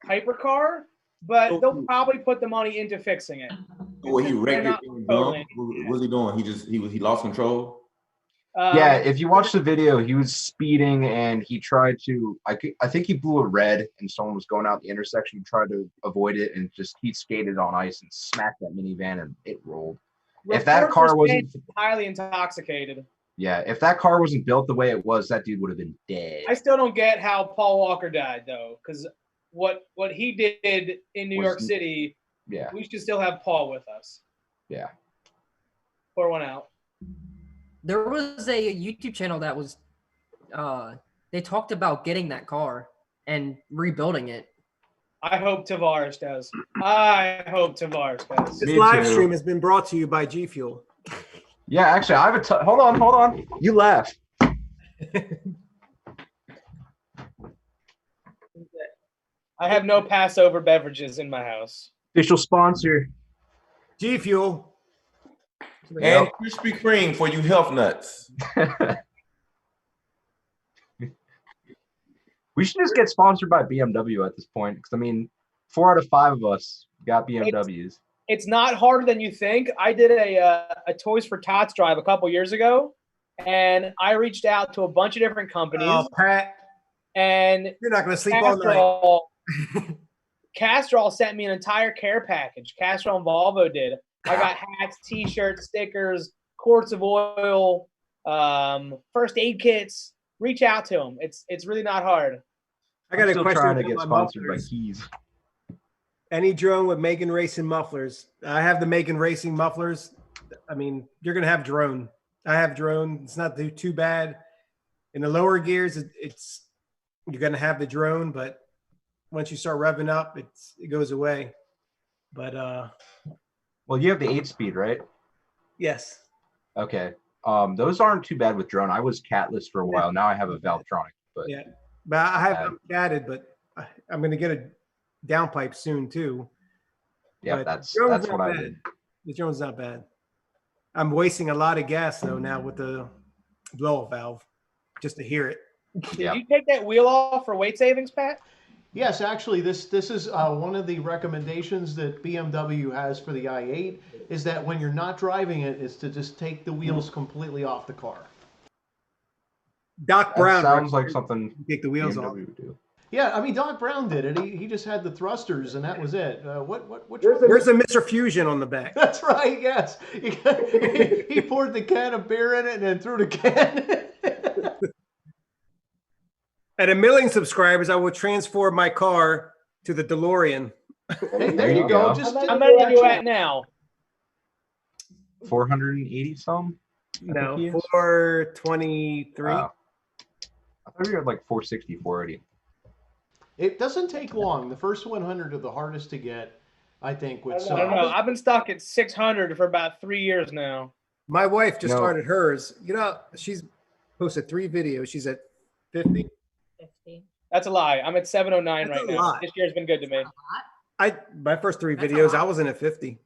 hypercar, but they'll probably put the money into fixing it. Well, he wrecked They're it. not totally. What was he doing? He lost control. Yeah, if you watch the video, he was speeding and he tried to. I think he blew a red and someone was going out the intersection. He tried to avoid it and he skated on ice and smacked that minivan and it rolled. If that Reports car are saying wasn't, he's highly intoxicated. yeah, if that car wasn't built the way it was, that dude would have been dead. I still don't get how Paul Walker died though, because what he did in New York City, Yeah, we should still have Paul with us. yeah. Pour one out. There was a YouTube channel that was, they talked about getting that car and rebuilding it. I hope Tavares does. I hope Tavares does. This Me live too. stream has been brought to you by G Fuel. Yeah, actually, I have a. Hold on. You laugh. I have no Passover beverages in my house. Official sponsor. G Fuel. And Krispy Kreme for you health nuts. We should just get sponsored by BMW at this point, because I mean, 4 out of 5 of us got BMWs. It's not harder than you think. I did a Toys for Tots drive a couple years ago, and I reached out to a bunch of different companies. Oh, Pat, and you're not going to sleep all night. Castrol sent me an entire care package. Castrol and Volvo did. I got hats, T-shirts, stickers, quarts of oil, first aid kits. Reach out to them. It's really not hard. I got I'm a still question. trying to get sponsored by Keys. Any drone with Megan Racing mufflers? I have the Megan Racing mufflers. I mean, you're going to have drone. I have drone. It's not too bad. In the lower gears, it's you're going to have the drone, but once you start revving up, it goes away. But well, you have the 8-speed, right? Yes. Okay. Those aren't too bad with drone. I was catless for a while. Now I have a Valvetronic, but yeah, but I have catted, but I'm going to get a downpipe soon too. Yeah, but that's what I did. The drone's not bad. I'm wasting a lot of gas though now with the blow-off valve just to hear it. Did you take that wheel off for weight savings, Pat? Yes, actually, this is one of the recommendations that BMW has for the i8 is that when you're not driving it, is to just take the wheels completely off the car. Doc Brown sounds like something take the wheels BMW off. would do. Yeah, I mean Doc Brown did it. He just had the thrusters and that was it. Where's the Mr. Fusion on the back? That's right. Yes, he poured the can of beer in it and then threw the can. At 1 million subscribers, I will transform my car to the DeLorean. Hey, there you go. How many are you at now? 480 some? No, 423. I thought you had like 460, 480. It doesn't take long. The first 100 are the hardest to get, I think. With I don't know. I've been stuck at 600 for about 3 years now. My wife just started hers. You know, she's posted 3 videos. She's at 50. That's a lie. I'm at 709 right now. Lot. This year's been good to me. My first 3 videos, I wasn't at 50.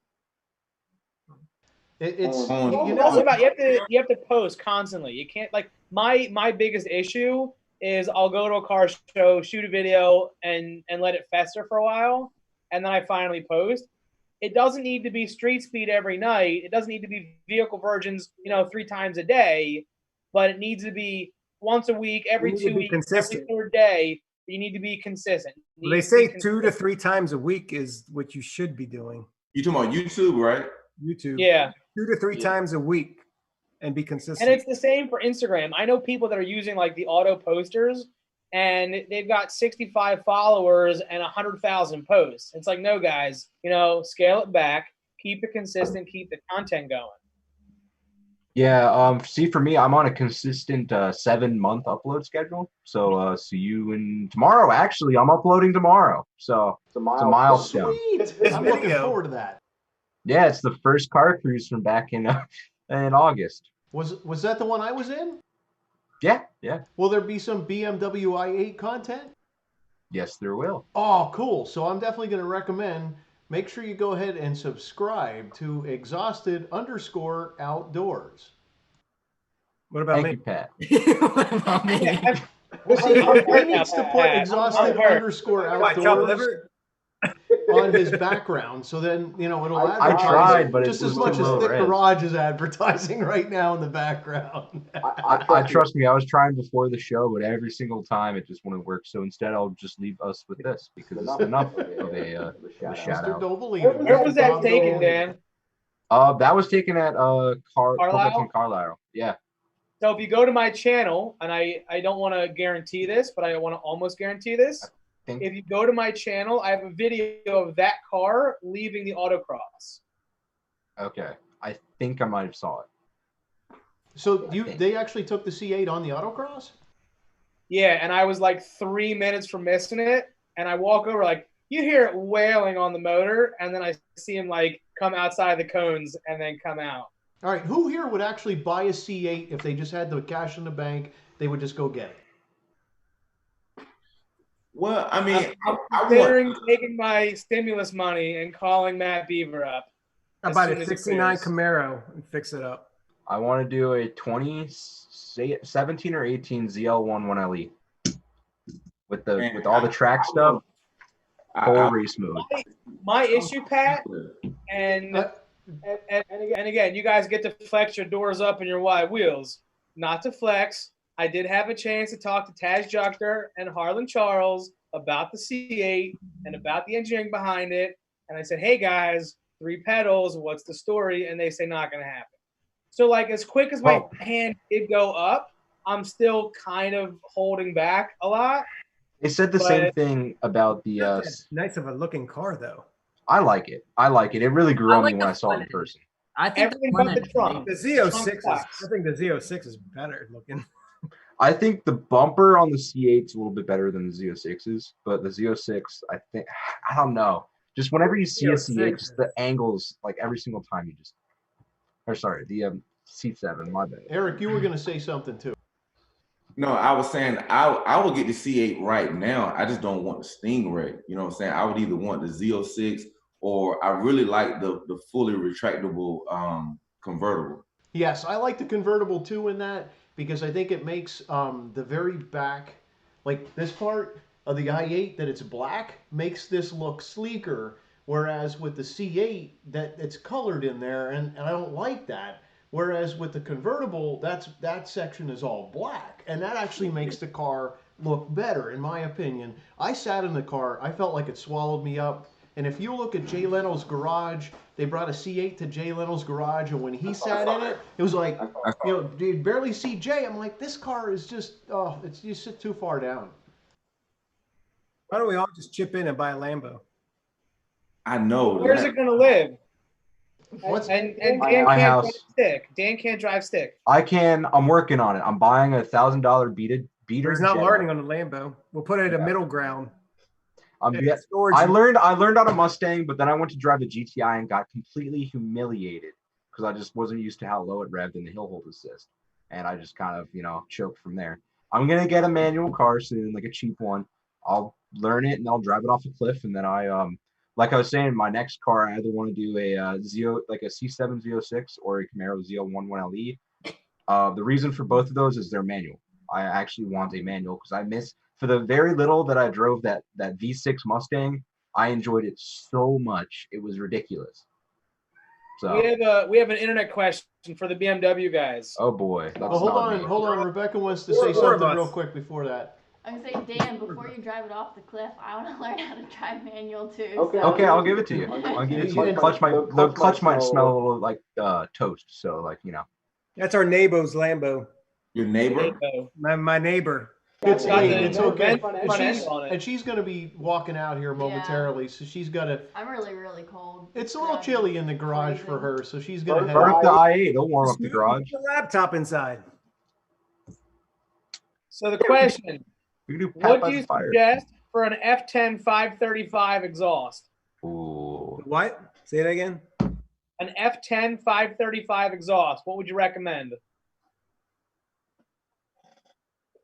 It's you have to post constantly. You can't like my biggest issue is I'll go to a car show, shoot a video, and let it fester for a while, and then I finally post. It doesn't need to be street speed every night. It doesn't need to be vehicle virgins, 3 times a day, but it needs to be once a week, every 2 weeks, every 3rd day. You need to be consistent. Well, they say 2 to 3 times a week is what you should be doing. You talking about YouTube, right? YouTube. Yeah. 2 to 3 times a week and be consistent. And it's the same for Instagram. I know people that are using like the auto posters and they've got 65 followers and 100,000 posts. It's like, no, guys, scale it back, keep it consistent, keep the content going. Yeah, see, for me, I'm on a consistent 7-month upload schedule. So see you tomorrow. Actually, I'm uploading tomorrow. So it's a milestone. Sweet. I'm looking forward to that. Yeah, it's the first car cruise from back in August. Was that the one I was in? Yeah. Will there be some BMW i8 content? Yes, there will. Oh, cool. So I'm definitely going to recommend, make sure you go ahead and subscribe to Exhausted_Outdoors. What about Thank you, Pat. What about me? He needs to put Exhausted_Outdoors on his background, so then it'll advertise. I tried, but just as much as ThicGarage is advertising right now in the background. I trust me. I was trying before the show, but every single time it just wouldn't work. So instead, I'll just leave us with this because it's enough of a shout out. Where was that taken, Dan? That was taken at Carlisle. Yeah. So if you go to my channel, and I don't want to guarantee this, but I want to almost guarantee this. If you go to my channel, I have a video of that car leaving the autocross. Okay. I think I might have saw it. So they actually took the C8 on the autocross? Yeah, and I was like 3 minutes from missing it, and I walk over like, you hear it wailing on the motor, and then I see him like come outside the cones and then come out. All right, who here would actually buy a C8 if they just had the cash in the bank? They would just go get it. Well, I mean, I'm considering taking my stimulus money and calling Matt Beaver up. How about a 69 Camaro and fix it up? I want to do a 2017 or 18 ZL1 1LE with all the track stuff. Full race mode. My issue, Pat, and again, you guys get to flex your doors up and your wide wheels. Not to flex, I did have a chance to talk to Taz Jucker and Harlan Charles about the C8 and about the engineering behind it. And I said, hey guys, 3 pedals, what's the story? And they say not going to happen. So like as quick as my hand did go up, I'm still kind of holding back a lot. They said the same thing about the nice of a looking car though. I like it. It really grew on me when I saw it in person. I think everything but the trunk. The Z06 is, I think the Z06 is better looking. I think the bumper on the C8 is a little bit better than the Z06's, but the Z06, I don't know. Just whenever you see a C8, just the angles, like every single time you just, or sorry, the C7, my bad. Eric, you were going to say something too. No, I was saying I would get the C8 right now. I just don't want the Stingray. You know what I'm saying? I would either want the Z06 or I really like the fully retractable convertible. Yes, I like the convertible too in that because I think it makes the very back, like this part of the i8 that it's black, makes this look sleeker. Whereas with the C8, that it's colored in there, and I don't like that. Whereas with the convertible, that section is all black, and that actually makes the car look better, in my opinion. I sat in the car, I felt like it swallowed me up. And if you look at Jay Leno's garage, they brought a C8 to Jay Leno's garage, and when he sat in it, it was like, you know, you'd barely see Jay. I'm like, this car is just, oh, you sit too far down. Why don't we all just chip in and buy a Lambo? I know. Where's it gonna live? And Dan my can't house. drive stick. Dan can't drive stick. I can. I'm working on it. I'm buying $1,000 beater. He's not learning on the Lambo. We'll put it at a middle ground. I learned on a Mustang, but then I went to drive a GTI and got completely humiliated because I just wasn't used to how low it revved in the hill hold assist, and I just kind of choked from there. I'm gonna get a manual car soon, like a cheap one. I'll learn it and I'll drive it off a cliff, and then like I was saying, my next car I either want to do a like a C7 Z06 or a Camaro Z011 LE. The reason for both of those is they're manual. I actually want a manual because I miss. For the very little that I drove that V6 Mustang, I enjoyed it so much. It was ridiculous. So we have an internet question for the BMW guys. Oh boy. Hold on. Rebecca wants to say something real quick before that. I'm gonna say, Dan, before you drive it off the cliff, I want to learn how to drive manual too. Okay, I'll give it to you. I'll give it to you. The clutch might smell a little like toast, so like That's our neighbor's Lambo. Your neighbor? My neighbor. It's okay. And she's going to be walking out here momentarily, so she's got to. I'm really, really cold. It's a little chilly in the garage for her, so she's going to head Burn up out. the i8. Don't warm up the garage. The laptop inside. So the question: what do you suggest for an F10 535 exhaust? Ooh. What? Say it again. An F10 535 exhaust. What would you recommend?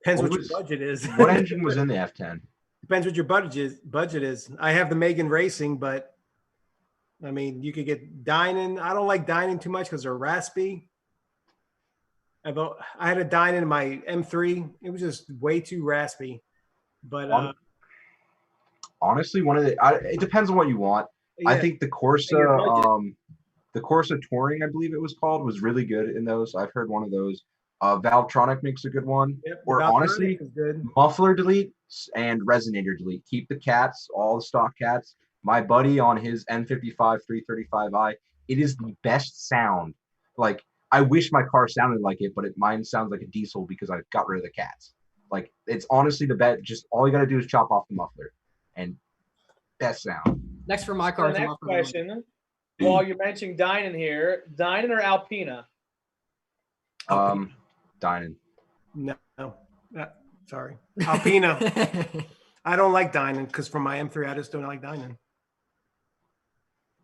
Depends what your budget is. What engine was in the F10? Depends what your budget is. I have the Megan Racing, but I mean, you could get Dynan. I don't like Dynan too much because they're raspy. I had a Dynan in my M3. It was just way too raspy. But honestly, it depends on what you want. Yeah. I think the Corsa Touring, I believe it was called, was really good in those. I've heard one of those. Valvetronic makes a good one. Yep, or honestly, muffler delete and resonator delete. Keep the cats, all the stock cats. My buddy on his N55 335i, it is the best sound. Like, I wish my car sounded like it, but mine sounds like a diesel because I got rid of the cats. Like, it's honestly the best. Just all you got to do is chop off the muffler and best sound. Next for my car. The next question, while you're mentioning Dynan here, Dynan or Alpina? Dynan. No, sorry. Alpina. I don't like Dynan because for my M3, I just don't like Dynan.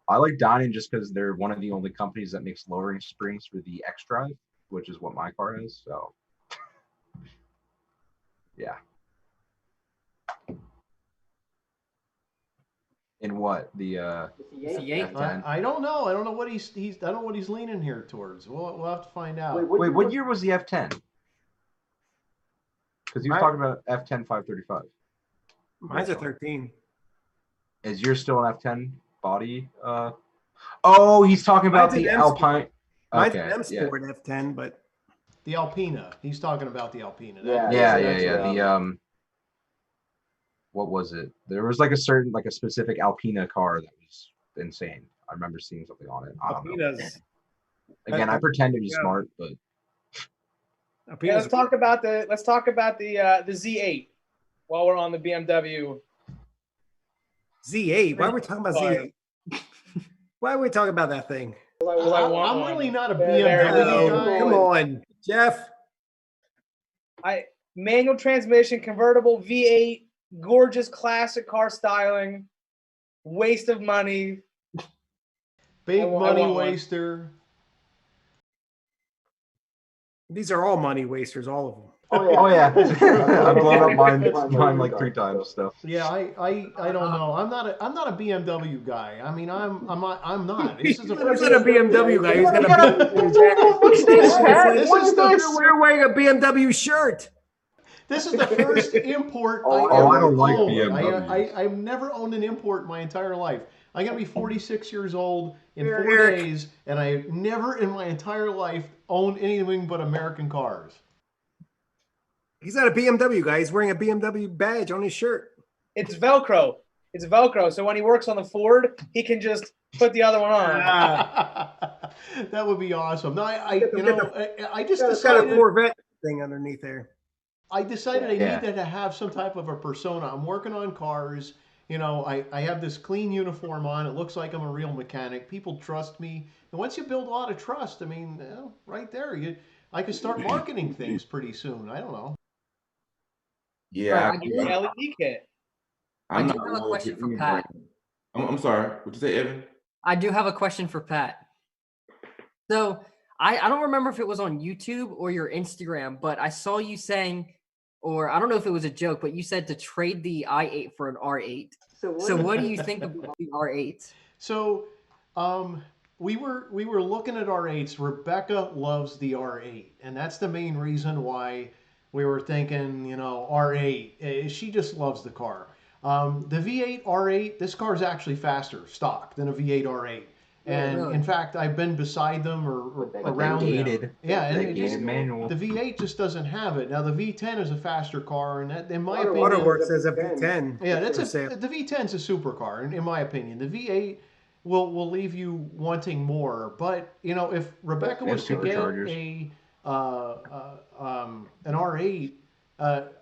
I like Dynan just because they're one of the only companies that makes lowering springs for the X-Drive, which is what my car is. So, yeah. In what the C8? I don't know. I don't know what he's. I don't know what he's leaning here towards. We'll have to find out. Wait, what year was the F10? Because he was talking about F10 535. Mine's a 13. Is yours still an F10 body? Oh, he's talking about Mine's the an M Sport. Alpine. Mine's Okay, an M yeah. Sport F10, but The Alpina. He's talking about the Alpina. Yeah. The what was it? There was like a specific Alpina car that was insane. I remember seeing something on it. I don't know. Alpina's. Again, I pretend to be Yeah. smart, but Yeah, let's talk about the Z8 while we're on the BMW. Z8. Why are we talking about Z8? Why are we talking about that thing? I'm really not a There BMW you go. guy. Come on, Jeff. Manual transmission, convertible V8, gorgeous classic car styling, waste of money. Big money waster. These are all money wasters, all of them. oh yeah, I've blown up mine like 3 times. Stuff. Yeah, I don't know. I'm not a BMW guy. I mean, I'm not. This is He's not a BMW guy. He's got a What's this, Pat? What's this? You're wearing a BMW shirt. This is the first import I I don't like owned. BMWs. I've never owned an import in my entire life. I'm gonna be 46 years old in 4 Eric. days, and I never in my entire life owned anything but American cars. He's not a BMW guy. He's wearing a BMW badge on his shirt. It's Velcro. It's Velcro. So when he works on the Ford, he can just put the other one on. That would be awesome. No, I just It's got a decided. Corvette thing underneath there. I decided I needed to have some type of a persona. I'm working on cars. You know, I have this clean uniform on. It looks like I'm a real mechanic. People trust me. And once you build a lot of trust, I mean, right there, I could start marketing things pretty soon. I don't know. Yeah, I do Your LED kit. I do not have a loyal question to for any Pat. brand. I'm sorry. What you say, Evan? I do have a question for Pat. So I don't remember if it was on YouTube or your Instagram, but I saw you saying, or I don't know if it was a joke, but you said to trade the i8 for an R8. So what do you think about the R8? So, we were looking at R8s. Rebecca loves the R8, and that's the main reason why we were thinking, you know, R8. She just loves the car. The V8 R8, this car is actually faster stock than a V8 R8. And really? in fact, I've been beside them or around them. Yeah, and it just, manual. the V8 just doesn't have it. Now the V10 is a faster car, and that, in my opinion, Waterworks says a V10. yeah, the V10 is a supercar, in my opinion. The V8 will leave you wanting more. But you know, if Rebecca was to get an R8,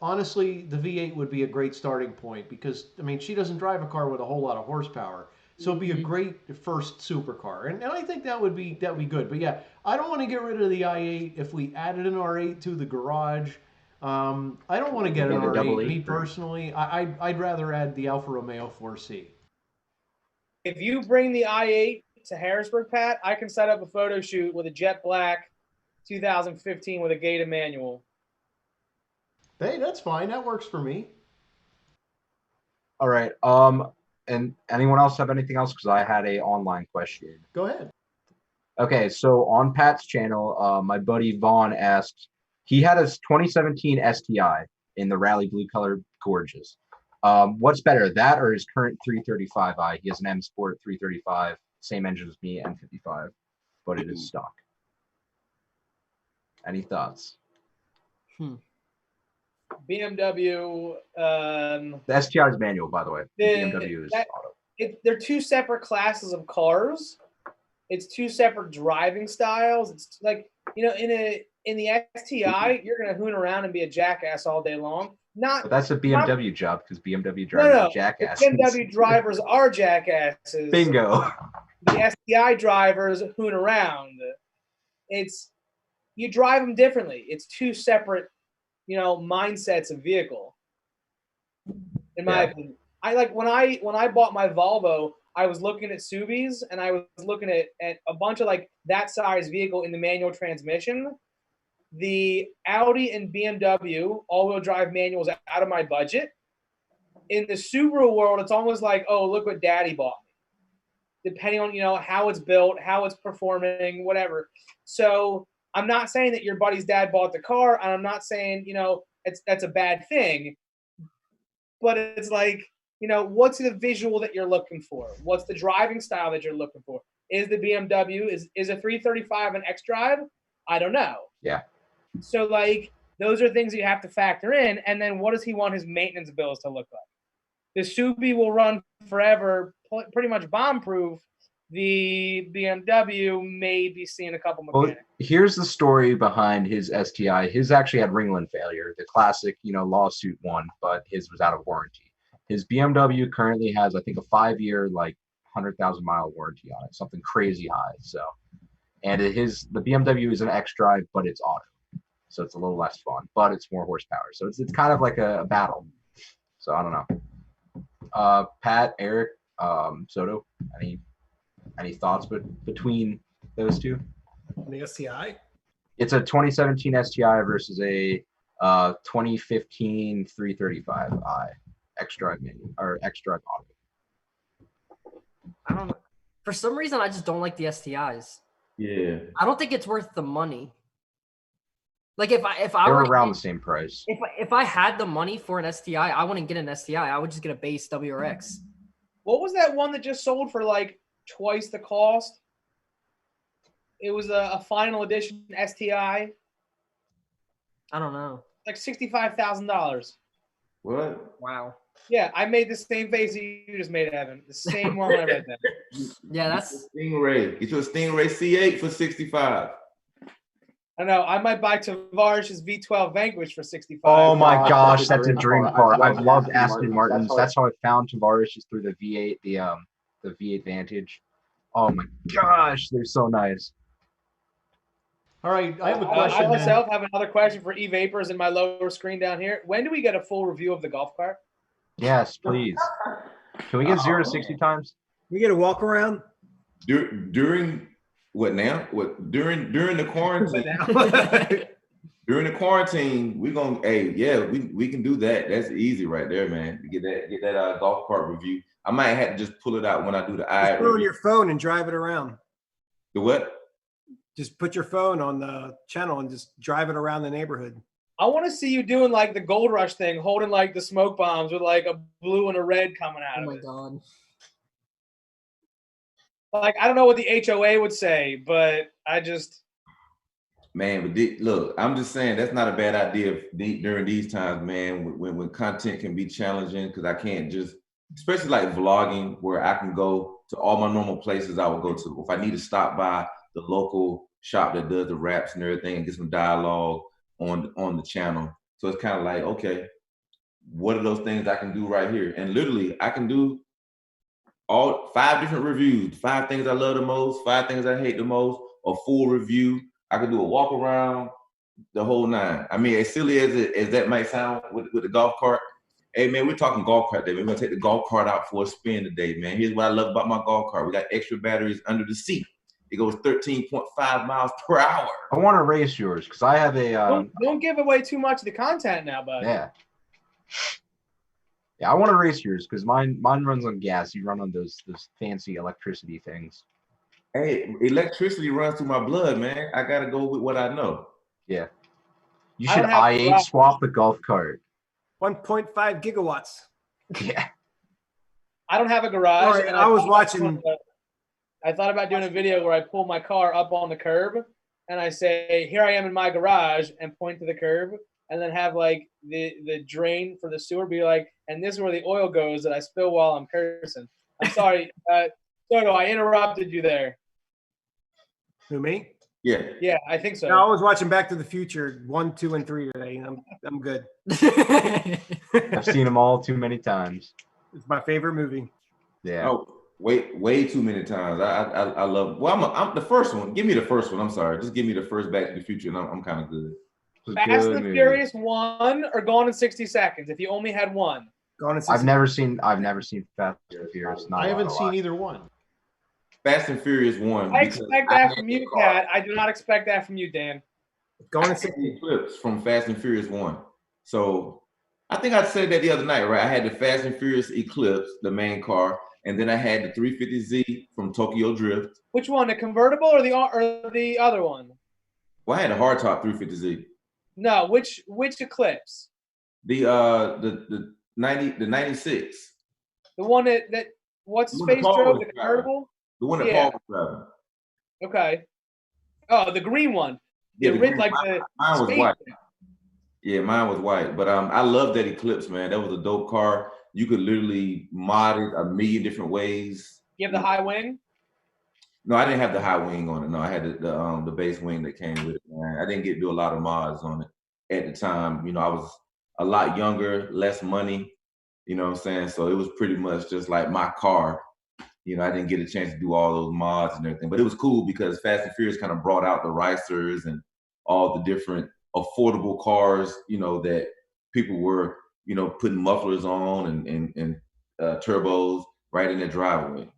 honestly, the V8 would be a great starting point because I mean she doesn't drive a car with a whole lot of horsepower. So it'd be a great first supercar, and I think that would be good. But yeah, I don't want to get rid of the i8. If we added an R8 to the garage, I don't want to get an R8. Me personally, I'd rather add the Alfa Romeo 4C. If you bring the i8 to Harrisburg, Pat, I can set up a photo shoot with a jet black 2015 with a gated manual. Hey, that's fine. That works for me. All right. And anyone else have anything else? Because I had a online question. Go ahead. Okay, so on Pat's channel, my buddy Vaughn asked, he had his 2017 STI in the rally blue color, gorgeous. What's better, that or his current 335i? He has an M Sport 335, same engine as me, M55, but it is stock. Any thoughts? BMW. The STI is manual, by the way. The BMW is auto. They're two separate classes of cars. It's two separate driving styles. It's like, you know, in the STI, you're gonna hoon around and be a jackass all day long. But that's a BMW job because BMW drivers are jackasses. BMW drivers are jackasses. Bingo. The STI drivers hoon around. You drive them differently. It's two separate, you know, mindsets of vehicle. In my opinion, I like when I bought my Volvo, I was looking at Subis and I was looking at a bunch of like that size vehicle in the manual transmission. The Audi and BMW all-wheel drive manuals out of my budget. In the Subaru world, it's almost like, oh, look what Daddy bought me. Depending on, you know, how it's built, how it's performing, whatever. So I'm not saying that your buddy's dad bought the car, and I'm not saying, you know, that's a bad thing. But it's like, you know, what's the visual that you're looking for? What's the driving style that you're looking for? Is the BMW, is a 335 an X-Drive? I don't know. Yeah. So, like, those are things you have to factor in. And then what does he want his maintenance bills to look like? The Subi will run forever, pretty much bomb-proof. The BMW may be seeing a couple mechanics. Well, here's the story behind his STI. His actually had ringland failure, the classic, you know, lawsuit one, but his was out of warranty. His BMW currently has, I think, a 5-year, like 100,000-mile warranty on it, something crazy high. So, and the BMW is an X-Drive, but it's auto, so it's a little less fun, but it's more horsepower. So it's kind of like a battle. So I don't know. Pat, Eric, Soto, any thoughts between those two? The STI? It's a 2017 STI versus a 2015 335i X-Drive menu or X-Drive auto. I don't know. For some reason, I just don't like the STIs. Yeah. I don't think it's worth the money. Like if I They're were around the same price. If I had the money for an STI, I wouldn't get an STI. I would just get a base WRX. What was that one that just sold for like twice the cost? It was a final edition STI. I don't know. Like $65,000. What? Wow. Yeah, I made the same face you just made, Evan. The same one when I read that. Yeah, that's Stingray. Get you a Stingray C8 for 65. I know. I might buy ThicGarage's V12 Vanquish for 65. Oh my gosh, that's a great dream car. car. I've loved Aston Aston Martins. Martins. That's how I found ThicGarage, just through the V8, the V8 Vantage. Oh my gosh, they're so nice. All right, I have a I question. myself have another question for EVapors in my lower screen down here. When do we get a full review of the golf cart? Yes, please. Can we get 0 to 60 times? We get a walk around. During what now? What during the quarantine? During the quarantine, we're gonna we can do that. That's easy right there, man. Get that golf cart review. I might have to just pull it out when I do the Just put it on your phone and drive it around. The what? Just put your phone on the channel and just drive it around the neighborhood. I want to see you doing like the Gold Rush thing, holding like the smoke bombs with like a blue and a red coming out oh of my it. god. Like, I don't know what the HOA would say, but I just... Man, but look, I'm just saying that's not a bad idea during these times, man, when content can be challenging, because I can't just, especially like vlogging, where I can go to all my normal places I would go to. If I need to stop by the local shop that does the wraps and everything and get some dialogue on the channel. So it's kind of like, okay, what are those things I can do right here? And literally, I can do all 5 different reviews, 5 things I love the most, 5 things I hate the most, a full review. I could do a walk around, the whole 9. I mean, as silly as that might sound with the golf cart, hey man, we're talking golf cart today. We're gonna take the golf cart out for a spin today, man. Here's what I love about my golf cart. We got extra batteries under the seat. It goes 13.5 miles per hour. I want to race yours because I have a. Don't give away too much of the content now, bud. Yeah. Yeah, I want to race yours because mine runs on gas. You run on those fancy electricity things. Hey, electricity runs through my blood, man. I gotta go with what I know. Yeah. You I should don't have I8 swap the golf cart. 1.5 gigawatts. Yeah. I don't have a garage. Sorry, and I was watching. I thought about doing a video where I pull my car up on the curb and I say, "Here I am in my garage," and point to the curb, and then have like the drain for the sewer be like, "And this is where the oil goes that I spill while I'm cursing." I'm sorry, Soto, I interrupted you there. Who, me? Yeah. Yeah, I think so. No, I was watching Back to the Future 1, 2, and 3 today. I'm good. I've seen them all too many times. It's my favorite movie. Yeah. Oh, way too many times. I love. Well, I'm the first one. Give me the first one. I'm sorry. Just give me the first Back to the Future, and I'm kind of good. Fast and the Furious 1 or Gone in 60 Seconds. If you only had one. Gone in 60 I've never seen Fast and Furious. I haven't seen either one. Fast and Furious 1. I expect that from you, Pat. I do not expect that from you, Dan. Gone in I 60 clips from Fast and Furious 1. So I think I said that the other night, right? I had the Fast and Furious Eclipse, the main car, and then I had the 350Z from Tokyo Drift. Which one, the convertible or the other one? Well, I had a hardtop 350Z. No, which Eclipse? The 96. The one that what's his The one that face Paul drove was the driving. convertible? The one that Yeah. Paul was driving. Okay. Oh, the green one. Yeah, The the rid green- like mine the was space. white. Yeah, mine was white. But I love that Eclipse, man. That was a dope car. You could literally mod it a million different ways. You have the high wing? No, I didn't have the high wing on it. No, I had the base wing that came with it, man. I didn't get to do a lot of mods on it at the time. You know, I was a lot younger, less money, you know what I'm saying? So it was pretty much just like my car. You know, I didn't get a chance to do all those mods and everything. But it was cool because Fast and Furious kind of brought out the racers and all the different affordable cars, you know, that people were, you know, putting mufflers on and turbos right in their driveway.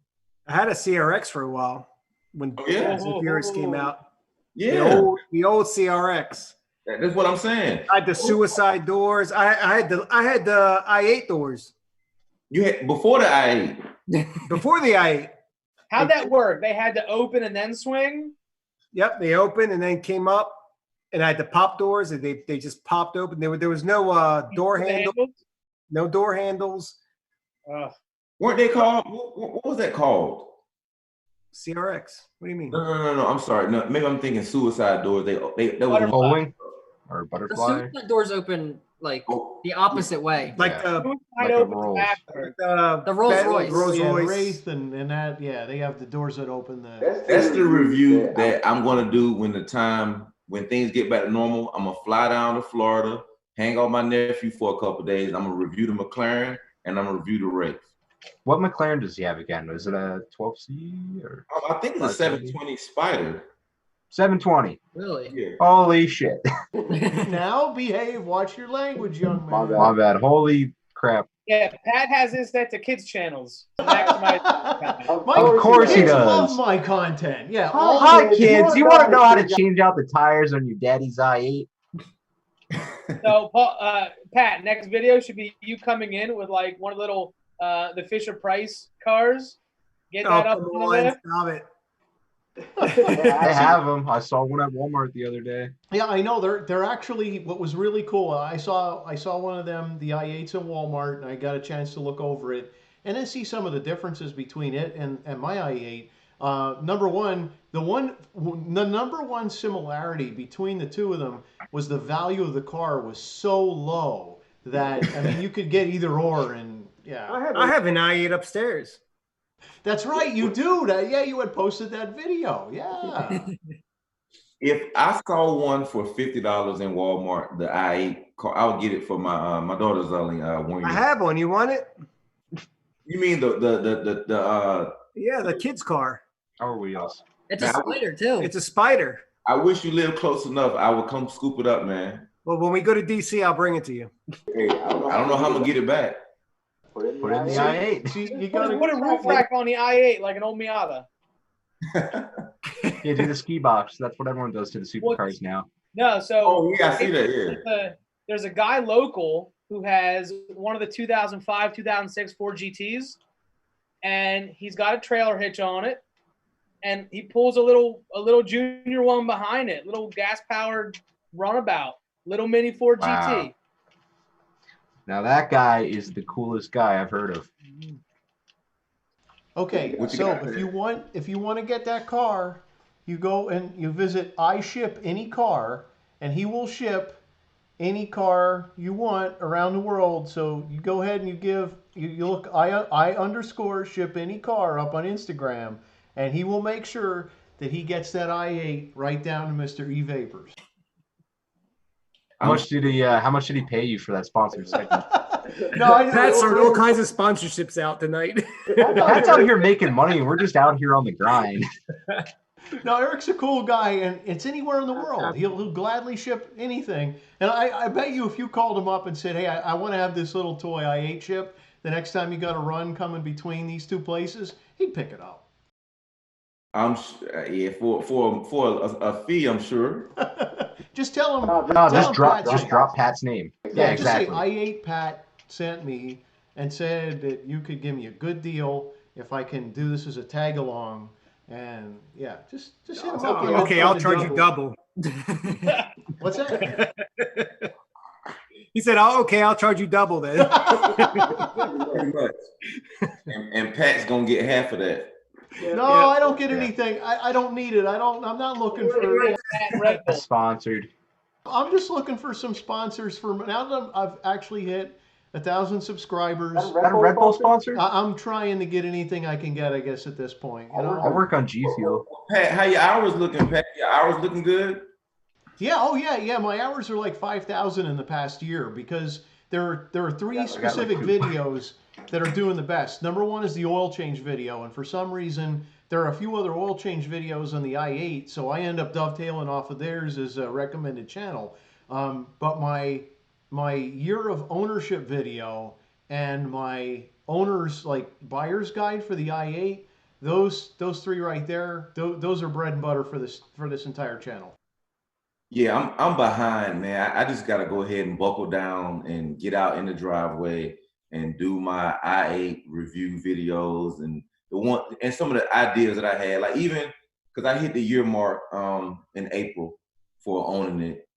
I had a CRX for a while when Yeah. Fast and Furious came out. Yeah, The old CRX. that's what I'm saying. I had the suicide doors. I had the i8 doors You had before the i8. before the i8. How'd that work? They had to open and then swing? Yep, they opened and then came up, and I had the pop doors, and they just popped open. There was no door The handle, handles? no door handles. Weren't they called? What was that called? CRX. What do you mean? No. I'm sorry. No, maybe I'm thinking suicide doors. That was Butterfly. Bowling or The butterfly. suicide doors open like Oh. the opposite way. Like Yeah. the Wide Like a open Rolls. backwards. The Rolls Royce. Rolls Yeah, the Royce. Wraith and that. Yeah, they have the doors that open. That's the review that I'm gonna do when things get back to normal. I'm gonna fly down to Florida, hang out with my nephew for a couple of days. I'm gonna review the McLaren and I'm gonna review the Wraith. What McLaren does he have again? Was it a 12C or I think it's a 720 Spider. 720? Really? Yeah. Holy shit! Now behave. Watch your language, young man. My bad. Holy crap! Yeah, Pat has his set to kids channels. Back to my Of course he Kids does. love my content. Yeah. Oh, hi kids! You want to know how to change out the tires on your daddy's i8? So, Paul, Pat, next video should be you coming in with like one of the little the Fisher Price cars. Get that up come on the on, lift. stop it. They have them. I saw one at Walmart the other day. Yeah, I know. They're actually what was really cool. I saw one of them, the i8s at Walmart, and I got a chance to look over it and then see some of the differences between it and my i8. Number one, the number one similarity between the two of them was the value of the car was so low that I mean you could get either or, and yeah. I have an i8 upstairs. That's right, you do. Yeah, you had posted that video. Yeah. If I saw one for $50 in Walmart, the i8 car, I would get it for my daughter's only 1 year. I have one. You want it? You mean the Yeah, the kid's car. Our wheels. It's a spider too. It's a spider. I wish you lived close enough. I would come scoop it up, man. Well, when we go to DC, I'll bring it to you. Hey, I don't know how I'm gonna get it back. Put it in the i8. See, you gotta Put a roof rack on the i8 like an old Miata. Yeah, do the ski box. That's what everyone does to the supercars now. No, so Oh yeah, I see that. Yeah. there's a guy local who has one of the 2005, 2006 Ford GTs, and he's got a trailer hitch on it, and he pulls a little junior one behind it, little gas powered runabout, little mini Ford GT. Now that guy is the coolest guy I've heard of. Okay, What you so got if you want to get that car, you go and you visit I Ship Any Car, and he will ship any car you want around the world. So you go ahead and you look I ship any car up on Instagram, and he will make sure that he gets that i8 right down to Mr. EVapors. How much did he pay you for that sponsored segment? No, Pat's throwing all kinds of sponsorships out tonight. Pat's out here making money, and we're just out here on the grind. No, Eric's a cool guy, and it's anywhere in the world. He'll gladly ship anything. And I bet you if you called him up and said, hey, I want to have this little toy i8 shipped, the next time you got a run coming between these two places, he'd pick it up. Yeah, for a fee, I'm sure. Just tell him. No, just drop Pat's name. Yeah, exactly. Just say i8 Pat sent me and said that you could give me a good deal if I can do this as a tag along. And yeah, just hit him up. Okay, I'll charge you double. What's that? He said, "Oh, okay, I'll charge you double then." Pretty much. And Pat's gonna get half of that. No, I don't get anything. I don't need it. I'm not looking for. Sponsored. I'm just looking for some sponsors for now that I've actually hit 1,000 subscribers. Is that a Red Bull sponsor? I'm trying to get anything I can get, I guess, at this point. You know? I work on G Fuel. Pat, how your hours looking, Pat? Your hours looking good? Yeah, oh yeah. My hours are like 5,000 in the past year because there are three specific videos that are doing the best. Number one is the oil change video, and for some reason there are a few other oil change videos on the i8, so I end up dovetailing off of theirs as a recommended channel. But my year of ownership video and my owner's like buyer's guide for the i8, those three right there, those are bread and butter for this entire channel. Yeah, I'm behind, man. I just gotta go ahead and buckle down and get out in the driveway and do my i8 review videos and some of the ideas that I had, like even because I hit the year mark in April for owning it.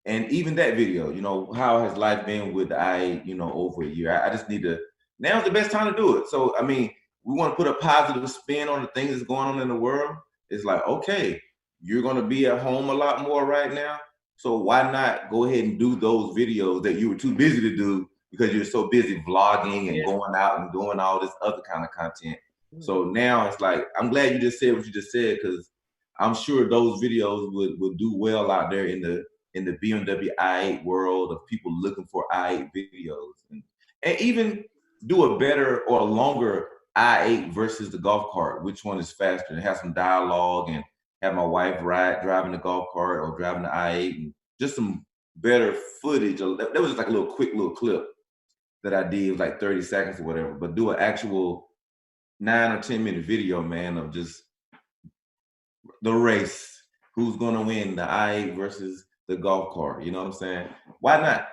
And even that video, you know, how has life been with the i8, you know, over a year? I just need to, now's the best time to do it. So, I mean, we want to put a positive spin on the things that's going on in the world. It's like, okay, you're going to be at home a lot more right now. So why not go ahead and do those videos that you were too busy to do because you're so busy vlogging and going out and doing all this other kind of content. So now it's like, I'm glad you just said what you just said, because I'm sure those videos would do well out there in the BMW i8 world of people looking for i8 videos, and even do a better or a longer i8 versus the golf cart. Which one is faster? And have some dialogue and have my wife driving the golf cart or driving the i8 and just some better footage. That was just like a quick little clip that I did, like 30 seconds or whatever, but do an actual 9 or 10 minute video, man, of just the race. Who's gonna win, the i8 versus the golf cart? You know what I'm saying? Why not?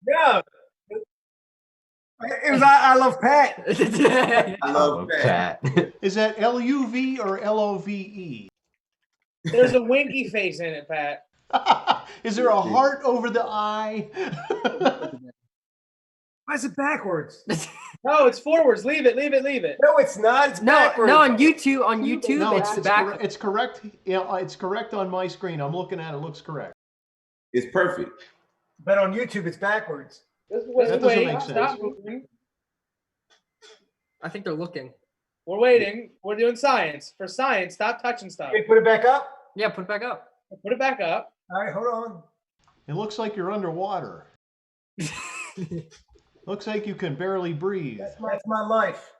Yeah. It was I love Pat. I love Pat. Is that LUV or LOVE? There's a winky face in it, Pat. Is there a heart over the eye? Why is it backwards? No, it's forwards. Leave it. No, it's not. It's backwards. No, on YouTube, No, it's back. It's correct. Yeah, it's correct on my screen. I'm looking at it. Looks correct. It's perfect. But on YouTube, it's backwards. That doesn't make sense. Stop moving. I think they're looking. We're waiting. We're doing science. For science, stop touching stuff. Can you put it back up? Yeah, put it back up. Put it back up. All right, hold on. It looks like you're underwater. Looks like you can barely breathe. That's my life.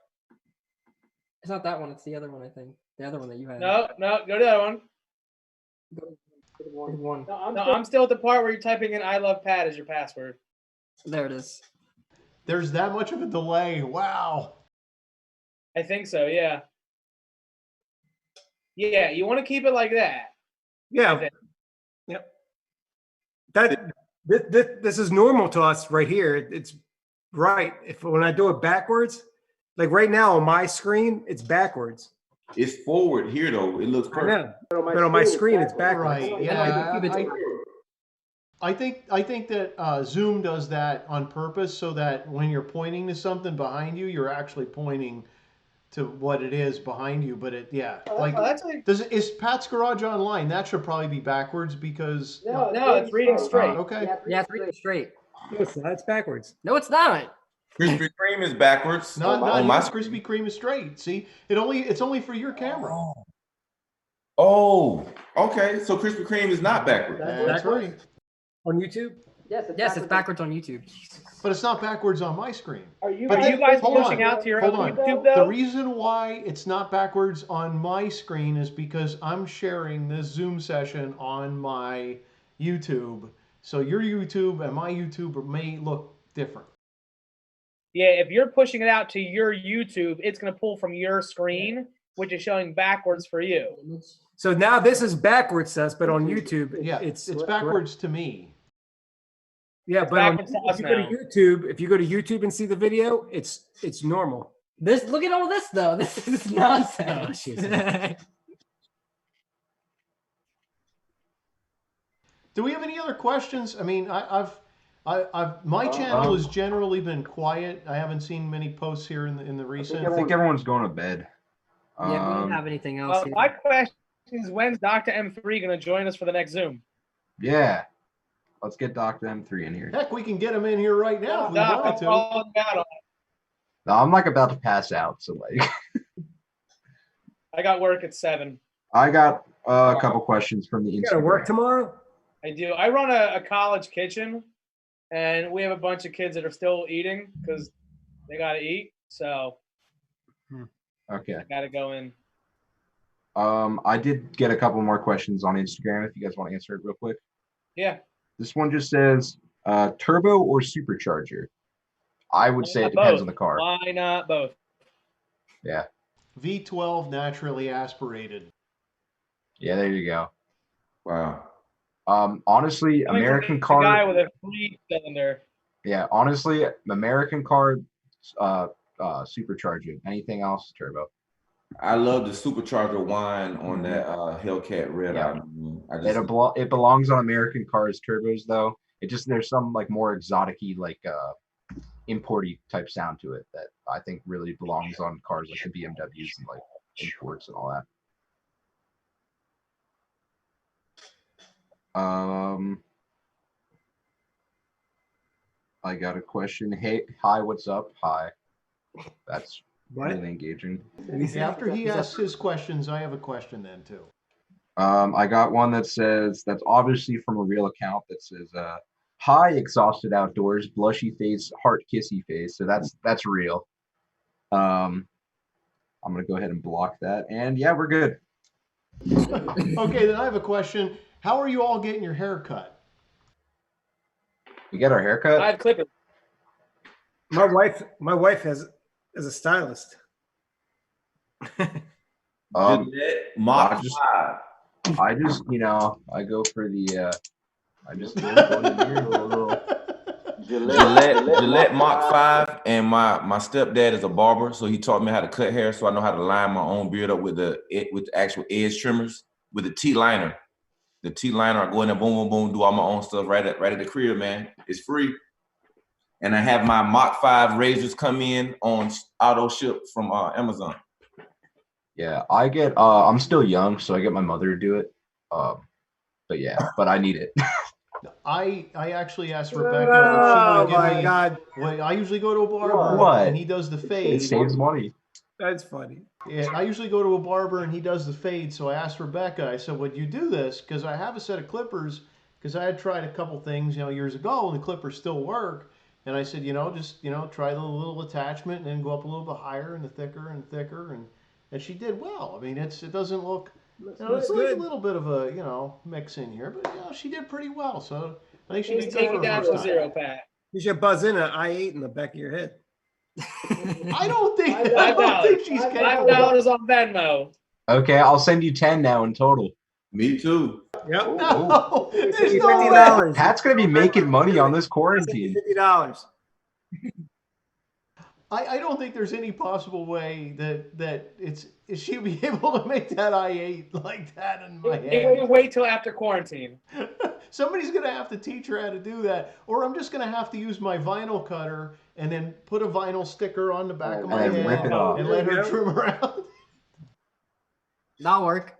It's not that one. It's the other one, I think. The other one that you had. No, go to the other one. One. No, I'm still at the part where you're typing in "I love Pat" as your password. There it is. There's that much of a delay. Wow. I think so. Yeah. Yeah, you want to keep it like that. Yeah. Yep. This is normal to us right here. It's right. When I do it backwards, like right now on my screen, it's backwards. It's forward here though. It looks perfect. But on my screen, it's backwards. Right. Yeah. I think that Zoom does that on purpose so that when you're pointing to something behind you, you're actually pointing to what it is behind you. But is Pat's Garage online? That should probably be backwards because no, it's reading straight. Okay. Yeah, it's reading straight. No, it's not. It's backwards. No, it's not. Krispy Kreme is backwards. Not on my Krispy Kreme is straight. See, it's only for your camera. Oh, okay. So Krispy Kreme is not backwards. That's right. On YouTube? Yes, it's backwards on YouTube. But it's not backwards on my screen. Are you guys pushing out to your own YouTube though? The reason why it's not backwards on my screen is because I'm sharing this Zoom session on my YouTube. So your YouTube and my YouTube may look different. Yeah, if you're pushing it out to your YouTube, it's going to pull from your screen, which is showing backwards for you. So now this is backwards to us, but on YouTube, it's backwards to me. Yeah, It's but on, backwards sauce if you go to now. YouTube, if you go to YouTube and see the video, it's normal. Look at all this though. This is nonsense. shit. Do we have any other questions? I mean, my channel has generally been quiet. I haven't seen many posts here in the recent. I think everyone's going to bed. Yeah, we don't have anything else. Here. My question is, when's Dr. M3 going to join us for the next Zoom? Yeah. Let's get Dr. M3 in here. Heck, we can get him in here right now if we Doc, wanted I'm all about it. No, I'm like about to pass out, so like. I got work at 7. I got a couple questions from the Instagram. You gotta work tomorrow? I do. I run a college kitchen, and we have a bunch of kids that are still eating because they got to eat. So Okay. I got to go in. I did get a couple more questions on Instagram if you guys want to answer it real quick. Yeah. This one just says turbo or supercharger. I would say it depends on the car. Why not both? Yeah. V12 naturally aspirated. Yeah, there you go. Wow. Honestly, American car. Guy with a 3-cylinder. Yeah, honestly, American car, supercharger. Anything else, turbo. I love the supercharger whine on that Hellcat Red. Yeah. It belongs on American cars turbos though. It just there's some like more exotic-y like importy type sound to it that I think really belongs on cars like the BMWs and like imports and all that. I got a question. Hey, hi, what's up? Hi. That's really engaging. After he asks his questions, I have a question then too. I got one that says, that's obviously from a real account that says, hi, exhausted outdoors, blushy face, heart kissy face. So that's real. I'm gonna go ahead and block that. And yeah, we're good. Okay, then I have a question. How are you all getting your hair cut? We get our haircut. I have clippers. My wife has a stylist. Gillette Mach 5. I just, I go for the, I just go in here a little. Gillette Mach 5, and my stepdad is a barber, so he taught me how to cut hair, so I know how to line my own beard up with the actual edge trimmers with the T-liner. The T-liner, I go in there, boom, boom, boom, do all my own stuff right at the crib, man. It's free. And I have my Mach 5 razors come in on auto ship from Amazon. Yeah, I get, I'm still young, so I get my mother to do it. But yeah, but I need it. I actually asked Rebecca if she would give me. God. Well, I usually go to a barber and he does the fade. It saves money. That's funny. Yeah, I usually go to a barber and he does the fade. So I asked Rebecca, I said, would you do this? Because I have a set of clippers, because I had tried a couple things, years ago, and the clippers still work. And I said, just, try the little attachment and then go up a little bit higher and the thicker and thicker. And she did well. I mean, it doesn't look, it's like a little bit of a, mix in here, but she did pretty well. So I think she did take it down to 0, Pat. You should buzz in an I-8 in the back of your head. I don't think she's capable. $5 on Venmo. Okay, I'll send you 10 now in total. Me too. Yep. No, there's no $50. way. Pat's gonna be making money on this quarantine. $50. I don't think there's any possible way that she'll be able to make that I-8 like that in my head. Wait till after quarantine. Somebody's going to have to teach her how to do that, or I'm just going to have to use my vinyl cutter and then put a vinyl sticker on the back of my head rip it off. and let her trim around. That'll work.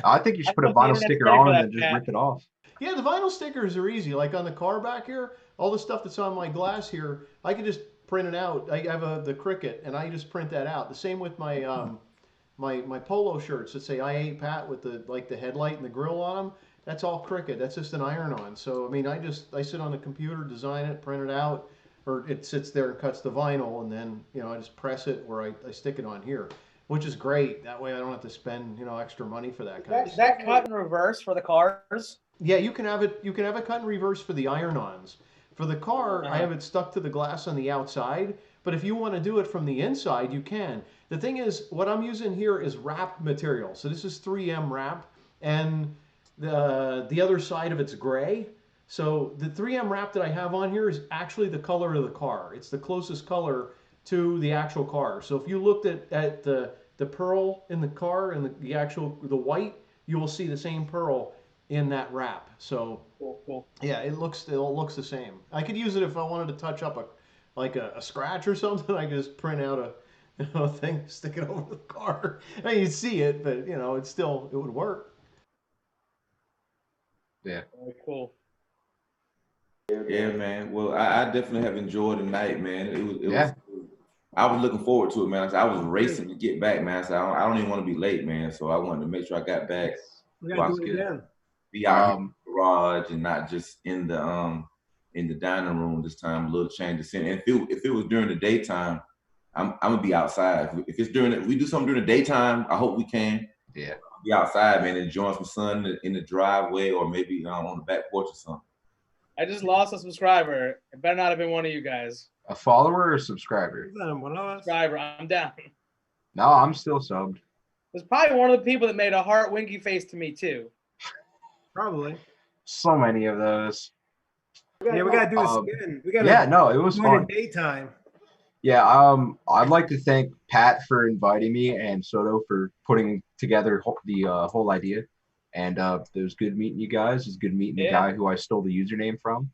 I think you should put a vinyl sticker on and then just rip it off. Yeah, the vinyl stickers are easy. Like on the car back here, all the stuff that's on my glass here, I can just print it out. I have the Cricut, and I just print that out. The same with my my polo shirts that say I8 Pat with the headlight and the grill on them. That's all Cricut. That's just an iron-on. So I mean, I sit on the computer, design it, print it out, or it sits there and cuts the vinyl, and then I just press it where I stick it on here, which is great. That way I don't have to spend extra money for that kind of stuff. That cut in reverse for the cars? Yeah, you can have it. You can have it cut in reverse for the iron-ons. For the car, I have it stuck to the glass on the outside, but if you want to do it from the inside, you can. The thing is, what I'm using here is wrap material. So this is 3M wrap, and the other side of it's gray. So the 3M wrap that I have on here is actually the color of the car. It's the closest color to the actual car. So if you looked at the pearl in the car and the white, you will see the same pearl in that wrap. So Cool. yeah, it looks the same. I could use it if I wanted to touch up a scratch or something. I could just print out a thing, stick it over the car. I mean, you'd see it, but it would work. Yeah. Very cool. Yeah, man. Well, I definitely have enjoyed the night, man. It Yeah. was. I was looking forward to it, man. I was racing to get back, man. So I don't even want to be late, man. So I wanted to make sure I got back. We gotta do it good. again. Be out in the garage and not just in the dining room this time. A little change of scene. And if it was during the daytime, I'm gonna be outside. If it's if we do something during the daytime, I hope we can. Yeah. Be outside, man, enjoying some sun in the driveway or maybe on the back porch or something. I just lost a subscriber. It better not have been one of you guys. A follower or a subscriber? One of us. Subscriber, I'm down. No, I'm still subbed. It was probably one of the people that made a heart winky face to me too. Probably. So many of those. Yeah, we gotta do this again. We gotta. Yeah, no, it was do fun. in daytime. Yeah, I'd like to thank Pat for inviting me and Soto for putting together the whole idea. And it was good meeting you guys. It was good meeting the guy who I stole the username from.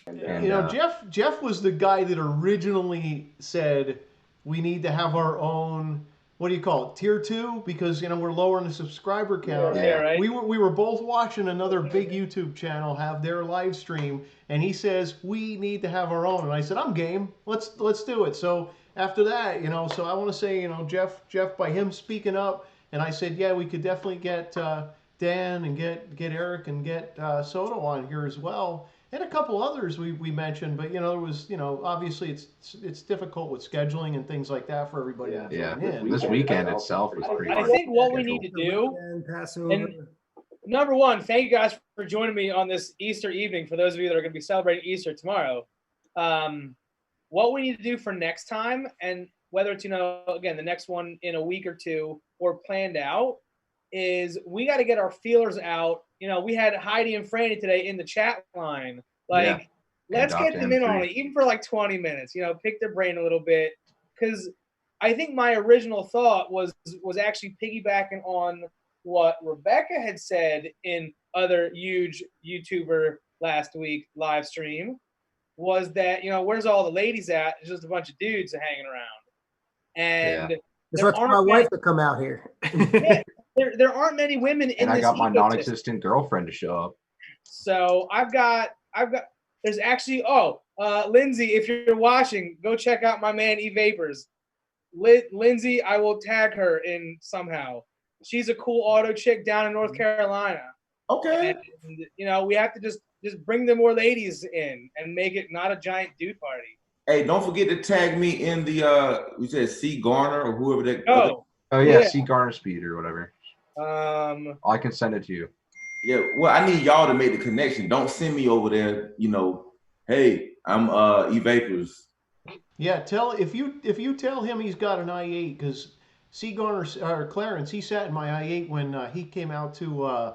And, Jeff was the guy that originally said we need to have our own, what do you call it, tier 2, because we're lowering the subscriber count. Yeah, right. We were both watching another big YouTube channel have their live stream, and he says we need to have our own, and I said I'm game. Let's do it. So after that, so I want to say, Jeff by him speaking up, and I said we could definitely get Dan and get Eric and get Soto on here as well. And a couple others we mentioned, but there was obviously it's difficult with scheduling and things like that for everybody to join in. This weekend itself was pretty hard. I think what we need to do, and number one, thank you guys for joining me on this Easter evening. For those of you that are going to be celebrating Easter tomorrow, what we need to do for next time, and whether it's again the next one in a week or two or planned out, is we got to get our feelers out. We had Heidi and Franny today in the chat line. Let's get them in on it, even for like 20 minutes, pick their brain a little bit. Because I think my original thought was actually piggybacking on what Rebecca had said in other huge YouTuber last week live stream, was that, where's all the ladies at? It's just a bunch of dudes hanging around. And that's why my wife to come out here. There aren't many women in this. And I got my non-existent girlfriend to show up. So I've got. There's actually. Lindsay, if you're watching, go check out my man EVapors. Lindsay, I will tag her in somehow. She's a cool auto chick down in North Carolina. Okay. And, we have to just bring the more ladies in and make it not a giant dude party. Hey, don't forget to tag me in the we said C Garner or whoever that. Oh yeah, C Garner Speed or whatever. I can send it to you. Yeah, well, I need y'all to make the connection. Don't send me over there. Hey, I'm EVapors. Yeah, if you tell him he's got an i8, because C Garner or Clarence, he sat in my i8 when he came out to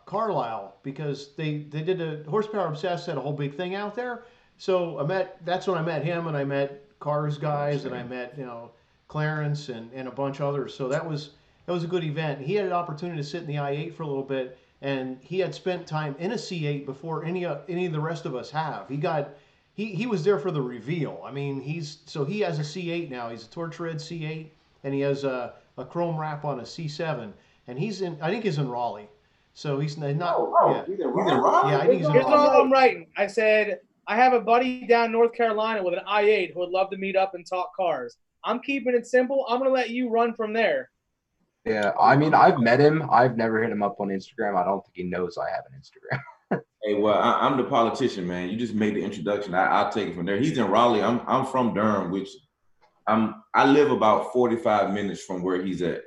Carlisle, because they did a Horsepower Obsessed, had a whole big thing out there. So that's when I met him, and I met Cars guys, and I met Clarence and a bunch of others. So that was a good event. He had an opportunity to sit in the i8 for a little bit, and he had spent time in a C8 before any of the rest of us have. He was there for the reveal. I mean, he has a C8 now. He's a torch red C8, and he has a chrome wrap on a C7, and I think he's in Raleigh. So he's not. He's in Raleigh. Yeah, I think he's in Here's Raleigh. all I'm writing. I said I have a buddy down in North Carolina with an i8 who would love to meet up and talk cars. I'm keeping it simple. I'm gonna let you run from there. Yeah, I mean, I've met him. I've never hit him up on Instagram. I don't think he knows I have an Instagram. Hey, well, I'm the politician, man. You just made the introduction. I'll take it from there. He's in Raleigh. I'm from Durham, which I live about 45 minutes from where he's at.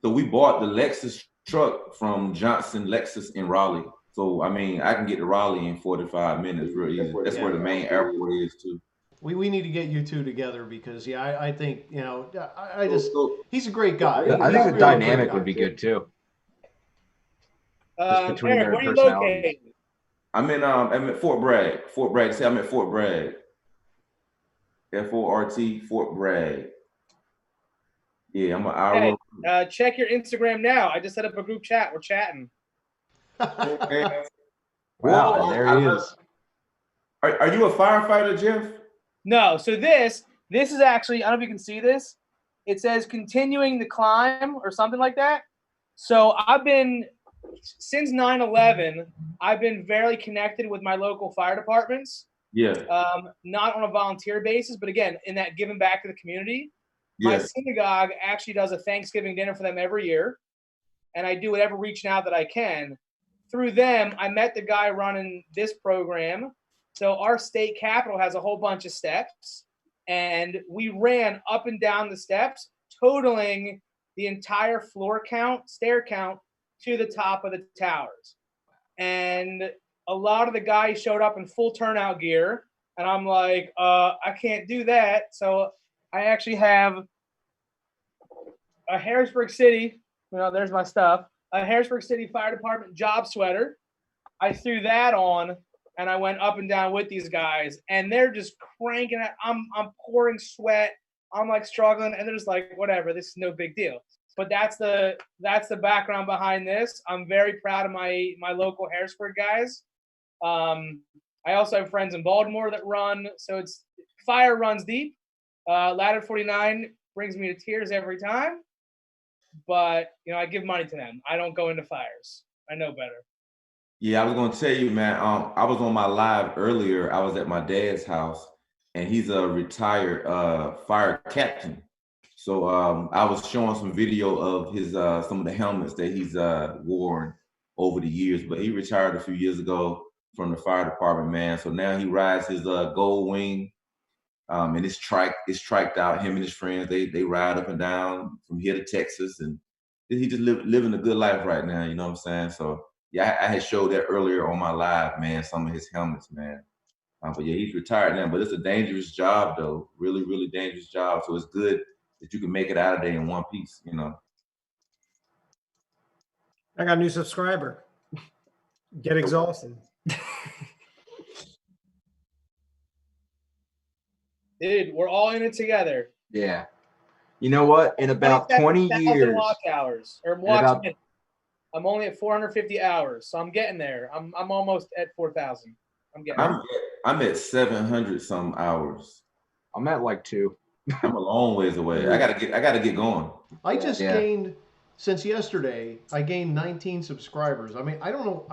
So we bought the Lexus truck from Johnson Lexus in Raleigh. So I mean, I can get to Raleigh in 45 minutes real easy. That's where the main airport is too. We need to get you two together, because I think he's a great guy. I think the dynamic would be good too. Eric, where are you personalities. located? I'm at Fort Bragg. Fort Bragg. See, I'm at Fort Bragg. FORT, Fort Bragg. Yeah, I'm an hour. Hey, check your Instagram now. I just set up a group chat. We're chatting. Wow, and there he is. Are you a firefighter, Jeff? No. So this is actually, I don't know if you can see this. It says continuing the climb or something like that. So I've been, since 9/11, I've been very connected with my local fire departments. Yeah. Not on a volunteer basis, but again, in that giving back to the community. My synagogue actually does a Thanksgiving dinner for them every year. And I do whatever reaching out that I can. Through them, I met the guy running this program. So our state capitol has a whole bunch of steps. And we ran up and down the steps, totaling the entire floor count, stair count, to the top of the towers. And a lot of the guys showed up in full turnout gear. And I'm like, I can't do that. So I actually have a Harrisburg City, there's my stuff, a Harrisburg City Fire Department job sweater. I threw that on and I went up and down with these guys and they're just cranking it. I'm pouring sweat. I'm like struggling and they're just like, whatever, this is no big deal. But that's the background behind this. I'm very proud of my local Harrisburg guys. I also have friends in Baltimore that run. So it's fire runs deep. Ladder 49 brings me to tears every time. But, I give money to them. I don't go into fires. I know better. Yeah, I was going to tell you, man, I was on my live earlier. I was at my dad's house, and he's a retired fire captain. So I was showing some video of his some of the helmets that he's worn over the years. But he retired a few years ago from the fire department, man. So now he rides his gold wing. And it's triked out. Him and his friends, they ride up and down from here to Texas, and he just living a good life right now. You know what I'm saying? So yeah, I had showed that earlier on my live, man. Some of his helmets, man. But yeah, he's retired now. But it's a dangerous job, though. Really, really dangerous job. So it's good that you can make it out of there in one piece. I got a new subscriber. Get exhausted. Dude, we're all in it together. Yeah. You know what? In about 20 years. Watch hours or watch minutes. I'm only at 450 hours, so I'm getting there. I'm almost at 4,000. I'm at 700 some hours. I'm at like 2. I'm a long ways away. I gotta get going. I just gained, since yesterday, I gained 19 subscribers. I mean, I don't know.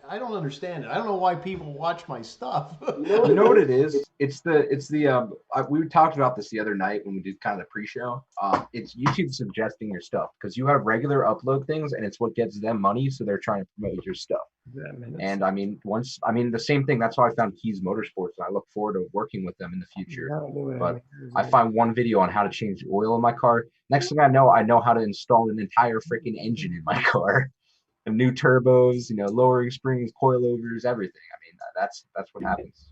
I don't understand it. I don't know why people watch my stuff. You know what it is? It's the we talked about this the other night when we did kind of the pre-show. It's YouTube suggesting your stuff because you have regular upload things and it's what gets them money, so they're trying to promote your stuff. And the same thing. That's how I found Keys Motorsports, and I look forward to working with them in the future. But I find one video on how to change the oil in my car. Next thing I know how to install an entire freaking engine in my car. And new turbos, lowering springs, coilovers, everything. I mean, that's what happens.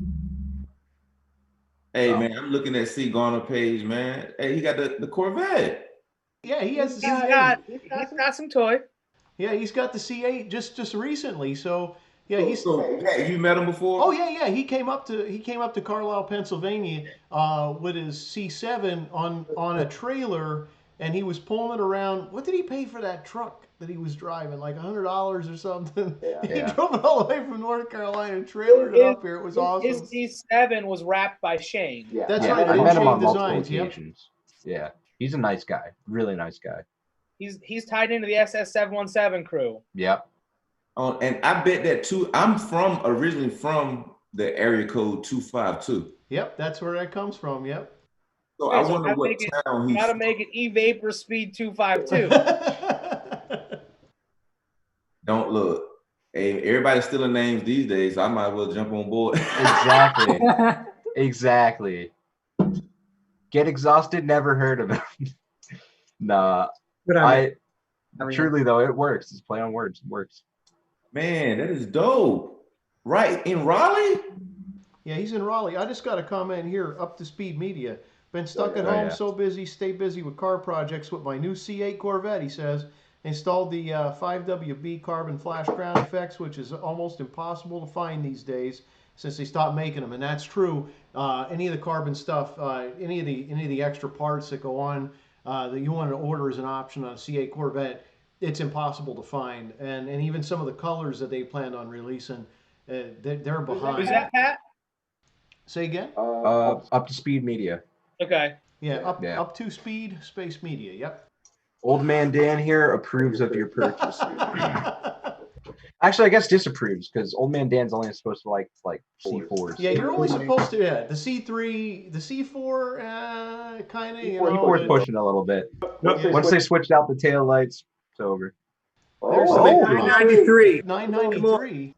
Hey, man, I'm looking at C. Garner page, man. Hey, he got the Corvette. Yeah, he has. He's got some toy. Yeah, he's got the C8 just recently. So yeah, he's. So, Pat, you met him before? Oh yeah. He came up to Carlisle, Pennsylvania, with his C7 on a trailer, and he was pulling it around. What did he pay for that truck that he was driving? Like $100 or something. Yeah. He drove it all the way from North Carolina, trailered it up here. It was awesome. His C7 was wrapped by Shane. Yeah. That's right. I met him on multiple Designs, occasions. Yeah, he's a nice guy. Really nice guy. He's tied into the SS717 crew. Yep. Oh, and I bet that too. I'm originally from the area code 252. Yep, that's where that comes from. Yep. So I wonder what town he's. Gotta make it EVapors speed 252. Don't look. Hey, everybody's stealing names these days, so I might as well jump on board. Exactly. Exactly. Get exhausted. Never heard of it. Nah. Truly though, it works. It's play on words. It works. Man, that is dope. Right in Raleigh? Yeah, he's in Raleigh. I just got a comment here. Up to Speed Media. Been stuck at home, so busy. Stay busy with car projects with my new C8 Corvette. He says, Installed the 5WB carbon flash ground effects, which is almost impossible to find these days since they stopped making them, and that's true. Any of the carbon stuff, any of the extra parts that go on that you want to order as an option on a C8 Corvette, it's impossible to find, and even some of the colors that they planned on releasing, they're behind. Who's that, Pat? Say again? Up to Speed Media. Okay. Yeah, up to Speed Space Media. Yep. Old man Dan here approves of your purchase. Actually, I guess disapproves because old man Dan's only supposed to like C4s. Yeah, you're only supposed to. Yeah, the C3, the C4, kind of. C4's pushing a little bit. Once they switched out the tail lights, it's over. There's 993. 993.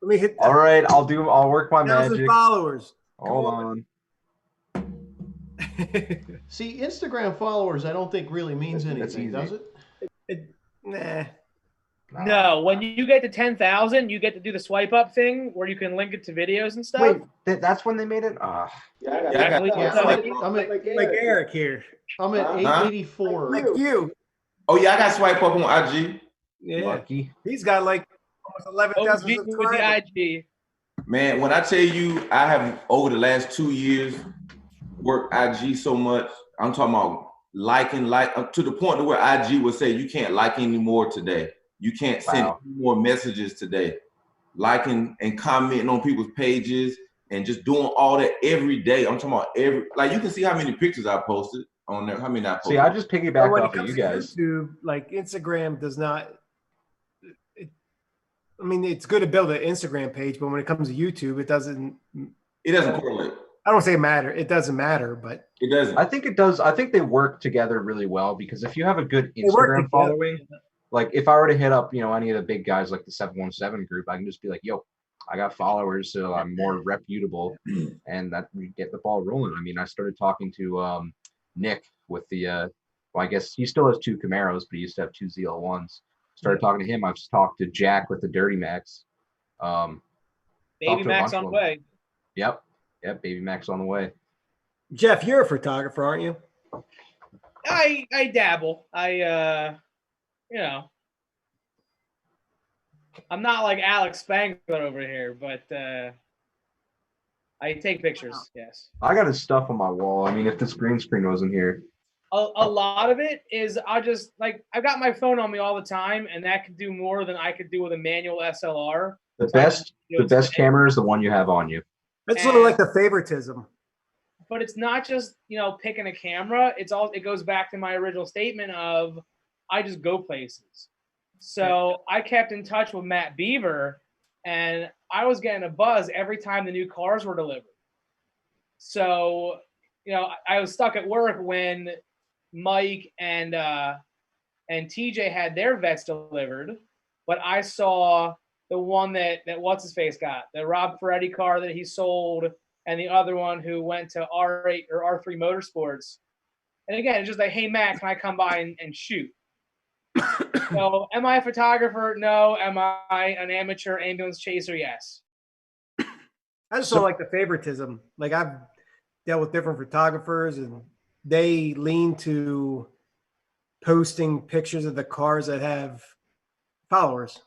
Let me hit that. All right, I'll work my 1,000 magic. followers. Hold on. See, Instagram followers, I don't think really means anything, does it? Nah. No, when you get to 10,000, you get to do the swipe up thing where you can link it to videos and stuff. Wait, that's when they made it? Exactly. I'm at Like Eric here. I'm at 884. Like you. Oh yeah, I got swipe up on IG. Yeah. Lucky. He's got like almost 11,000 with subscribers. the IG. Man, when I tell you, I have over the last 2 years worked IG so much. I'm talking about liking, to the point where IG would say you can't like anymore today. You can't send more messages today. Liking and commenting on people's pages and just doing all that every day. I'm talking about you can see how many pictures I posted on there. How many I posted. See, I just piggyback When it off of comes you to guys. YouTube, like Instagram does not. I mean, it's good to build an Instagram page, but when it comes to YouTube, it doesn't. It doesn't correlate. I don't say it matter. It doesn't matter, but it doesn't. I think it does. I think they work together really well because if you have a good Instagram following, like if I were to hit up, any of the big guys like the 717 group, I can just be like, yo, I got followers, so I'm more reputable, and that we get the ball rolling. I mean, I started talking to Nick with the, well, I guess he still has 2 Camaros, but he used to have 2 ZL1s. Started talking to him. I've talked to Jack with the Dirty Max. Baby Max on the way. Yep, Baby Max on the way. Jeff, you're a photographer, aren't you? I dabble. I'm not like Alex Spangler over here, but I take pictures. Yes. I got his stuff on my wall. I mean, if this green screen wasn't here. A lot of it is I've got my phone on me all the time, and that could do more than I could do with a manual SLR. The best camera is the one you have on you. It's sort of like the favoritism. But it's not just picking a camera. It goes back to my original statement of I just go places. So I kept in touch with Matt Beaver, and I was getting a buzz every time the new cars were delivered. So I was stuck at work when Mike and TJ had their vets delivered, but I saw the one that what's his face got, the Rob Ferretti car that he sold, and the other one who went to R8 or R3 Motorsports. And again, it's just like, hey Matt, can I come by and shoot? So am I a photographer? No. Am I an amateur ambulance chaser? Yes. I just don't like the favoritism. Like I've dealt with different photographers and they lean to posting pictures of the cars that have followers.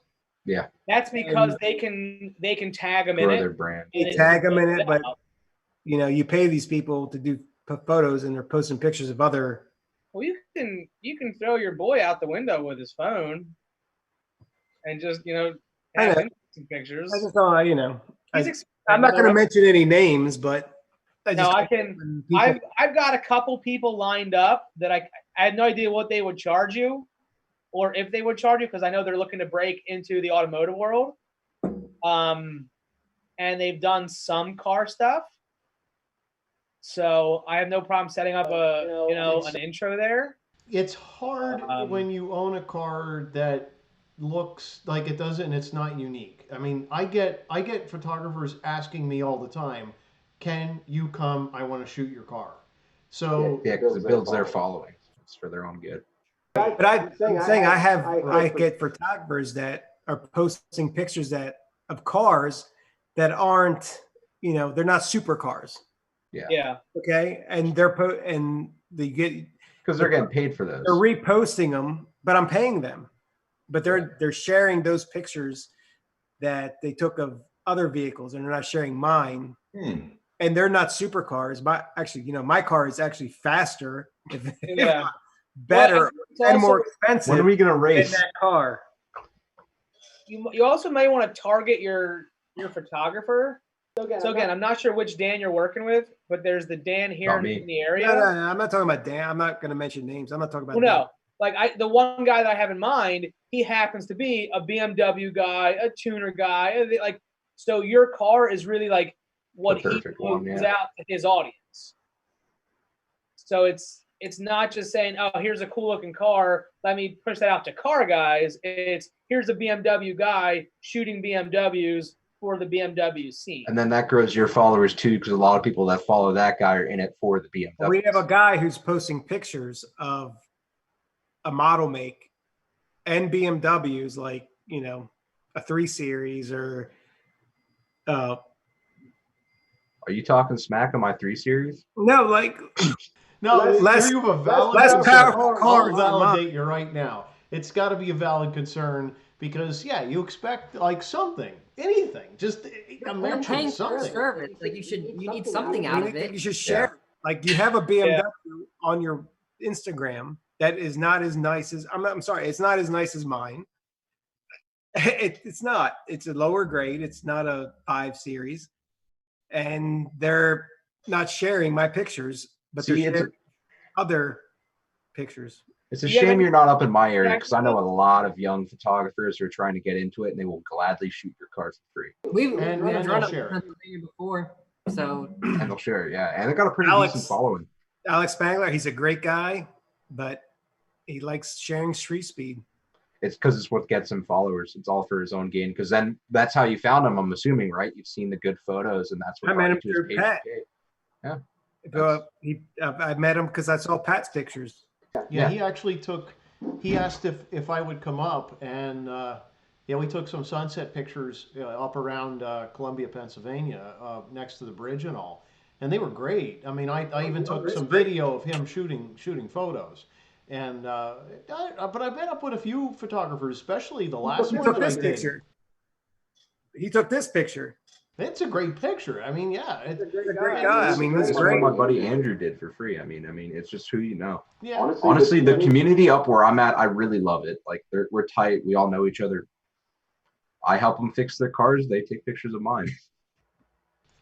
Yeah. That's because they can tag them in it. Their brand. They tag them in it, but you pay these people to do photos and they're posting pictures of other. Well, you can throw your boy out the window with his phone and just have some pictures. I just don't, I'm not going to mention any names, but I've got a couple people lined up that I had no idea what they would charge you, or if they would charge you, because I know they're looking to break into the automotive world. And they've done some car stuff. So I have no problem setting up an intro there. It's hard when you own a car that looks like it doesn't and it's not unique. I mean, I get photographers asking me all the time, can you come? I want to shoot your car. So yeah, because it builds their following. It's for their own good. But I'm saying I get photographers that are posting pictures of cars that aren't, they're not supercars. Yeah. Okay. And they get because they're getting paid for those. They're reposting them but I'm paying them. But they're sharing those pictures that they took of other vehicles, and they're not sharing mine. And they're not supercars. My car is actually faster, if not better, Well, and more expensive. When are we gonna race? In that car. You also may want to target your photographer. So again, I'm not sure which Dan you're working with, but there's the Dan here in the area. No, I'm not talking about Dan. I'm not going to mention names. I'm not talking about. Well, no, like the one guy that I have in mind, he happens to be a BMW guy, a tuner guy. Like, so your car is really like what he moves out to his audience. So it's not just saying, oh, here's a cool looking car, let me push that out to car guys. It's here's a BMW guy shooting BMWs for the BMW scene. And then that grows your followers too, because a lot of people that follow that guy are in it for the BMW. We have a guy who's posting pictures of a model make and BMWs, like, a 3 Series or Are you talking smack on my 3 Series? No, like no, less powerful cars. I'll validate you right now. It's got to be a valid concern because you expect like something, anything, just mention something. Service. Like you need something out of it. You should share. Like you have a BMW on your Instagram that is not as nice as I'm sorry, it's not as nice as mine. It's not. It's a lower grade. It's not a 5 Series, and they're not sharing my pictures, but they're sharing other pictures. It's a shame you're not up in my area because I know a lot of young photographers who are trying to get into it, and they will gladly shoot your cars for free. We've run up Pennsylvania before, so and they'll share, and they got a pretty decent following. Alex Spangler, he's a great guy, but he likes sharing street speed. It's because it's what gets him followers. It's all for his own gain. Because then that's how you found him. I'm assuming, right? You've seen the good photos, and that's what I met him through Pat. Yeah, I met him because I saw Pat's pictures. Yeah, he actually he asked if I would come up, and we took some sunset pictures up around Columbia, Pennsylvania, next to the bridge and all, and they were great. I mean, I even took some video of him shooting photos, and but I've been up with a few photographers, especially the last one that I did. He took this picture. It's a great picture. I mean, it's a great guy. I mean, this is what my buddy Andrew did for free. I mean, it's just who you know. Yeah. Honestly, the community up where I'm at, I really love it. Like we're tight. We all know each other. I help them fix their cars. They take pictures of mine.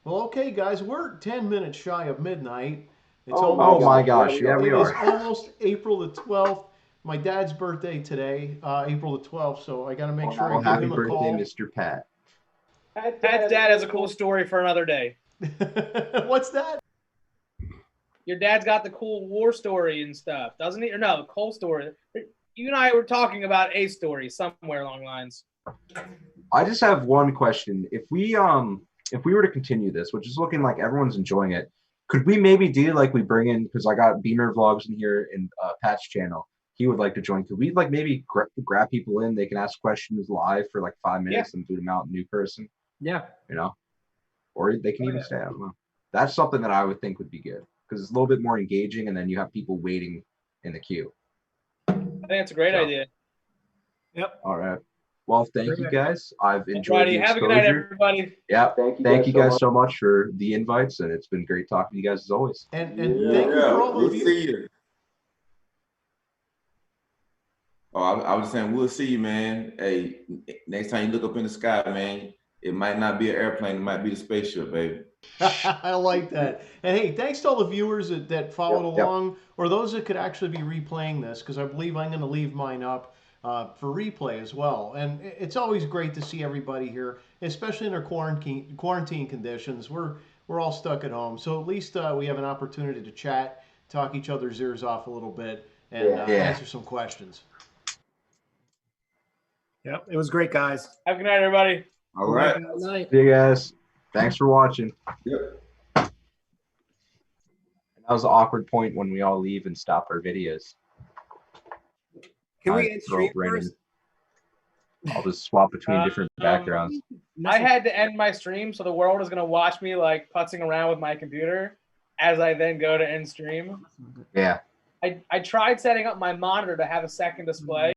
Well, okay, guys, we're 10 minutes shy of midnight. It's oh my gosh, yeah, we are. It's almost April the 12th. My dad's birthday today, April the 12th. So I got to make sure I give him a call. Happy birthday, Mr. Pat. Pat's dad has a cool story for another day. What's that? Your dad's got the cool war story and stuff, doesn't he? Or no, coal story. You and I were talking about a story somewhere along the lines. I just have one question. If we were to continue this, which is looking like everyone's enjoying it, could we maybe do like we bring in, because I got Beamer Vlogs in here and Pat's channel. He would like to join. Could we like maybe grab people in? They can ask questions live for like 5 minutes and boot them out in new person. Yeah. Or they can even stay. I don't know. That's something that I would think would be good because it's a little bit more engaging, and then you have people waiting in the queue. I think that's a great idea. Yep. All right. Well, thank you guys. I've enjoyed the exposure. Have a good night, everybody. Yeah. Thank you guys so much for the invites, and it's been great talking to you guys as always. And thank you for all of you. See you. Oh, I was saying, we'll see you, man. Hey, next time you look up in the sky, man, it might not be an airplane. It might be the spaceship, baby. I like that. And hey, thanks to all the viewers that followed along, or those that could actually be replaying this, because I believe I'm going to leave mine up for replay as well. And it's always great to see everybody here, especially in our quarantine conditions. We're all stuck at home, so at least we have an opportunity to chat, talk each other's ears off a little bit, and answer some questions. Yep, it was great, guys. Have a good night, everybody. All right. Good night. See you guys. Thanks for watching. Yep. That was an awkward point when we all leave and stop our videos. Can we end stream first? I'll just swap between different backgrounds. I had to end my stream, so the world is going to watch me like putzing around with my computer as I then go to end stream. Yeah. I tried setting up my monitor to have a second display.